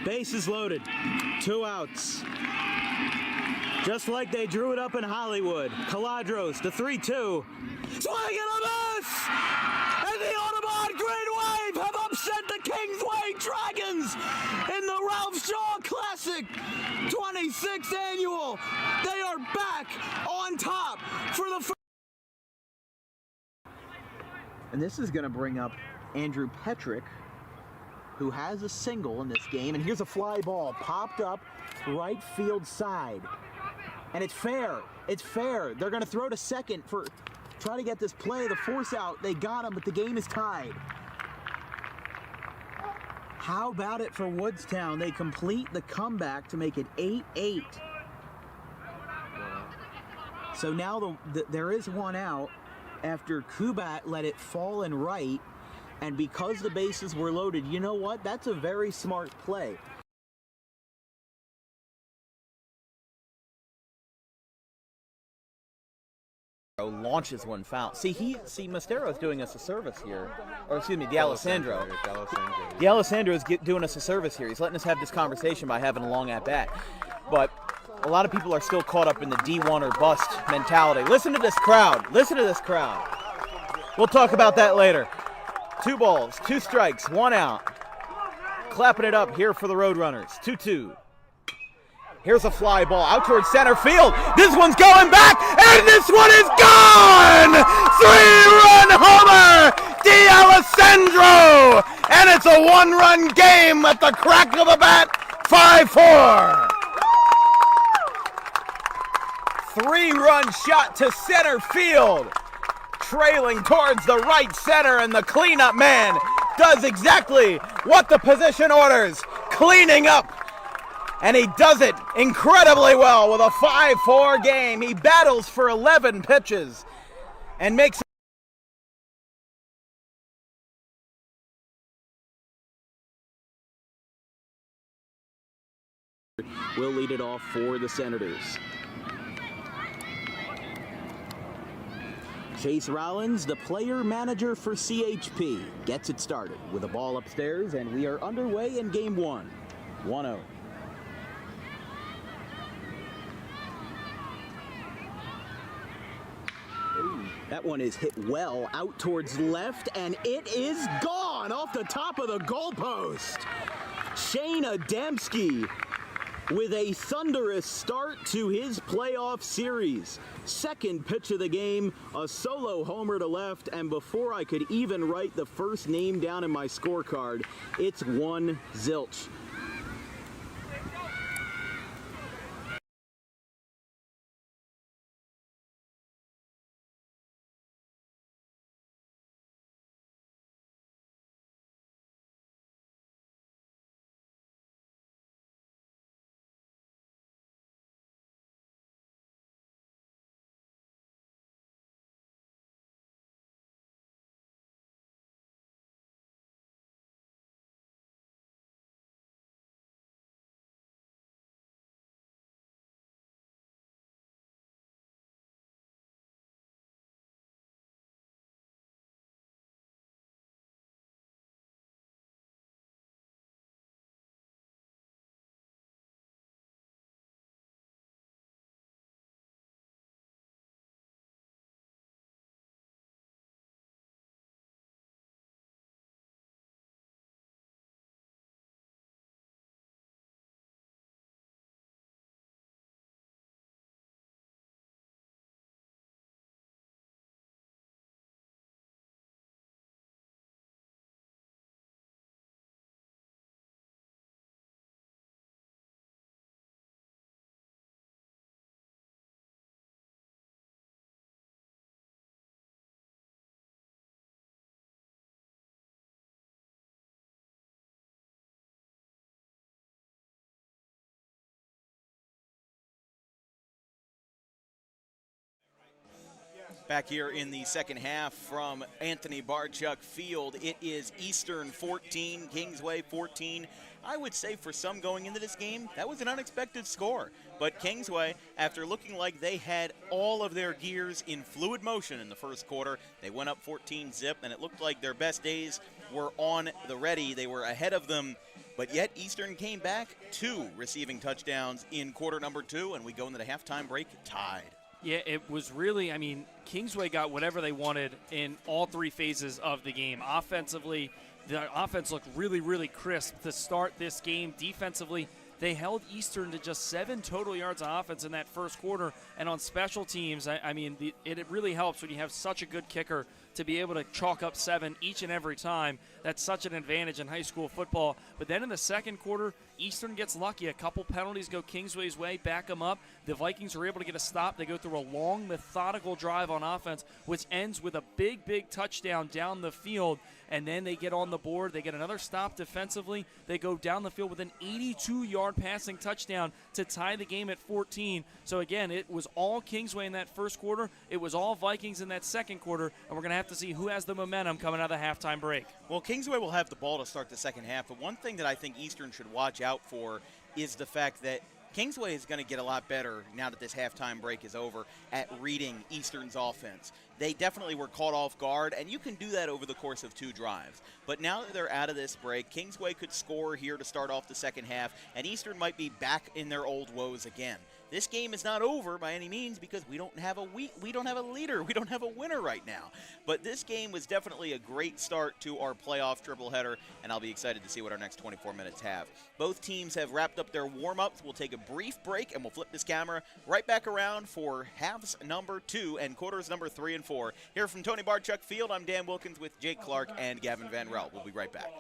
F: Bases loaded. 2 outs. Just like they drew it up in Hollywood. Caladros, the 3-2. Swing and a miss! And the Audubon Green Wave have upset the Kingsway Dragons in the Ralph Shaw Classic 26th annual. They are back on top for the first.
L: And this is going to bring up Andrew Petrick, who has a single in this game. And here's a fly ball popped up right field side. And it's fair. It's fair. They're going to throw to second for try to get this play. The force out. They got him, but the game is tied. How about it for Woodstown? They complete the comeback to make it 8-8. So now there is one out after Kubat let it fall in right, and because the bases were loaded, you know what? That's a very smart play.
A: Launches one foul. See, Mostero's doing us a service here. Or excuse me, D'Alessandro. D'Alessandro is doing us a service here. He's letting us have this conversation by having a long at-bat. But a lot of people are still caught up in the D1 or bust mentality. Listen to this crowd. Listen to this crowd. We'll talk about that later. 2 balls, 2 strikes, 1 out. Clapping it up here for the Roadrunners. 2-2. Here's a fly ball out towards center field. This one's going back, and this one is gone! 3-run homer! D'Alessandro! And it's a 1-run game at the crack of the bat. 5-4. 3-run shot to center field. Trailing towards the right center, and the cleanup man does exactly what the position orders. Cleaning up. And he does it incredibly well with a 5-4 game. He battles for 11 pitches and makes
L: will lead it off for the Senators. Chase Rollins, the player manager for CHP, gets it started with a ball upstairs, and we are underway in game 1. 1-0. That one is hit well out towards left, and it is gone off the top of the goalpost. Shane Adamski with a thunderous start to his playoff series. Second pitch of the game, a solo homer to left, and before I could even write the first name down in my scorecard, it's 1-0.
A: Back here in the second half from Anthony Barchuk Field, it is Eastern 14, Kingsway 14. I would say for some going into this game, that was an unexpected score. But Kingsway, after looking like they had all of their gears in fluid motion in the first quarter, they went up 14-zip, and it looked like their best days were on the ready. They were ahead of them, but yet Eastern came back 2 receiving touchdowns in quarter number 2, and we go into the halftime break tied.
B: Yeah, it was really, I mean, Kingsway got whatever they wanted in all 3 phases of the game. Offensively, the offense looked really, really crisp to start this game. Defensively, they held Eastern to just 7 total yards of offense in that first quarter. And on special teams, I mean, it really helps when you have such a good kicker to be able to chalk up 7 each and every time. That's such an advantage in high school football. But then in the second quarter, Eastern gets lucky. A couple penalties go Kingsway's way, back them up. The Vikings are able to get a stop. They go through a long, methodical drive on offense, which ends with a big, big touchdown down the field. And then they get on the board. They get another stop defensively. They go down the field with an 82-yard passing touchdown to tie the game at 14. So, again, it was all Kingsway in that first quarter. It was all Vikings in that second quarter. And we're going to have to see who has the momentum coming out of the halftime break.
A: Well, Kingsway will have the ball to start the second half. But one thing that I think Eastern should watch out for is the fact that Kingsway is going to get a lot better now that this halftime break is over at reading Eastern's offense. They definitely were caught off guard, and you can do that over the course of 2 drives. But now that they're out of this break, Kingsway could score here to start off the second half, and Eastern might be back in their old woes again. This game is not over by any means because we don't have a leader. We don't have a winner right now. But this game was definitely a great start to our playoff triple header, and I'll be excited to see what our next 24 minutes have. Both teams have wrapped up their warm-ups. We'll take a brief break, and we'll flip this camera right back around for halves number 2 and quarters number 3 and 4. Here from Tony Barchuk Field, I'm Dan Wilkins with Jake Clark and Gavin Van Rel. We'll be right back.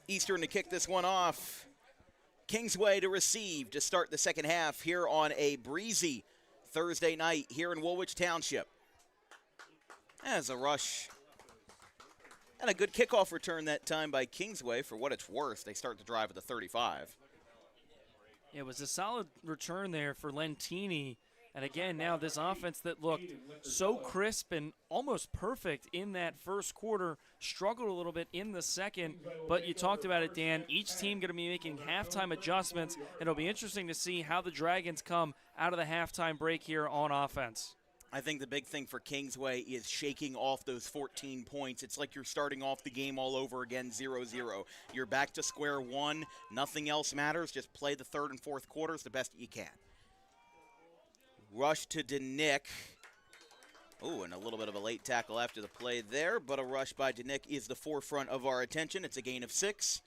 A: Eastern to kick this one off. Kingsway to receive to start the second half here on a breezy Thursday night here in Woolwich Township. As a rush and a good kickoff return that time by Kingsway. For what it's worth, they start the drive at the 35.
B: It was a solid return there for Lentini. And again, now this offense that looked so crisp and almost perfect in that first quarter struggled a little bit in the second. But you talked about it, Dan. Each team going to be making halftime adjustments. And it'll be interesting to see how the Dragons come out of the halftime break here on offense.
A: I think the big thing for Kingsway is shaking off those 14 points. It's like you're starting off the game all over again, 0-0. You're back to square one. Nothing else matters. Just play the third and fourth quarters the best you can. Rush to Danick. Oh, and a little bit of a late tackle after the play there, but a rush by Danick is the forefront of our attention. It's a gain of 6,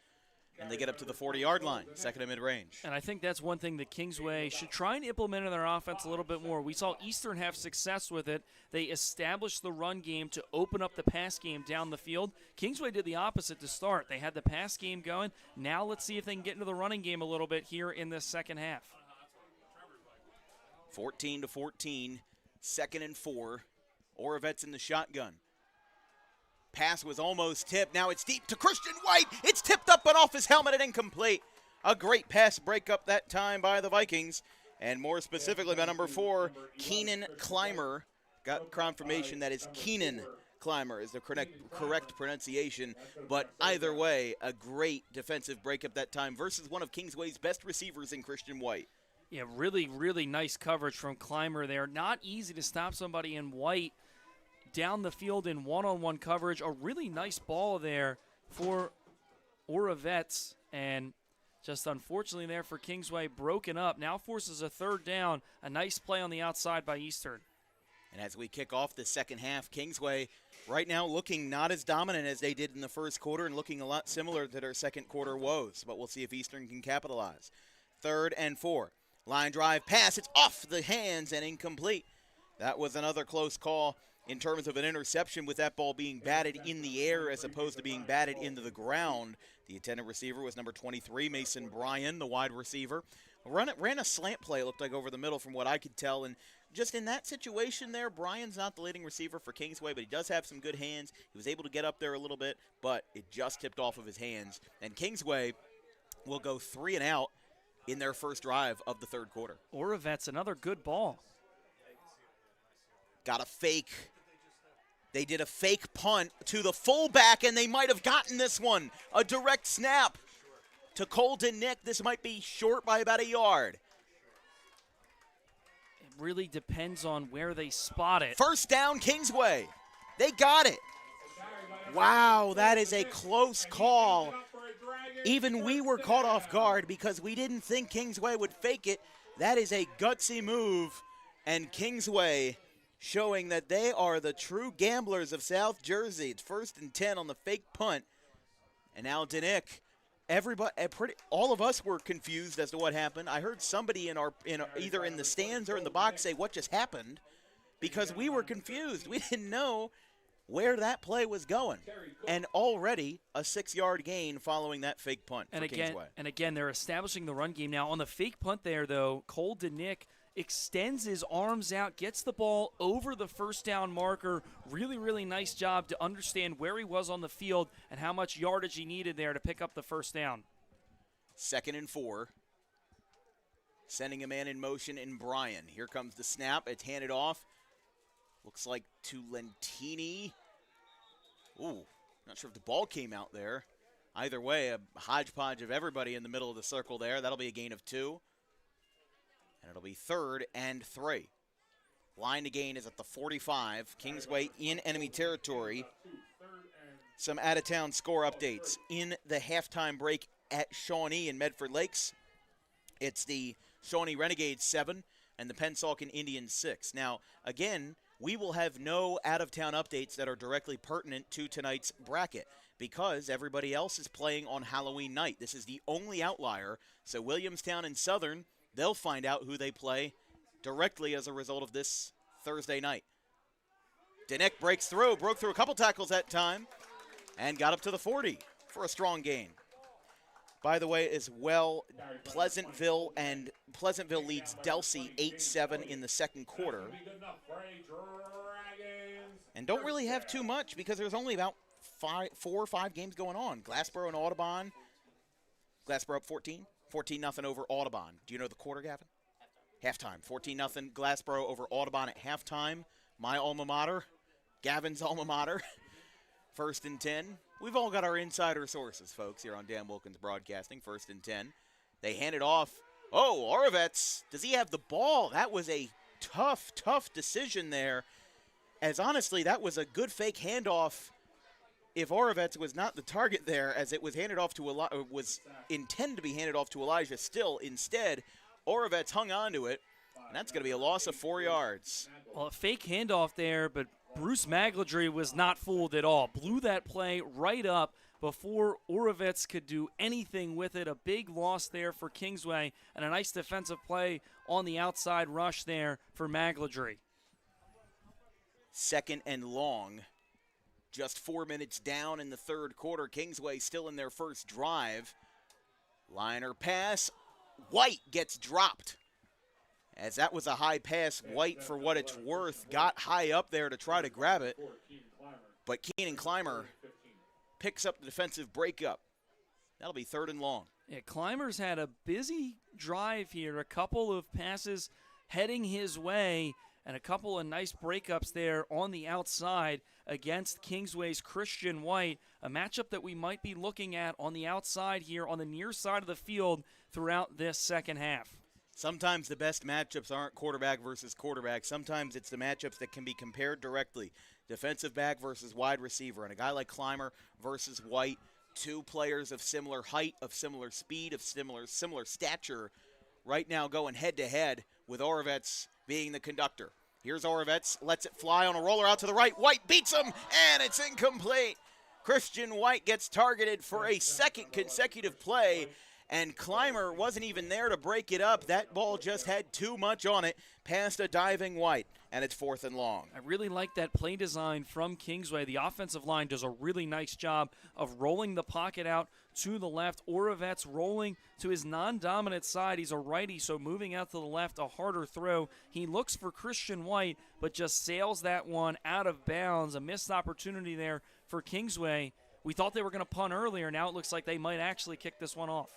A: and they get up to the 40-yard line, second and mid-range.
B: And I think that's one thing that Kingsway should try and implement in their offense a little bit more. We saw Eastern have success with it. They established the run game to open up the pass game down the field. Kingsway did the opposite to start. They had the pass game going. Now let's see if they can get into the running game a little bit here in this second half.
A: 14-14, second and 4. Oravets in the shotgun. Pass was almost tipped. Now it's deep to Christian White. It's tipped up and off his helmet and incomplete. A great pass breakup that time by the Vikings. And more specifically by number 4, Keenan Clymer. Got confirmation that is Keenan Clymer is the correct pronunciation. But either way, a great defensive breakup that time versus one of Kingsway's best receivers in Christian White.
B: Yeah, really, really nice coverage from Clymer there. Not easy to stop somebody in white down the field in one-on-one coverage. A really nice ball there for Oravets. And just unfortunately there for Kingsway, broken up. Now forces a third down. A nice play on the outside by Eastern.
A: And as we kick off the second half, Kingsway right now looking not as dominant as they did in the first quarter and looking a lot similar to their second quarter woes. But we'll see if Eastern can capitalize. 3rd and 4. Line drive pass, it's off the hands and incomplete. That was another close call in terms of an interception with that ball being batted in the air as opposed to being batted into the ground. The intended receiver was number 23, Mason Bryan, the wide receiver. Ran a slant play, it looked like, over the middle from what I could tell, and just in that situation there, Brian's not the leading receiver for Kingsway, but he does have some good hands. He was able to get up there a little bit, but it just tipped off of his hands. And Kingsway will go 3 and out in their first drive of the third quarter.
B: Oravet's another good ball.
A: Got a fake. They did a fake punt to the fullback, and they might have gotten this one. A direct snap to Colton Nick. This might be short by about a yard.
B: It really depends on where they spot it.
A: First down, Kingsway. They got it. Wow, that is a close call. Even we were caught off guard because we didn't think Kingsway would fake it. That is a gutsy move, and Kingsway showing that they are the true gamblers of South Jersey. It's 1st and 10 on the fake punt. And now Danick, all of us were confused as to what happened. I heard somebody either in the stands or in the box say, "What just happened?" Because we were confused. We didn't know where that play was going. And already a 6-yard gain following that fake punt for Kingsway.
B: And again, they're establishing the run game now. On the fake punt there, though, Cole Danick extends his arms out, gets the ball over the first down marker. Really, really nice job to understand where he was on the field and how much yardage he needed there to pick up the first down.
A: 2nd and 4. Sending a man in motion in Bryan. Here comes the snap. It's handed off. Looks like to Lentini. Ooh, not sure if the ball came out there. Either way, a hodgepodge of everybody in the middle of the circle there. That'll be a gain of 2. And it'll be 3rd and 3. Line to gain is at the 45. Kingsway in enemy territory. Some out-of-town score updates. In the halftime break at Shawnee in Medford Lakes, it's the Shawnee Renegades 7 and the Pennsauken Indians 6. Now, again, we will have no out-of-town updates that are directly pertinent to tonight's bracket because everybody else is playing on Halloween night. This is the only outlier. So Williamstown and Southern, they'll find out who they play directly as a result of this Thursday night. Danick broke through a couple tackles that time, and got up to the 40 for a strong gain. By the way, as well, Pleasantville leads Delsey 8-7 in the second quarter. And don't really have too much because there's only about 4 or 5 games going on. Glassboro and Audubon. Glassboro up 14-0 over Audubon. Do you know the quarter, Gavin? Halftime. 14-0 Glassboro over Audubon at halftime. My alma mater, Gavin's alma mater. 1st and 10. We've all got our insider sources, folks, here on Dan Wilkins Broadcasting. 1st and 10. They hand it off. Oh, Orovets, does he have the ball? That was a tough decision there. As honestly, that was a good fake handoff if Orovets was not the target there, as it was handed off to was intended to be handed off to Elijah Still. Instead, Orovets hung on to it, and that's going to be a loss of 4 yards.
B: Well, a fake handoff there, but Bruce Magladry was not fooled at all. Blew that play right up before Orovets could do anything with it. A big loss there for Kingsway, and a nice defensive play on the outside rush there for Magladry.
A: 2nd and long. Just 4 minutes down in the third quarter. Kingsway still in their first drive. Liner pass. White gets dropped. As that was a high pass, White, for what it's worth, got high up there to try to grab it. But Keenan Clymer picks up the defensive breakup. That'll be 3rd and long.
B: Yeah, Clymer's had a busy drive here. A couple of passes heading his way and a couple of nice breakups there on the outside against Kingsway's Christian White, a matchup that we might be looking at on the outside here on the near side of the field throughout this second half.
A: Sometimes the best matchups aren't quarterback versus quarterback. Sometimes it's the matchups that can be compared directly. Defensive back versus wide receiver. And a guy like Clymer versus White, 2 players of similar height, of similar speed, of similar stature, right now going head-to-head with Orovets being the conductor. Here's Orovets, lets it fly on a roller out to the right. White beats him, and it's incomplete. Christian White gets targeted for a 2nd consecutive play, and Clymer wasn't even there to break it up. That ball just had too much on it past a diving White. and it's 4th and long.
B: I really like that play design from Kingsway. The offensive line does a really nice job of rolling the pocket out to the left. Oravet's rolling to his non-dominant side. He's a righty, so moving out to the left, a harder throw. He looks for Christian White, but just sails that one out of bounds. A missed opportunity there for Kingsway. We thought they were going to punt earlier. Now it looks like they might actually kick this one off.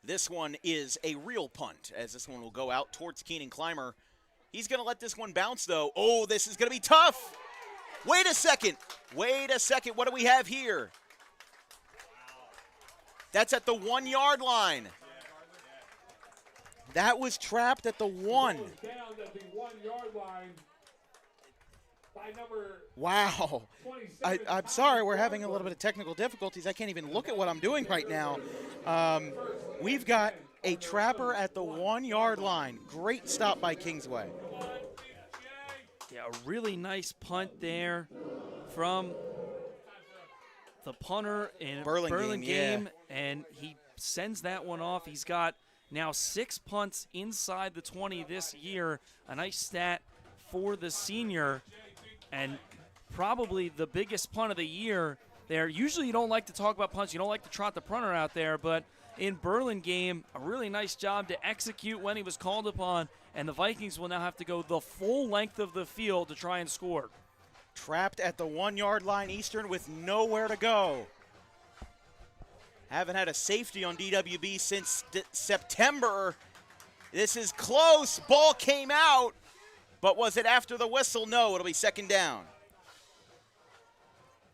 A: This one is a real punt, as this one will go out towards Keenan Clymer. He's going to let this one bounce, though. Oh, this is going to be tough. Wait a second. Wait a second. What do we have here? That's at the 1-yard line. That was trapped at the 1.
C: Down at the 1-yard line by number
A: Wow. I'm sorry, we're having a little bit of technical difficulties. I can't even look at what I'm doing right now. We've got a trapper at the 1-yard line. Great stop by Kingsway.
B: Yeah, a really nice punt there from the punter in Burlingame, and he sends that one off. He's got now 6 punts inside the 20 this year. A nice stat for the senior, and probably the biggest punt of the year there. Usually you don't like to talk about punts. You don't like to trot the punter out there, but in Burlingame, a really nice job to execute when he was called upon, and the Vikings will now have to go the full length of the field to try and score.
A: Trapped at the 1-yard line, Eastern with nowhere to go. Haven't had a safety on DWB since September. This is close. Ball came out, but was it after the whistle? No, it'll be 2nd down.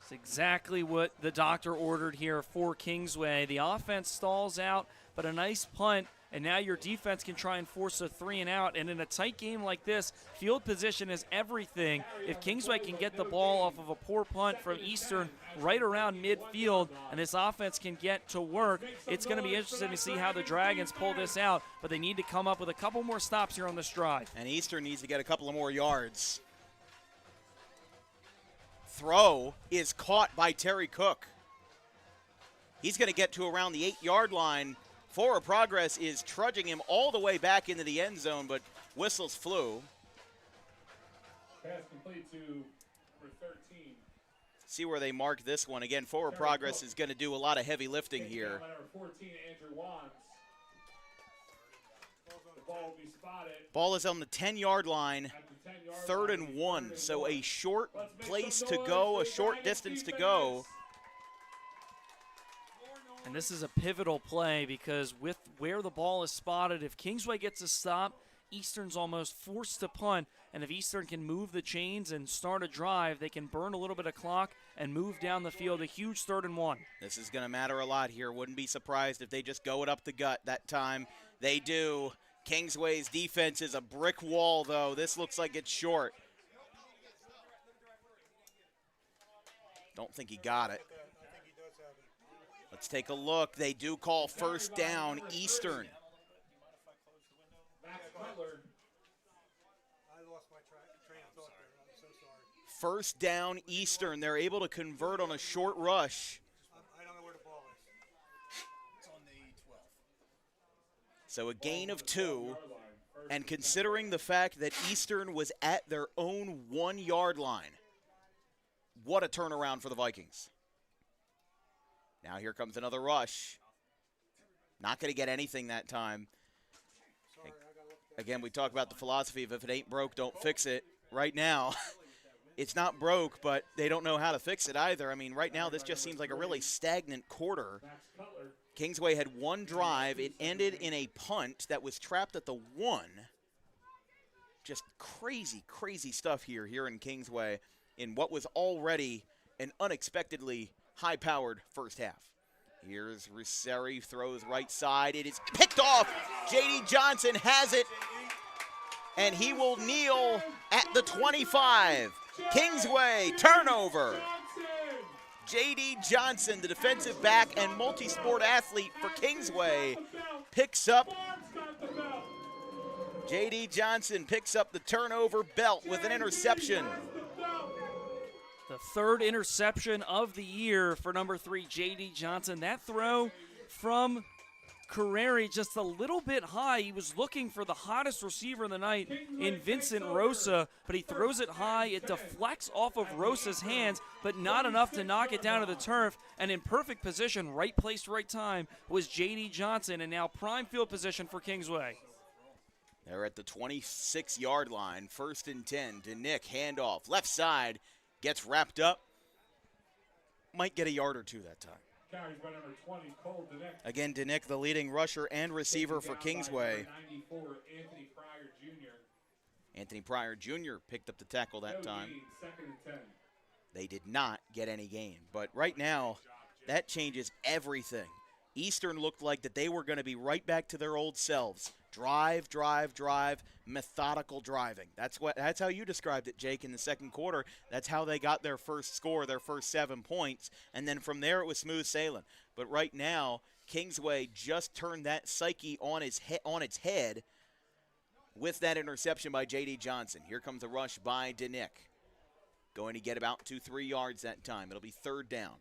B: It's exactly what the doctor ordered here for Kingsway. The offense stalls out, but a nice punt, and now your defense can try and force a 3-and-out. And in a tight game like this, field position is everything. If Kingsway can get the ball off of a poor punt from Eastern right around midfield, and this offense can get to work, it's going to be interesting to see how the Dragons pull this out, but they need to come up with a couple more stops here on this drive.
A: And Eastern needs to get a couple of more yards. Throw is caught by Terry Cook. He's going to get to around the 8-yard line. Forward Progress is trudging him all the way back into the end zone, but whistles flew.
C: pass complete to number 13.
A: See where they mark this one. Again, Forward Progress is going to do a lot of heavy lifting here.
C: Number 14, Andrew Wands. The ball will be spotted.
A: Ball is on the 10-yard line. 3rd and 1, so a short place to go, a short distance to go.
B: And this is a pivotal play because with where the ball is spotted, if Kingsway gets a stop, Eastern's almost forced to punt. And if Eastern can move the chains and start a drive, they can burn a little bit of clock and move down the field. A huge 3rd and 1.
A: This is going to matter a lot here. Wouldn't be surprised if they just go it up the gut that time. They do. Kingsway's defense is a brick wall, though. This looks like it's short. Don't think he got it. Let's take a look. They do call 1st down, Eastern. First down, Eastern. They're able to convert on a short rush. So a gain of 2, and considering the fact that Eastern was at their own 1-yard line, what a turnaround for the Vikings. Now here comes another rush. Not going to get anything that time. Again, we talk about the philosophy of if it ain't broke, don't fix it. Right now, it's not broke, but they don't know how to fix it either. I mean, right now this just seems like a really stagnant quarter. Kingsway had one drive. It ended in a punt that was trapped at the 1. Just crazy, crazy stuff here in Kingsway in what was already an unexpectedly high-powered first half. Here's Risseri, throws right side. It is picked off. J.D. Johnson has it, and he will kneel at the 25. Kingsway, turnover. J.D. Johnson, the defensive back and multi-sport athlete for Kingsway, picks up. J.D. Johnson picks up the turnover belt with an interception.
B: The 3rd interception of the year for number 3, J.D. Johnson. That throw from Carreri just a little bit high. He was looking for the hottest receiver of the night in Vincent Rosa, but he throws it high. It deflects off of Rosa's hands, but not enough to knock it down to the turf. And in perfect position, right place, right time, was J.D. Johnson, and now prime field position for Kingsway.
A: They're at the 26-yard line, 1st and 10 to Nick, handoff. Left side, gets wrapped up. Might get a yard or two that time.
C: Carries by number 20, Cole Denick.
A: Again, Denick, the leading rusher and receiver for Kingsway.
C: 94, Anthony Pryor Jr.
A: Anthony Pryor Jr. picked up the tackle that time.
C: 2nd and 10.
A: They did not get any gain. But right now, that changes everything. Eastern looked like that they were going to be right back to their old selves. Drive, drive, drive, methodical driving. That's how you described it, Jake, in the second quarter. That's how they got their first score, their first 7 points. And then from there, it was smooth sailing. But right now, Kingsway just turned that psyche on its head with that interception by J.D. Johnson. Here comes a rush by Denick. Going to get about 2-3 yards that time. It'll be 3rd down.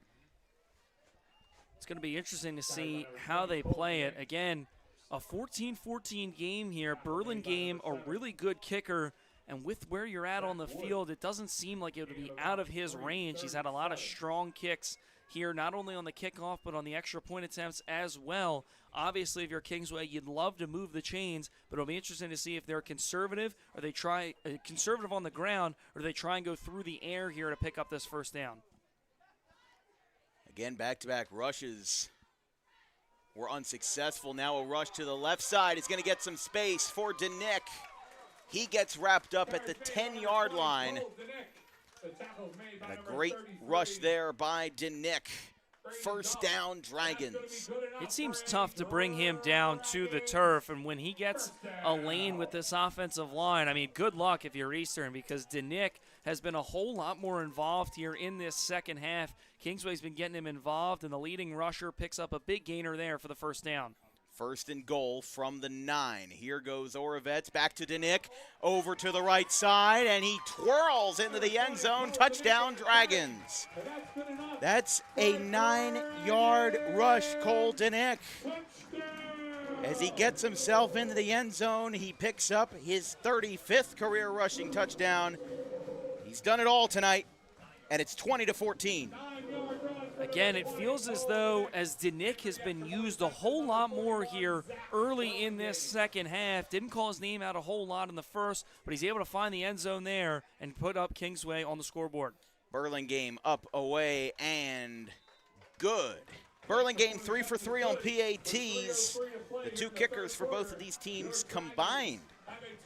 B: It's going to be interesting to see how they play it. Again, a 14-14 game here. Burlingame, a really good kicker. And with where you're at on the field, it doesn't seem like it would be out of his range. He's had a lot of strong kicks here, not only on the kickoff, but on the extra point attempts as well. Obviously, if you're Kingsway, you'd love to move the chains, but it'll be interesting to see if they're conservative, or they try conservative on the ground, or they try and go through the air here to pick up this 1st down.
A: Again, back-to-back rushes were unsuccessful. Now a rush to the left side is going to get some space for Denick. He gets wrapped up at the 10-yard line. And a great rush there by Denick. 1st down, Dragons.
B: It seems tough to bring him down to the turf, and when he gets a lane with this offensive line, I mean, good luck if you're Eastern, because Denick has been a whole lot more involved here in this second half. Kingsway's been getting him involved, and the leading rusher picks up a big gainer there for the 1st down.
A: 1st and goal from the 9. Here goes Oravets, back to Denick, over to the right side, and he twirls into the end zone. Touchdown, Dragons. That's a 9-yard rush, Cole Denick. As he gets himself into the end zone, he picks up his 35th career rushing touchdown. He's done it all tonight, and it's 20-14.
B: Again, it feels as though as Denick has been used a whole lot more here early in this second half. Didn't call his name out a whole lot in the first, but he's able to find the end zone there and put up Kingsway on the scoreboard.
A: Burlingame up, away, and good. Burlingame 3 for 3 on PATs. The 2 kickers for both of these teams combined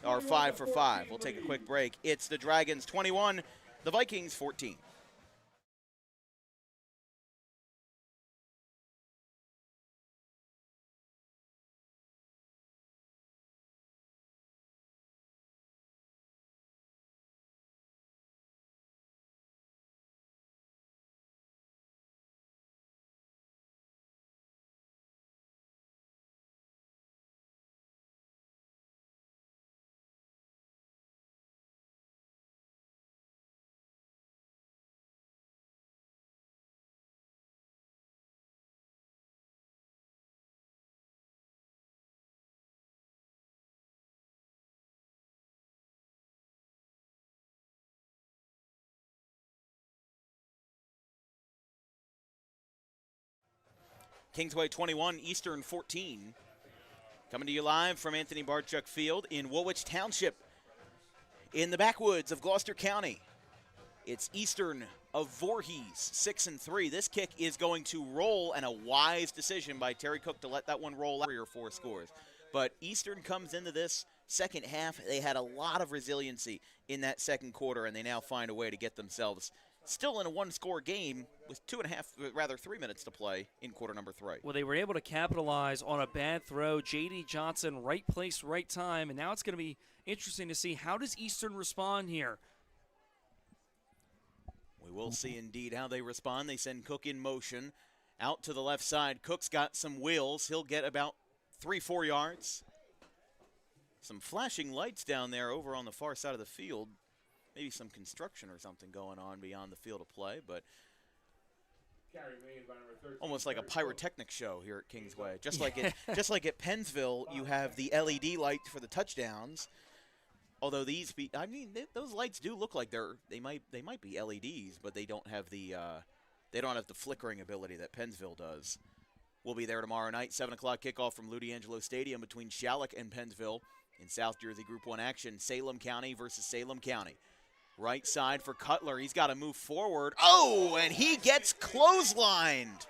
A: are 5 for 5. We'll take a quick break. It's the Dragons 21, the Vikings 14. Kingsway 21, Eastern 14. Coming to you live from Anthony Barchuk Field in Woolwich Township in the backwoods of Gloucester County. It's Eastern of Voorhees, 6-3. This kick is going to roll, and a wise decision by Terry Cook to let that one roll out 3 or 4 scores. But Eastern comes into this second half. They had a lot of resiliency in that second quarter, and they now find a way to get themselves still in a 1-score game with 3 minutes to play in quarter number 3.
B: Well, they were able to capitalize on a bad throw. J.D. Johnson, right place, right time, and now it's going to be interesting to see how does Eastern respond here.
A: We will see indeed how they respond. They send Cook in motion out to the left side. Cook's got some wheels. He'll get about 3-4 yards. Some flashing lights down there over on the far side of the field. Maybe some construction or something going on beyond the field of play, but almost like a pyrotechnic show here at Kingsway. Just like at Pennsville, you have the LED light for the touchdowns. Although those lights do look like they might be LEDs, but they don't have the flickering ability that Pennsville does. We'll be there tomorrow night, 7 o'clock kickoff from Lou D'Angelo Stadium between Shalleck and Pennsville in South Jersey Group 1 action. Salem County versus Salem County. Right side for Cutler. He's got to move forward. Oh, and he gets clotheslined.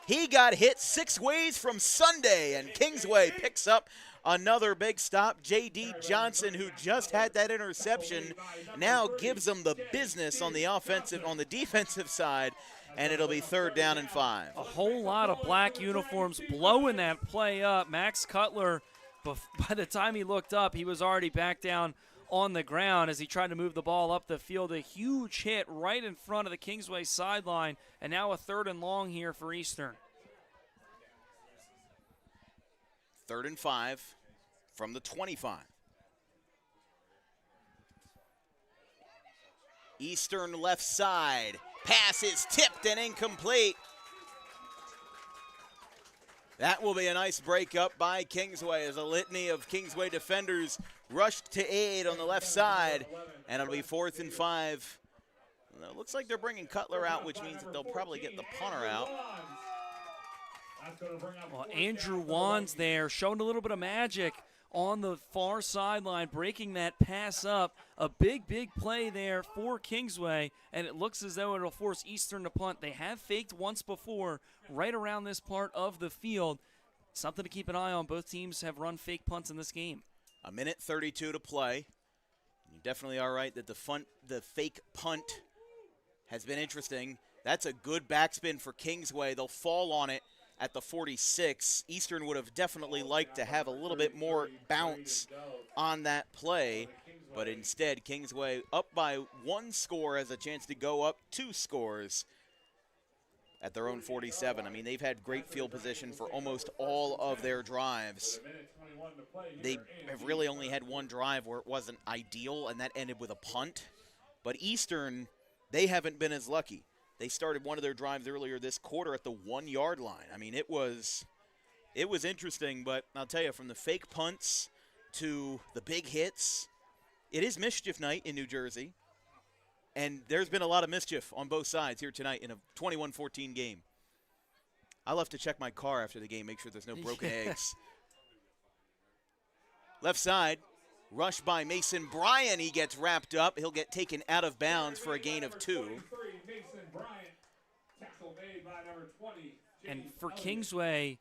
A: He got hit 6 ways from Sunday, and Kingsway picks up another big stop. J.D. Johnson, who just had that interception, now gives them the business on the defensive side, and it'll be 3rd down and 5.
B: A whole lot of black uniforms blowing that play up. Max Cutler, by the time he looked up, he was already back down on the ground as he tried to move the ball up the field. A huge hit right in front of the Kingsway sideline, and now a 3rd and long here for Eastern.
A: 3rd and 5 from the 25. Eastern left side. Pass is tipped and incomplete. That will be a nice break up by Kingsway as a litany of Kingsway defenders rushed to aid on the left side, and it'll be 4th and 5. Well, it looks like they're bringing Cutler out, which means that they'll probably get the punter out.
B: Well, Andrew Wands there showing a little bit of magic on the far sideline, breaking that pass up. A big play there for Kingsway, and it looks as though it'll force Eastern to punt. They have faked once before right around this part of the field. Something to keep an eye on. Both teams have run fake punts in this game.
A: 1:32 to play. You definitely are right that the fake punt has been interesting. That's a good backspin for Kingsway. They'll fall on it at the 46. Eastern would have definitely liked to have a little bit more bounce on that play, but instead Kingsway up by 1 score has a chance to go up 2 scores at their own 47. I mean, they've had great field position for almost all of their drives. They have really only had 1 drive where it wasn't ideal, and that ended with a punt. But Eastern, they haven't been as lucky. They started one of their drives earlier this quarter at the 1-yard line. I mean, it was interesting, but I'll tell you, from the fake punts to the big hits, it is mischief night in New Jersey, and there's been a lot of mischief on both sides here tonight in a 21-14 game. I'll have to check my car after the game, make sure there's no broken eggs. Left side, rush by Mason Bryan. He gets wrapped up. He'll get taken out of bounds for a gain of 2.
B: And for Kingsway,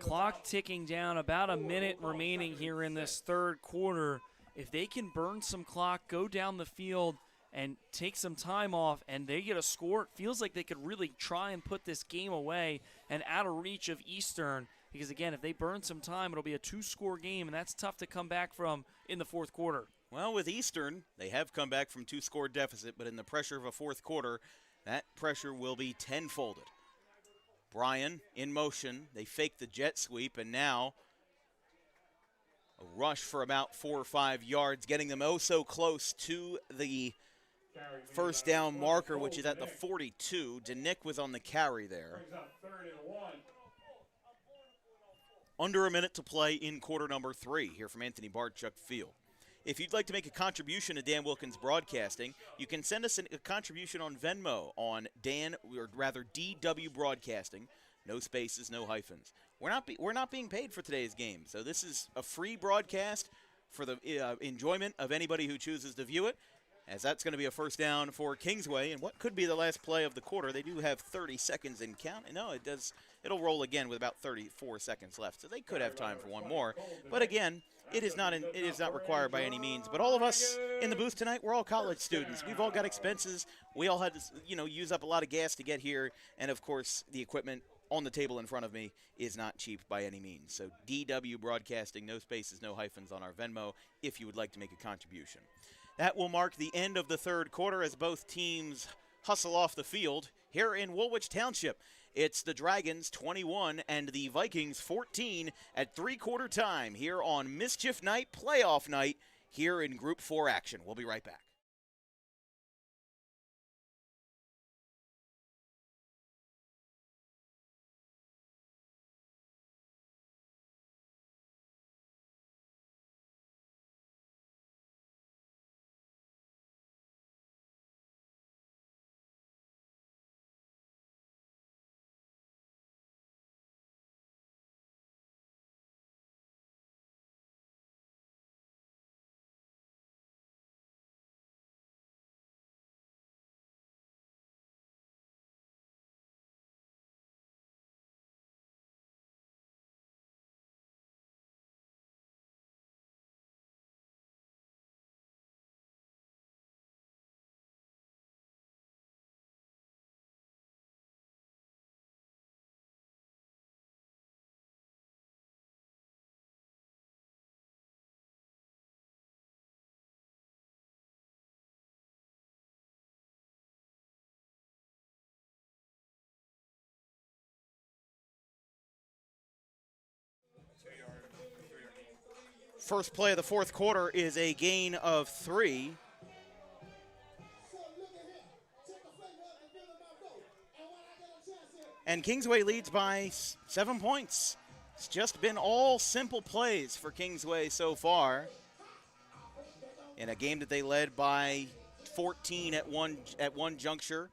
B: clock ticking down, about a minute remaining here in this 3rd quarter. If they can burn some clock, go down the field, and take some time off, and they get a score, it feels like they could really try and put this game away and out of reach of Eastern. Because, again, if they burn some time, it'll be a 2-score game, and that's tough to come back from in the 4th quarter.
A: Well, with Eastern, they have come back from 2-score deficit, but in the pressure of a 4th quarter, that pressure will be tenfolded. Bryan in motion. They fake the jet sweep, and now a rush for about 4 or 5 yards, getting them oh so close to the 1st down marker, which is at the 42. DeNick was on the carry there. Under a minute to play in quarter number 3 here from Anthony Bartchuk Field. If you'd like to make a contribution to Dan Wilkins Broadcasting, you can send us a contribution on Venmo on DW Broadcasting. No spaces, no hyphens. We're not being paid for today's game, so this is a free broadcast for the enjoyment of anybody who chooses to view it, as that's going to be a 1st down for Kingsway, and what could be the last play of the quarter. They do have 30 seconds in count. No, it does. It'll roll again with about 34 seconds left, so they could have time for one more. But again, it is not required by any means. But all of us in the booth tonight, we're all college students. We've all got expenses. We all had to, use up a lot of gas to get here, and of course, the equipment on the table in front of me is not cheap by any means. So DW Broadcasting, no spaces, no hyphens on our Venmo, if you would like to make a contribution. That will mark the end of the 3rd quarter as both teams hustle off the field here in Woolwich Township. It's the Dragons 21 and the Vikings 14 at 3-quarter time here on Mischief Night, Playoff Night, here in Group 4 action. We'll be right back. First play of the fourth quarter is a gain of 3. And Kingsway leads by 7 points. It's just been all simple plays for Kingsway so far in a game that they led by 14 at one juncture.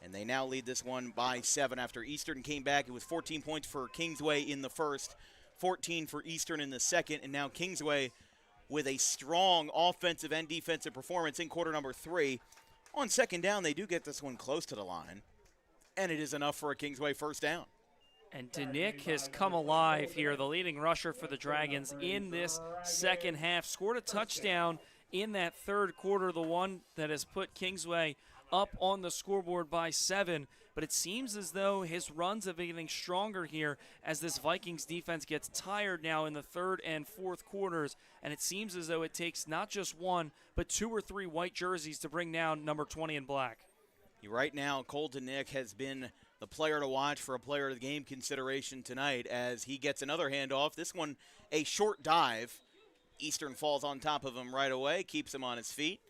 A: And they now lead this one by 7 after Eastern came back. It was 14 points for Kingsway in the first, 14 for Eastern in the second, and now Kingsway with a strong offensive and defensive performance in quarter number 3. On second down, they do get this one close to the line, and it is enough for a Kingsway first down.
B: And Danick has come alive here, the leading rusher for the Dragons in this second half. Scored a touchdown in that third quarter, the one that has put Kingsway up on the scoreboard by 7, but it seems as though his runs have been getting stronger here as this Vikings defense gets tired now in the third and fourth quarters, and it seems as though it takes not just 1, but 2 or 3 white jerseys to bring down number 20 in black.
A: Right now, Colton Nick has been the player to watch for a player of the game consideration tonight as he gets another handoff. This one, a short dive. Eastern falls on top of him right away, keeps him on his feet.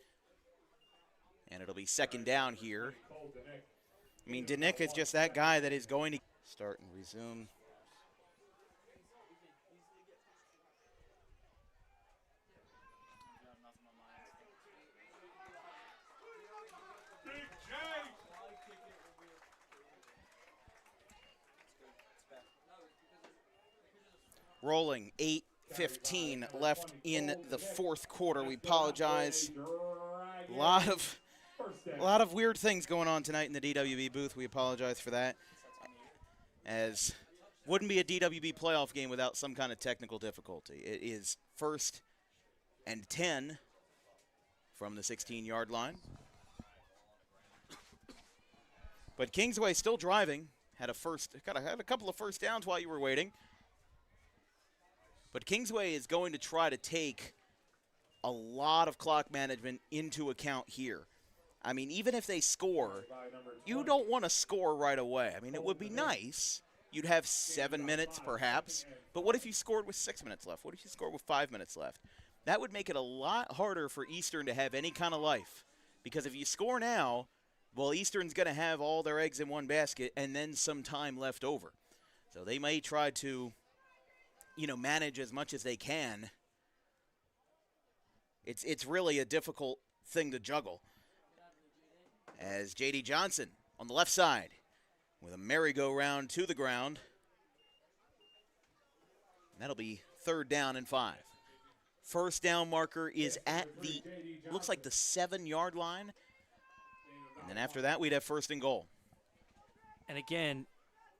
A: And it'll be second down here. I mean, Danick is just that guy that is going to start and resume. Rolling, 8:15 left in the fourth quarter. We apologize. A lot of weird things going on tonight in the DWB booth. We apologize for that. As wouldn't be a DWB playoff game without some kind of technical difficulty. It is 1st and 10 from the 16-yard line. But Kingsway still driving. Had a couple of first downs while you were waiting. But Kingsway is going to try to take a lot of clock management into account here. I mean, even if they score, you don't want to score right away. I mean, it would be nice. You'd have 7 minutes perhaps. But what if you scored with 6 minutes left? What if you scored with 5 minutes left? That would make it a lot harder for Eastern to have any kind of life. Because if you score now, well, Eastern's going to have all their eggs in one basket and then some time left over. So they may try to, manage as much as they can. It's really a difficult thing to juggle. As J.D. Johnson on the left side with a merry-go-round to the ground. And that'll be 3rd down and 5. First down marker is at looks like the 7-yard line. And then after that, we'd have 1st and goal.
B: And again,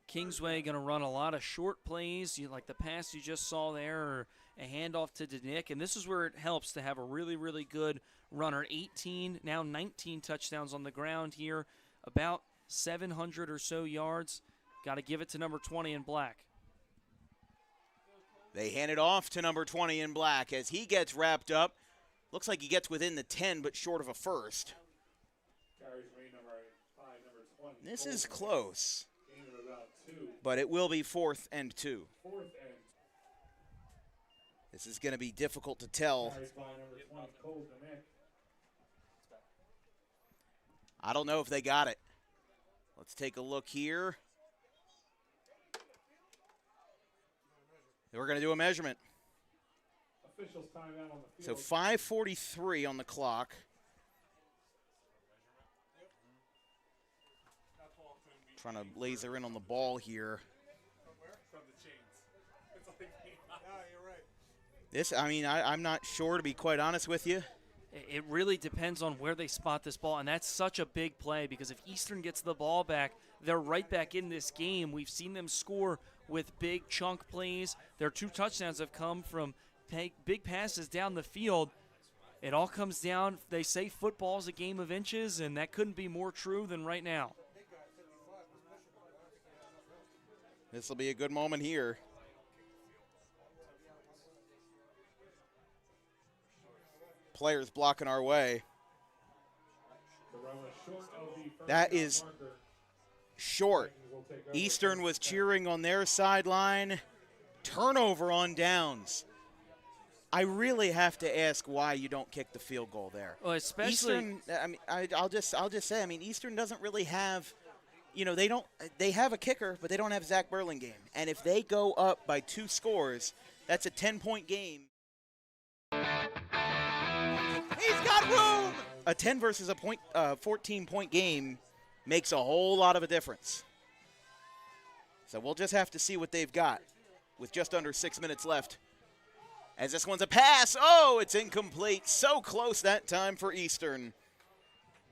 B: Kingsway going to run a lot of short plays, like the pass you just saw there, or a handoff to Danick. And this is where it helps to have a really, really good runner. 18, now 19 touchdowns on the ground here, about 700 or so yards. Got to give it to number 20 in black.
A: They hand it off to number 20 in black as he gets wrapped up. Looks like he gets within the 10, but short of a first. This is close, but it will be 4th and 2. This is going to be difficult to tell. I don't know if they got it. Let's take a look here. We're going to do a measurement. So 5:43 on the clock. Trying to laser in on the ball here. I'm not sure, to be quite honest with you.
B: It really depends on where they spot this ball, and that's such a big play because if Eastern gets the ball back, they're right back in this game. We've seen them score with big chunk plays. Their 2 touchdowns have come from big passes down the field. It all comes down, they say football's a game of inches, and that couldn't be more true than right now.
A: This will be a good moment here. Players blocking our way. That is short. Eastern was cheering on their sideline. Turnover on downs. I really have to ask why you don't kick the field goal there.
B: Well, especially
A: Eastern. I mean, I'll just say. I mean, Eastern doesn't really have. They have a kicker, but they don't have Zach Burlingame. And if they go up by 2 scores, that's a 10-point game. He's got room! A 10 versus a 14-point game makes a whole lot of a difference. So we'll just have to see what they've got with just under 6 minutes left. As this one's a pass. Oh, it's incomplete. So close that time for Eastern.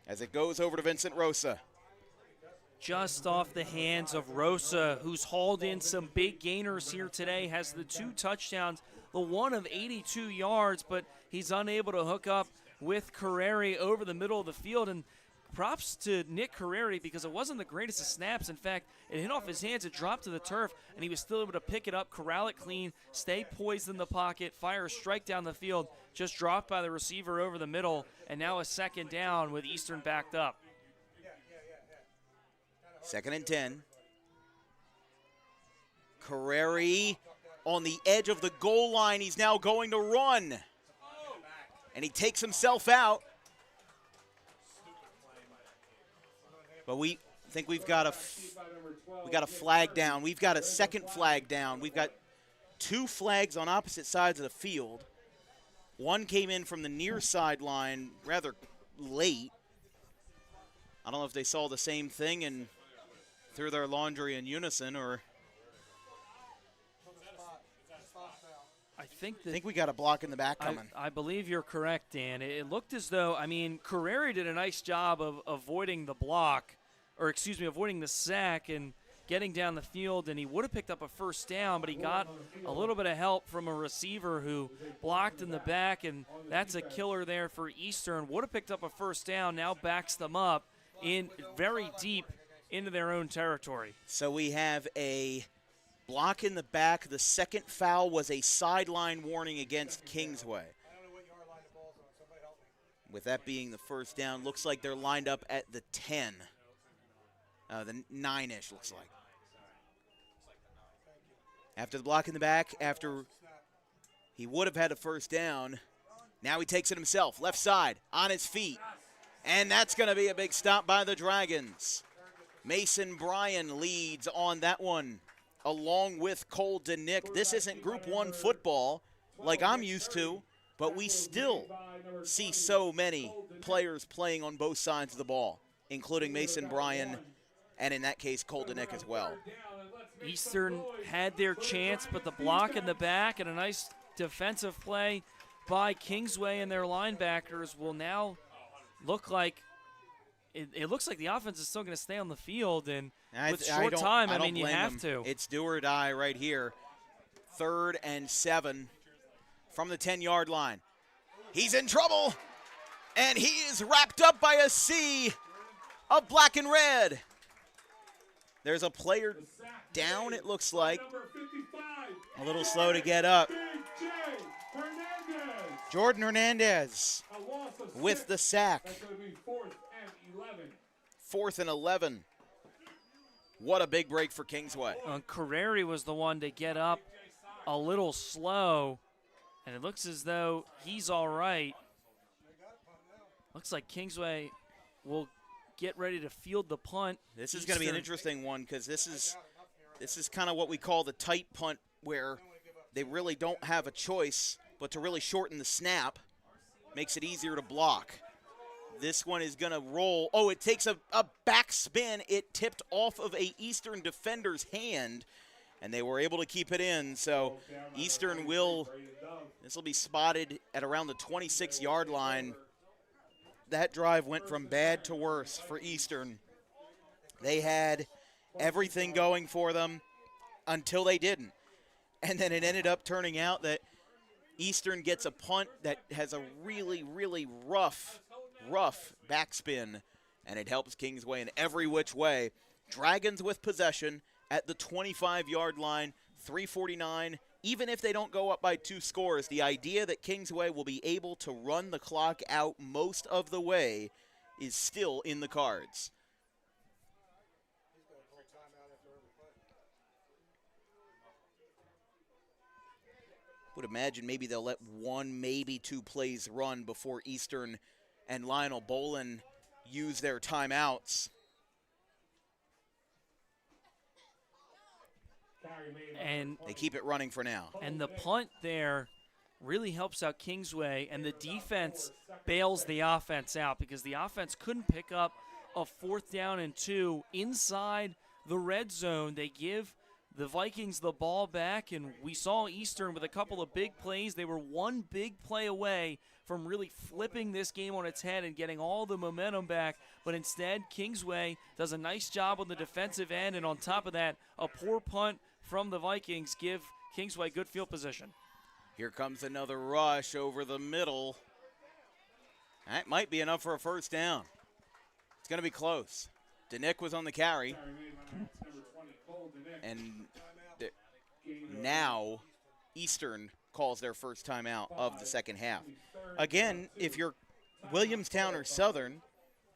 A: As it goes over to Vincent Rosa.
B: Just off the hands of Rosa, who's hauled in some big gainers here today, has the 2 touchdowns, the one of 82 yards, but he's unable to hook up with Carreri over the middle of the field. And props to Nick Carreri because it wasn't the greatest of snaps. In fact, it hit off his hands, it dropped to the turf, and he was still able to pick it up, corral it clean, stay poised in the pocket, fire a strike down the field, just dropped by the receiver over the middle, and now a 2nd down with Eastern backed up.
A: 2nd and 10. Carreri on the edge of the goal line. He's now going to run. And he takes himself out. But we think we've got a flag down. We've got a 2nd flag down. We've got 2 flags on opposite sides of the field. One came in from the near sideline rather late. I don't know if they saw the same thing and threw their laundry in unison, or
B: I think
A: we got a block in the back coming.
B: I believe you're correct, Dan. It looked as though, I mean, Carreri did a nice job of avoiding the block, avoiding the sack and getting down the field, and he would have picked up a 1st down, but he got a little bit of help from a receiver who blocked in the back, and that's a killer there for Eastern. Would have picked up a 1st down, now backs them up in very deep into their own territory.
A: So we have a block in the back. The 2nd foul was a sideline warning against Kingsway. With that being the 1st down, looks like they're lined up at the 10. The 9-ish looks like. After the block in the back, after he would have had a 1st down, now he takes it himself, left side, on his feet. And that's going to be a big stop by the Dragons. Mason Bryan leads on that one, along with Cole DeNick. This isn't Group 1 football like I'm used to, but we still see so many players playing on both sides of the ball, including Mason Bryan, and in that case, Cole DeNick as well.
B: Eastern had their chance, but the block in the back and a nice defensive play by Kingsway and their linebackers will now look like it looks like the offense is still going to stay on the field, and with short time, I mean, you have to.
A: It's do or die right here. 3rd and 7 from the 10-yard line. He's in trouble, and he is wrapped up by a sea of black and red. There's a player down, it looks like. A little slow to get up. Jordan Hernandez with the sack. 4th and 11. What a big break for Kingsway.
B: Carreri was the one to get up a little slow, and it looks as though he's all right. Looks like Kingsway will get ready to field the punt.
A: This is going to be an interesting one because this is kind of what we call the tight punt, where they really don't have a choice but to really shorten the snap. Makes it easier to block. This one is going to roll. Oh, it takes a back spin. It tipped off of a Eastern defender's hand, and they were able to keep it in. So Eastern this will be spotted at around the 26-yard line. That drive went from bad to worse for Eastern. They had everything going for them until they didn't. And then it ended up turning out that Eastern gets a punt that has a really, really rough backspin, and it helps Kingsway in every which way. Dragons with possession at the 25-yard line, 3:49. Even if they don't go up by 2 scores, the idea that Kingsway will be able to run the clock out most of the way is still in the cards. would imagine maybe they'll let one, maybe two plays run before Eastern and Lionel Bolin use their timeouts.
B: And
A: they keep it running for now.
B: And the punt there really helps out Kingsway, and the defense bails the offense out because the offense couldn't pick up a 4th down and 2 inside the red zone. They give the Vikings the ball back, and we saw Eastern with a couple of big plays. They were one big play away from really flipping this game on its head and getting all the momentum back, but instead Kingsway does a nice job on the defensive end, and on top of that, a poor punt from the Vikings give Kingsway good field position.
A: Here comes another rush over the middle. That might be enough for a first down. It's going to be close. Danick was on the carry. And now Eastern calls their first timeout of the second half. Again, if you're Williamstown or Southern,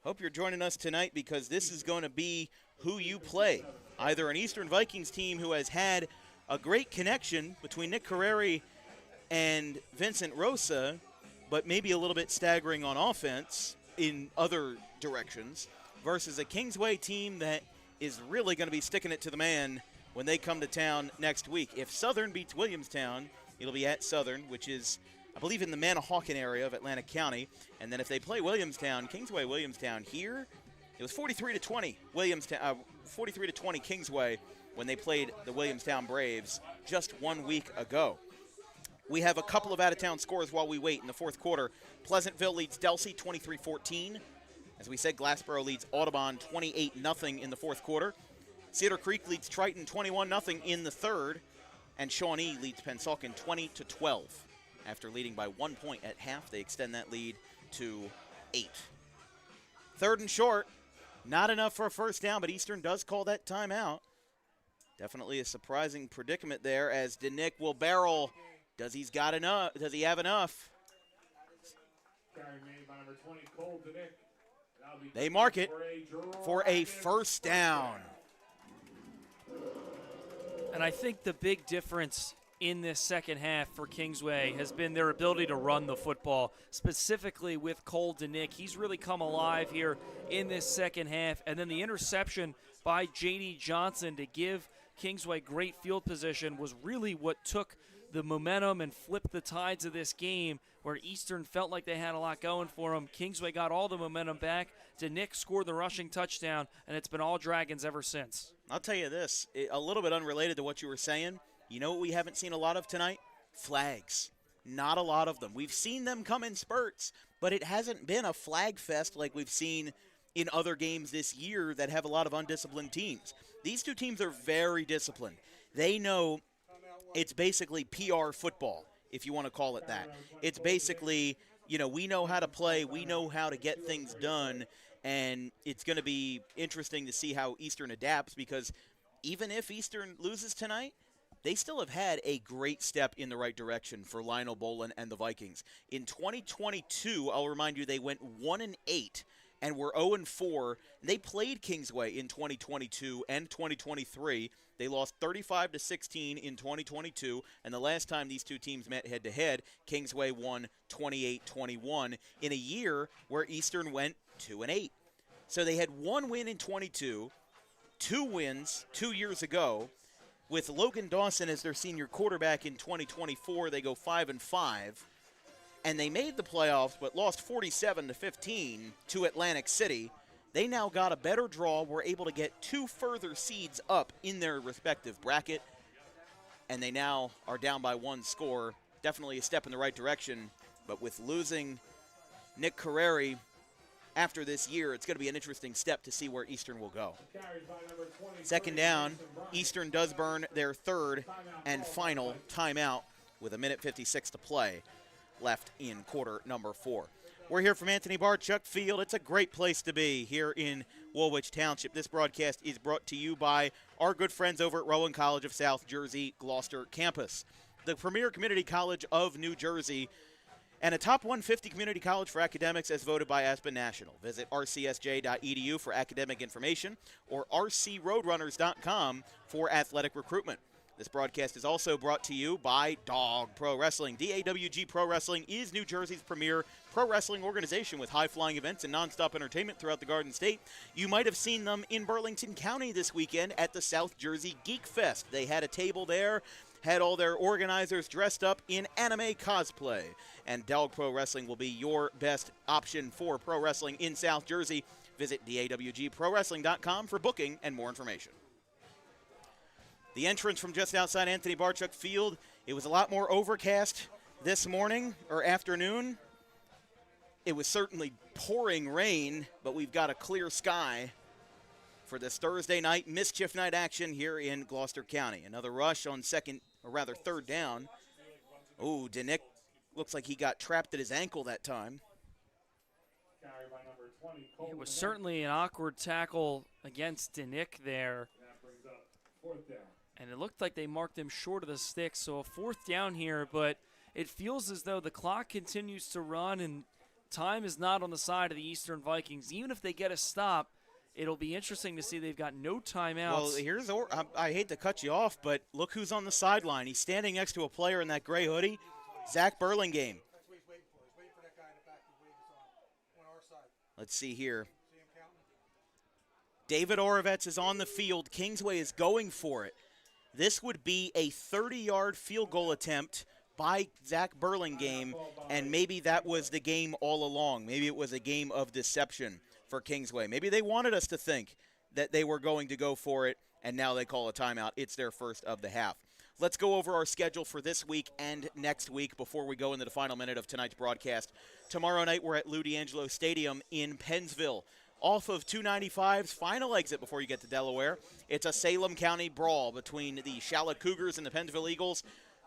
A: hope you're joining us tonight because this is going to be who you play. Either an Eastern Vikings team who has had a great connection between Nick Carreri and Vincent Rosa, but maybe a little bit staggering on offense in other directions, versus a Kingsway team that is really going to be sticking it to the man when they come to town next week. If Southern beats Williamstown, it'll be at Southern, which is, I believe, in the Manahawkin area of Atlantic County. And then if they play Williamstown, Kingsway-Williamstown here, it was 43-20 43-20 Kingsway when they played the Williamstown Braves just 1 week ago. We have a couple of out-of-town scores while we wait in the fourth quarter. Pleasantville leads Delsey 23-14. As we said, Glassboro leads Audubon 28-0 in the fourth quarter. Cedar Creek leads Triton 21-0 in the third. And Shawnee leads Pennsauken 20-12. After leading by 1 point at half, they extend that lead to 8. Third and short, not enough for a first down, but Eastern does call that timeout. Definitely a surprising predicament there as Danick will barrel. Does he have enough? They mark it for a first down.
B: And I think the big difference in this second half for Kingsway has been their ability to run the football, specifically with Cole Danick. He's really come alive here in this second half. And then the interception by J.D. Johnson to give Kingsway great field position was really what took the momentum and flipped the tides of this game, where Eastern felt like they had a lot going for them. Kingsway got all the momentum back. Danick scored the rushing touchdown, and it's been all Dragons ever since.
A: I'll tell you this, a little bit unrelated to what you were saying. You know what we haven't seen a lot of tonight? Flags. Not a lot of them. We've seen them come in spurts, but it hasn't been a flag fest like we've seen in other games this year that have a lot of undisciplined teams. These two teams are very disciplined. They know it's basically PR football, if you want to call it that. It's basically, we know how to play, we know how to get things done, and it's going to be interesting to see how Eastern adapts, because even if Eastern loses tonight, they still have had a great step in the right direction for Lionel Bolin and the Vikings. In 2022, I'll remind you, they went 1-8 and were 0-4. They played Kingsway in 2022 and 2023. They lost 35-16 in 2022, and the last time these two teams met head-to-head, Kingsway won 28-21 in a year where Eastern went 2-8. So they had one win in 22, 2 wins 2 years ago. With Logan Dawson as their senior quarterback in 2024, they go 5-5. And they made the playoffs but lost 47-15 to Atlantic City. They now got a better draw, were able to get 2 further seeds up in their respective bracket, and they now are down by 1 score. Definitely a step in the right direction, but with losing Nick Carreri after this year, it's going to be an interesting step to see where Eastern will go. Second down, Eastern does burn their third and final timeout with 1:56 to play left in quarter number 4. We're here from Anthony Barchuk Field. It's a great place to be here in Woolwich Township. This broadcast is brought to you by our good friends over at Rowan College of South Jersey Gloucester campus, the premier community college of New Jersey, and a top 150 community college for academics as voted by Aspen National. Visit rcsj.edu for academic information or rcroadrunners.com for athletic recruitment. This broadcast is also brought to you by Dog Pro Wrestling. DAWG Pro Wrestling is New Jersey's premier pro wrestling organization with high-flying events and nonstop entertainment throughout the Garden State. You might have seen them in Burlington County this weekend at the South Jersey Geek Fest. They had a table there, had all their organizers dressed up in anime cosplay. And Dog Pro Wrestling will be your best option for pro wrestling in South Jersey. Visit DAWGProWrestling.com for booking and more information. The entrance from just outside Anthony Barchuk Field, it was a lot more overcast this morning or afternoon. It was certainly pouring rain, but we've got a clear sky for this Thursday night Mischief Night action here in Gloucester County. Another rush on third down. Oh, Denick looks like he got trapped at his ankle that time.
B: It was certainly an awkward tackle against Denick there. And it looked like they marked him short of the stick, so a 4th down here, but it feels as though the clock continues to run and time is not on the side of the Eastern Vikings. Even if they get a stop, it'll be interesting to see they've got no timeouts.
A: Well, I hate to cut you off, but look who's on the sideline. He's standing next to a player in that gray hoodie, Zach Burlingame. Let's see here. David Orovets is on the field. Kingsway is going for it. This would be a 30-yard field goal attempt by Zach Burlingame, and maybe that was the game all along. Maybe it was a game of deception for Kingsway. Maybe they wanted us to think that they were going to go for it, and now they call a timeout. It's their first of the half. Let's go over our schedule for this week and next week before we go into the final minute of tonight's broadcast. Tomorrow night, we're at Lou D'Angelo Stadium in Pennsville. Off of 295's final exit before you get to Delaware, it's a Salem County brawl between the Charlotte Cougars and the Pennsville Eagles,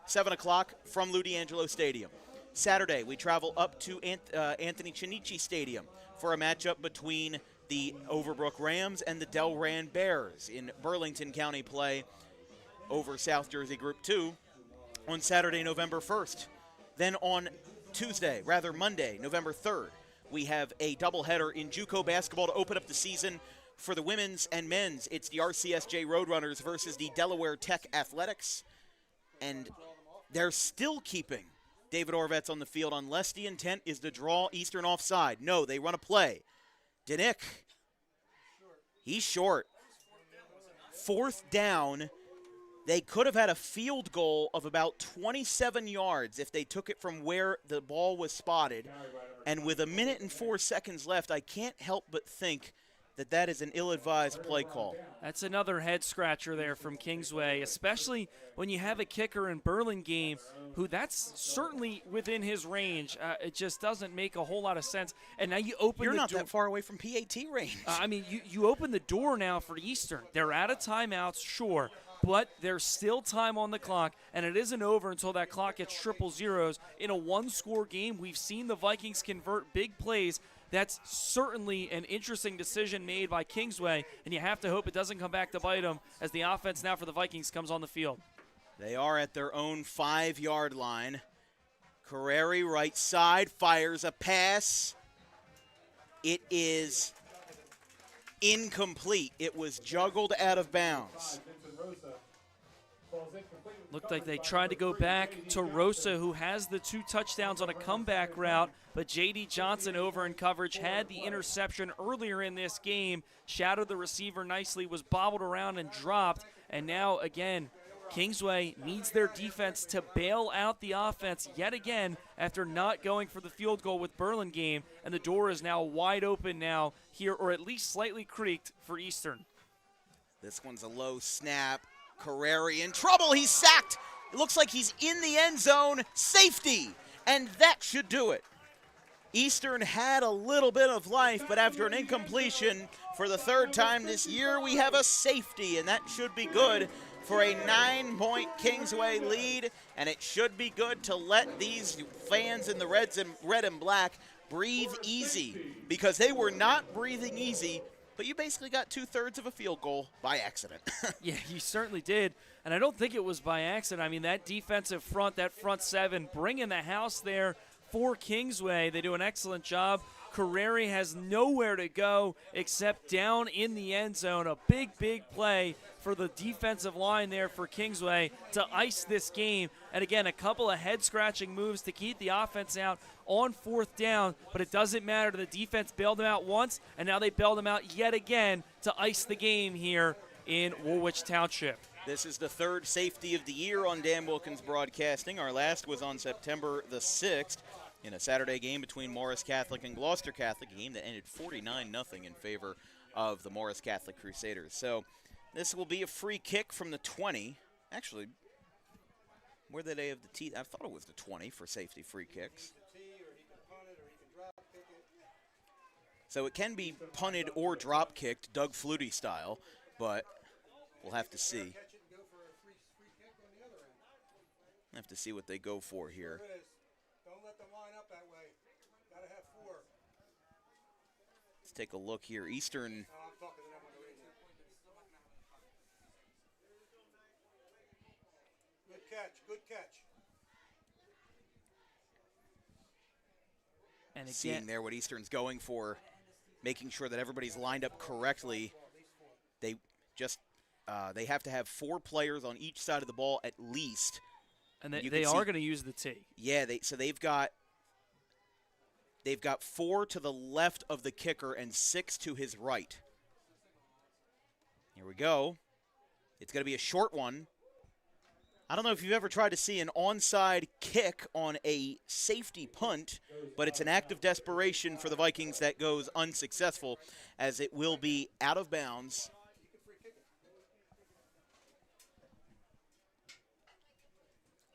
A: 7 o'clock from Lou D'Angelo Stadium. Saturday, we travel up to Anthony Chinichi Stadium for a matchup between the Overbrook Rams and the Delran Bears in Burlington County play over South Jersey Group 2 on Saturday, November 1st. Then on Monday, November 3rd, we have a doubleheader in JUCO basketball to open up the season for the women's and men's. It's the RCSJ Roadrunners versus the Delaware Tech Athletics. And they're still keeping David Orovets on the field unless the intent is to draw Eastern offside. No, they run a play. Denick, he's short. 4th down. They could have had a field goal of about 27 yards if they took it from where the ball was spotted. And with 1 minute and 4 seconds left, I can't help but think that that is an ill-advised play call.
B: That's another head-scratcher there from Kingsway, especially when you have a kicker in Burlingame who that's certainly within his range. It just doesn't make a whole lot of sense. And now you open
A: You're
B: the
A: not
B: door.
A: that far away from PAT range.
B: You open the door now for Eastern. They're out of timeouts, sure, but there's still time on the clock, and it isn't over until that clock gets triple zeros. In a one-score game, we've seen the Vikings convert big plays. That's certainly an interesting decision made by Kingsway, and you have to hope it doesn't come back to bite them as the offense now for the Vikings comes on the field.
A: They are at their own 5-yard line. Carreri right side fires a pass. It is incomplete. It was juggled out of bounds.
B: Looked like they tried to go back to Rosa, who has the 2 touchdowns on a comeback route, but J.D. Johnson over in coverage had the interception earlier in this game, shadowed the receiver nicely, was bobbled around and dropped, and now, again, Kingsway needs their defense to bail out the offense yet again after not going for the field goal with Burlingame, and the door is now wide open now here, or at least slightly creaked for Eastern.
A: This one's a low snap. Carreri in trouble. He's sacked. It looks like he's in the end zone. Safety. And that should do it. Eastern had a little bit of life, but after an incompletion for the 3rd time this year, we have a safety, and that should be good for a 9-point Kingsway lead, and it should be good to let these fans in the red and black breathe easy, because they were not breathing easy. But you basically got 2/3 of a field goal by accident.
B: Yeah, you certainly did. And I don't think it was by accident. I mean, that defensive front, that front 7, bringing the house there for Kingsway. They do an excellent job. Carreri has nowhere to go except down in the end zone. A big, big play for the defensive line there for Kingsway to ice this game. And again, a couple of head-scratching moves to keep the offense out on 4th down, but it doesn't matter. The defense bailed them out once, and now they bailed them out yet again to ice the game here in Woolwich Township.
A: This is the 3rd safety of the year on Dan Wilkins Broadcasting. Our last was on September the 6th in a Saturday game between Morris Catholic and Gloucester Catholic, a game that ended 49-0 in favor of the Morris Catholic Crusaders. So this will be a free kick from the 20. Actually, where did they have the T? I thought it was the 20 for safety free kicks. So it can be punted or drop kicked, Doug Flutie style, but we'll have to see. Have to see what they go for here.
K: Don't let them line up that way. Gotta have 4.
A: Let's take a look here. Eastern.
K: Good catch. Good catch.
B: And again,
A: seeing there what Eastern's going for, making sure that everybody's lined up correctly. They just they have to have 4 players on each side of the ball at least.
B: And they are going to use the T.
A: Yeah, they've got 4 to the left of the kicker and 6 to his right. Here we go. It's going to be a short one. I don't know if you've ever tried to see an onside kick on a safety punt, but it's an act of desperation for the Vikings that goes unsuccessful, as it will be out of bounds.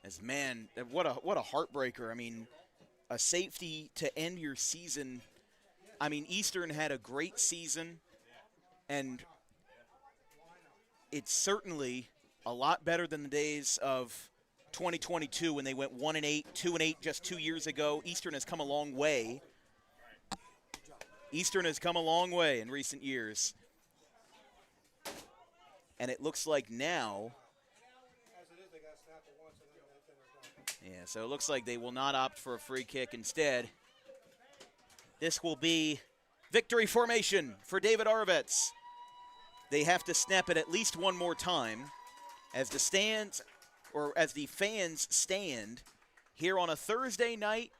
A: As man, what a heartbreaker. I mean, a safety to end your season. I mean, Eastern had a great season, and it's certainly a lot better than the days of 2022 when they went 1-8, 2-8 just 2 years ago. Eastern has come a long way. Eastern has come a long way in recent years. And it looks like now, yeah, so it looks like they will not opt for a free kick. Instead, this will be victory formation for David Arvets. They have to snap it at least one more time as the fans stand here on a Thursday night.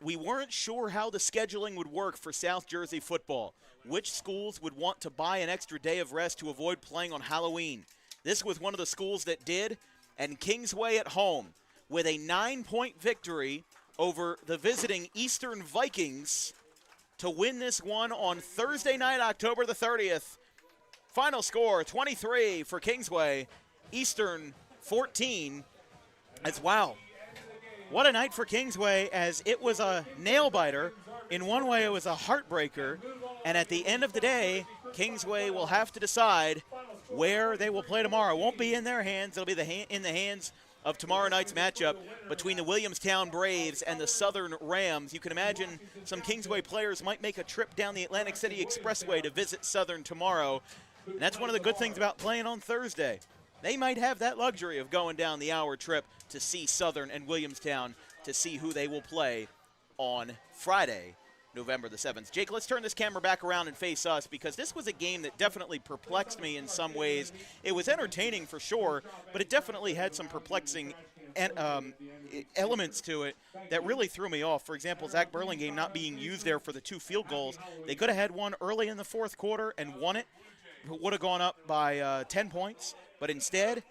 A: We weren't sure how the scheduling would work for South Jersey football. Which schools would want to buy an extra day of rest to avoid playing on Halloween? This was one of the schools that did. And Kingsway at home with a 9-point victory over the visiting Eastern Vikings to win this one on Thursday night, October the 30th. Final score, 23 for Kingsway, Eastern 14. As wow, what a night for Kingsway, as it was a nail-biter. In one way, it was a heartbreaker. And at the end of the day, Kingsway will have to decide where they will play tomorrow. It won't be in their hands. It'll be in the hands of tomorrow night's matchup between the Williamstown Braves and the Southern Rams. You can imagine some Kingsway players might make a trip down the Atlantic City Expressway to visit Southern tomorrow. And that's one of the good things about playing on Thursday. They might have that luxury of going down the hour trip to see Southern and Williamstown to see who they will play on Friday, November the 7th. Jake, let's turn this camera back around and face us, because this was a game that definitely perplexed me in some ways. It was entertaining for sure, but it definitely had some perplexing elements to it that really threw me off. For example, Zach Burlingame not being used there for the 2 field goals. They could have had one early in the 4th quarter and won it. It would have gone up by 10 points, but instead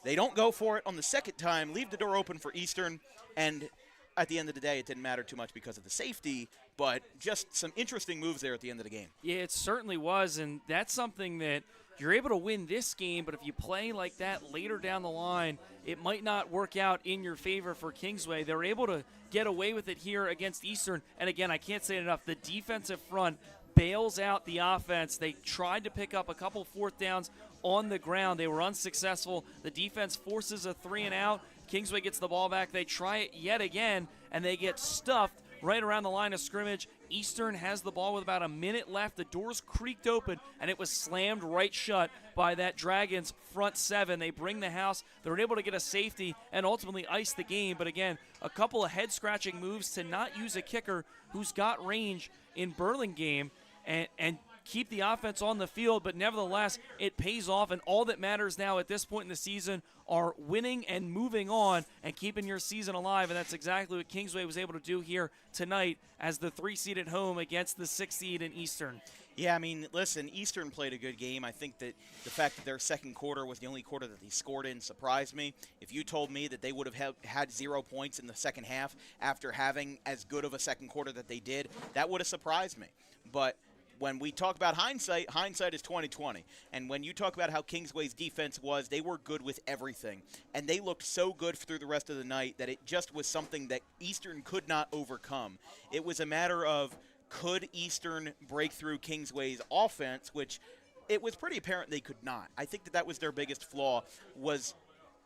A: they don't go for it on the second time, leave the door open for Eastern, and at the end of the day, it didn't matter too much because of the safety, but just some interesting moves there at the end of the game.
B: Yeah, it certainly was, and that's something that you're able to win this game, but if you play like that later down the line, it might not work out in your favor for Kingsway. They're able to get away with it here against Eastern, and again, I can't say it enough, the defensive front bails out the offense. They tried to pick up a couple 4th downs on the ground. They were unsuccessful. The defense forces a 3-and-out. Kingsway gets the ball back. They try it yet again, and they get stuffed right around the line of scrimmage Eastern has the ball with about a minute left. The doors creaked open, and it was slammed right shut by that Dragons front seven. They bring the house. They're able to get a safety and ultimately ice the game. But again, a couple of head-scratching moves to not use a kicker who's got range in Burlingame and keep the offense on the field, but nevertheless, it pays off, and all that matters now at this point in the season are winning and moving on and keeping your season alive, and that's exactly what Kingsway was able to do here tonight as the 3 seed at home against the 6 seed in Eastern.
A: Yeah, I mean, listen, Eastern played a good game. I think that the fact that their second quarter was the only quarter that they scored in surprised me. If you told me that they would have had 0 points in the second half after having as good of a second quarter that they did, that would have surprised me. But when we talk about hindsight, hindsight is 20/20. And when you talk about how Kingsway's defense was, they were good with everything. And they looked so good through the rest of the night that it just was something that Eastern could not overcome. It was a matter of, could Eastern break through Kingsway's offense, which it was pretty apparent they could not. I think that was their biggest flaw, was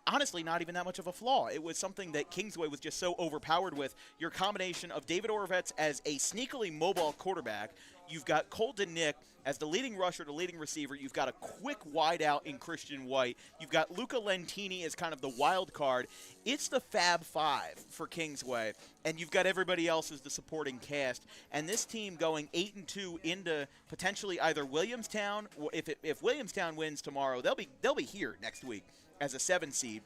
A: honestly not even that much of a flaw. It was something that Kingsway was just so overpowered with. Your combination of David Orovets as a sneakily mobile quarterback, you've got Colton Nick as the leading rusher, the leading receiver. You've got a quick wideout in Christian White. You've got Luca Lentini as kind of the wild card. It's the Fab Five for Kingsway, and you've got everybody else as the supporting cast. And this team going 8-2 into potentially either Williamstown. If Williamstown wins tomorrow, they'll be here next week as a 7 seed.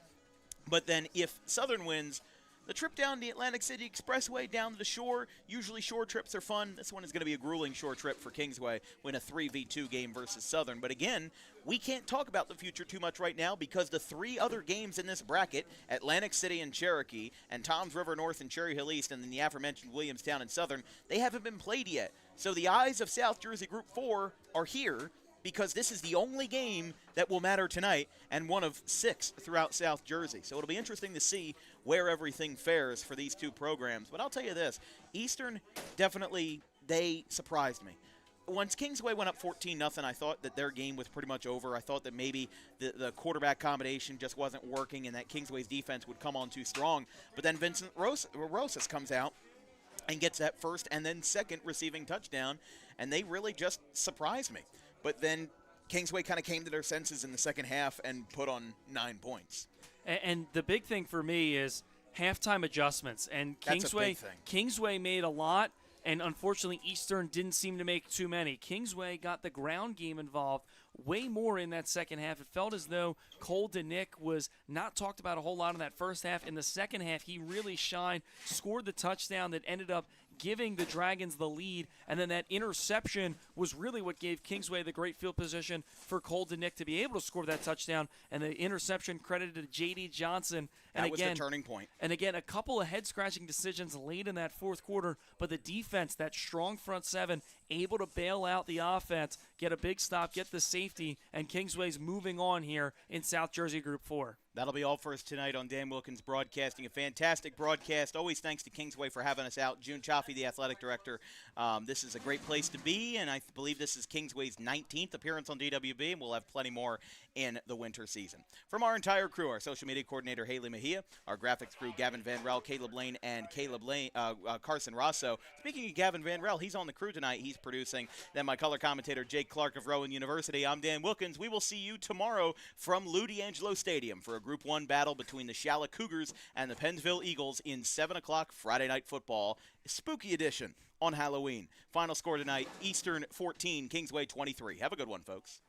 A: But then if Southern wins, the trip down the Atlantic City Expressway down to the shore, usually shore trips are fun. This one is going to be a grueling shore trip for Kingsway in a 3v2 game versus Southern. But again, we can't talk about the future too much right now because the 3 other games in this bracket, Atlantic City and Cherokee, and Toms River North and Cherry Hill East, and then the aforementioned Williamstown and Southern, they haven't been played yet. So the eyes of South Jersey Group 4 are here, because this is the only game that will matter tonight and one of 6 throughout South Jersey. So it'll be interesting to see where everything fares for these 2 programs. But I'll tell you this, Eastern definitely, they surprised me. Once Kingsway went up 14-0, I thought that their game was pretty much over. I thought that maybe the quarterback combination just wasn't working and that Kingsway's defense would come on too strong. But then Vincent Rosas comes out and gets that first and then second receiving touchdown, and they really just surprised me. But then Kingsway kind of came to their senses in the second half and put on 9 points.
B: And the big thing for me is halftime adjustments. And Kingsway made a lot, and unfortunately Eastern didn't seem to make too many. Kingsway got the ground game involved way more in that second half. It felt as though Cole DeNick was not talked about a whole lot in that first half. In the second half, he really shined, scored the touchdown that ended up giving the Dragons the lead, and then that interception was really what gave Kingsway the great field position for Cole DeNick to be able to score that touchdown, and the interception credited to J.D. Johnson. And
A: that was the turning point.
B: And again, a couple of head-scratching decisions late in that fourth quarter, but the defense, that strong front seven, able to bail out the offense, get a big stop, get the safety, and Kingsway's moving on here in South Jersey Group 4.
A: That'll be all for us tonight on Dan Wilkins Broadcasting. A fantastic broadcast. Always thanks to Kingsway for having us out. June Chaffee, the athletic director. This is a great place to be, and I believe this is Kingsway's 19th appearance on DWB, and we'll have plenty more in the winter season. From our entire crew, our social media coordinator, Haley Mejia, our graphics crew, Gavin Van Rel, Caleb Lane, and Carson Rosso. Speaking of Gavin Van Rel, he's on the crew tonight. He's producing. Then my color commentator, Jake Clark of Rowan University. I'm Dan Wilkins. We will see you tomorrow from Lou D'Angelo Stadium for a Group 1 battle between the Shalla Cougars and the Pennsville Eagles in 7 o'clock Friday Night Football, Spooky Edition on Halloween. Final score tonight, Eastern 14, Kingsway 23. Have a good one, folks.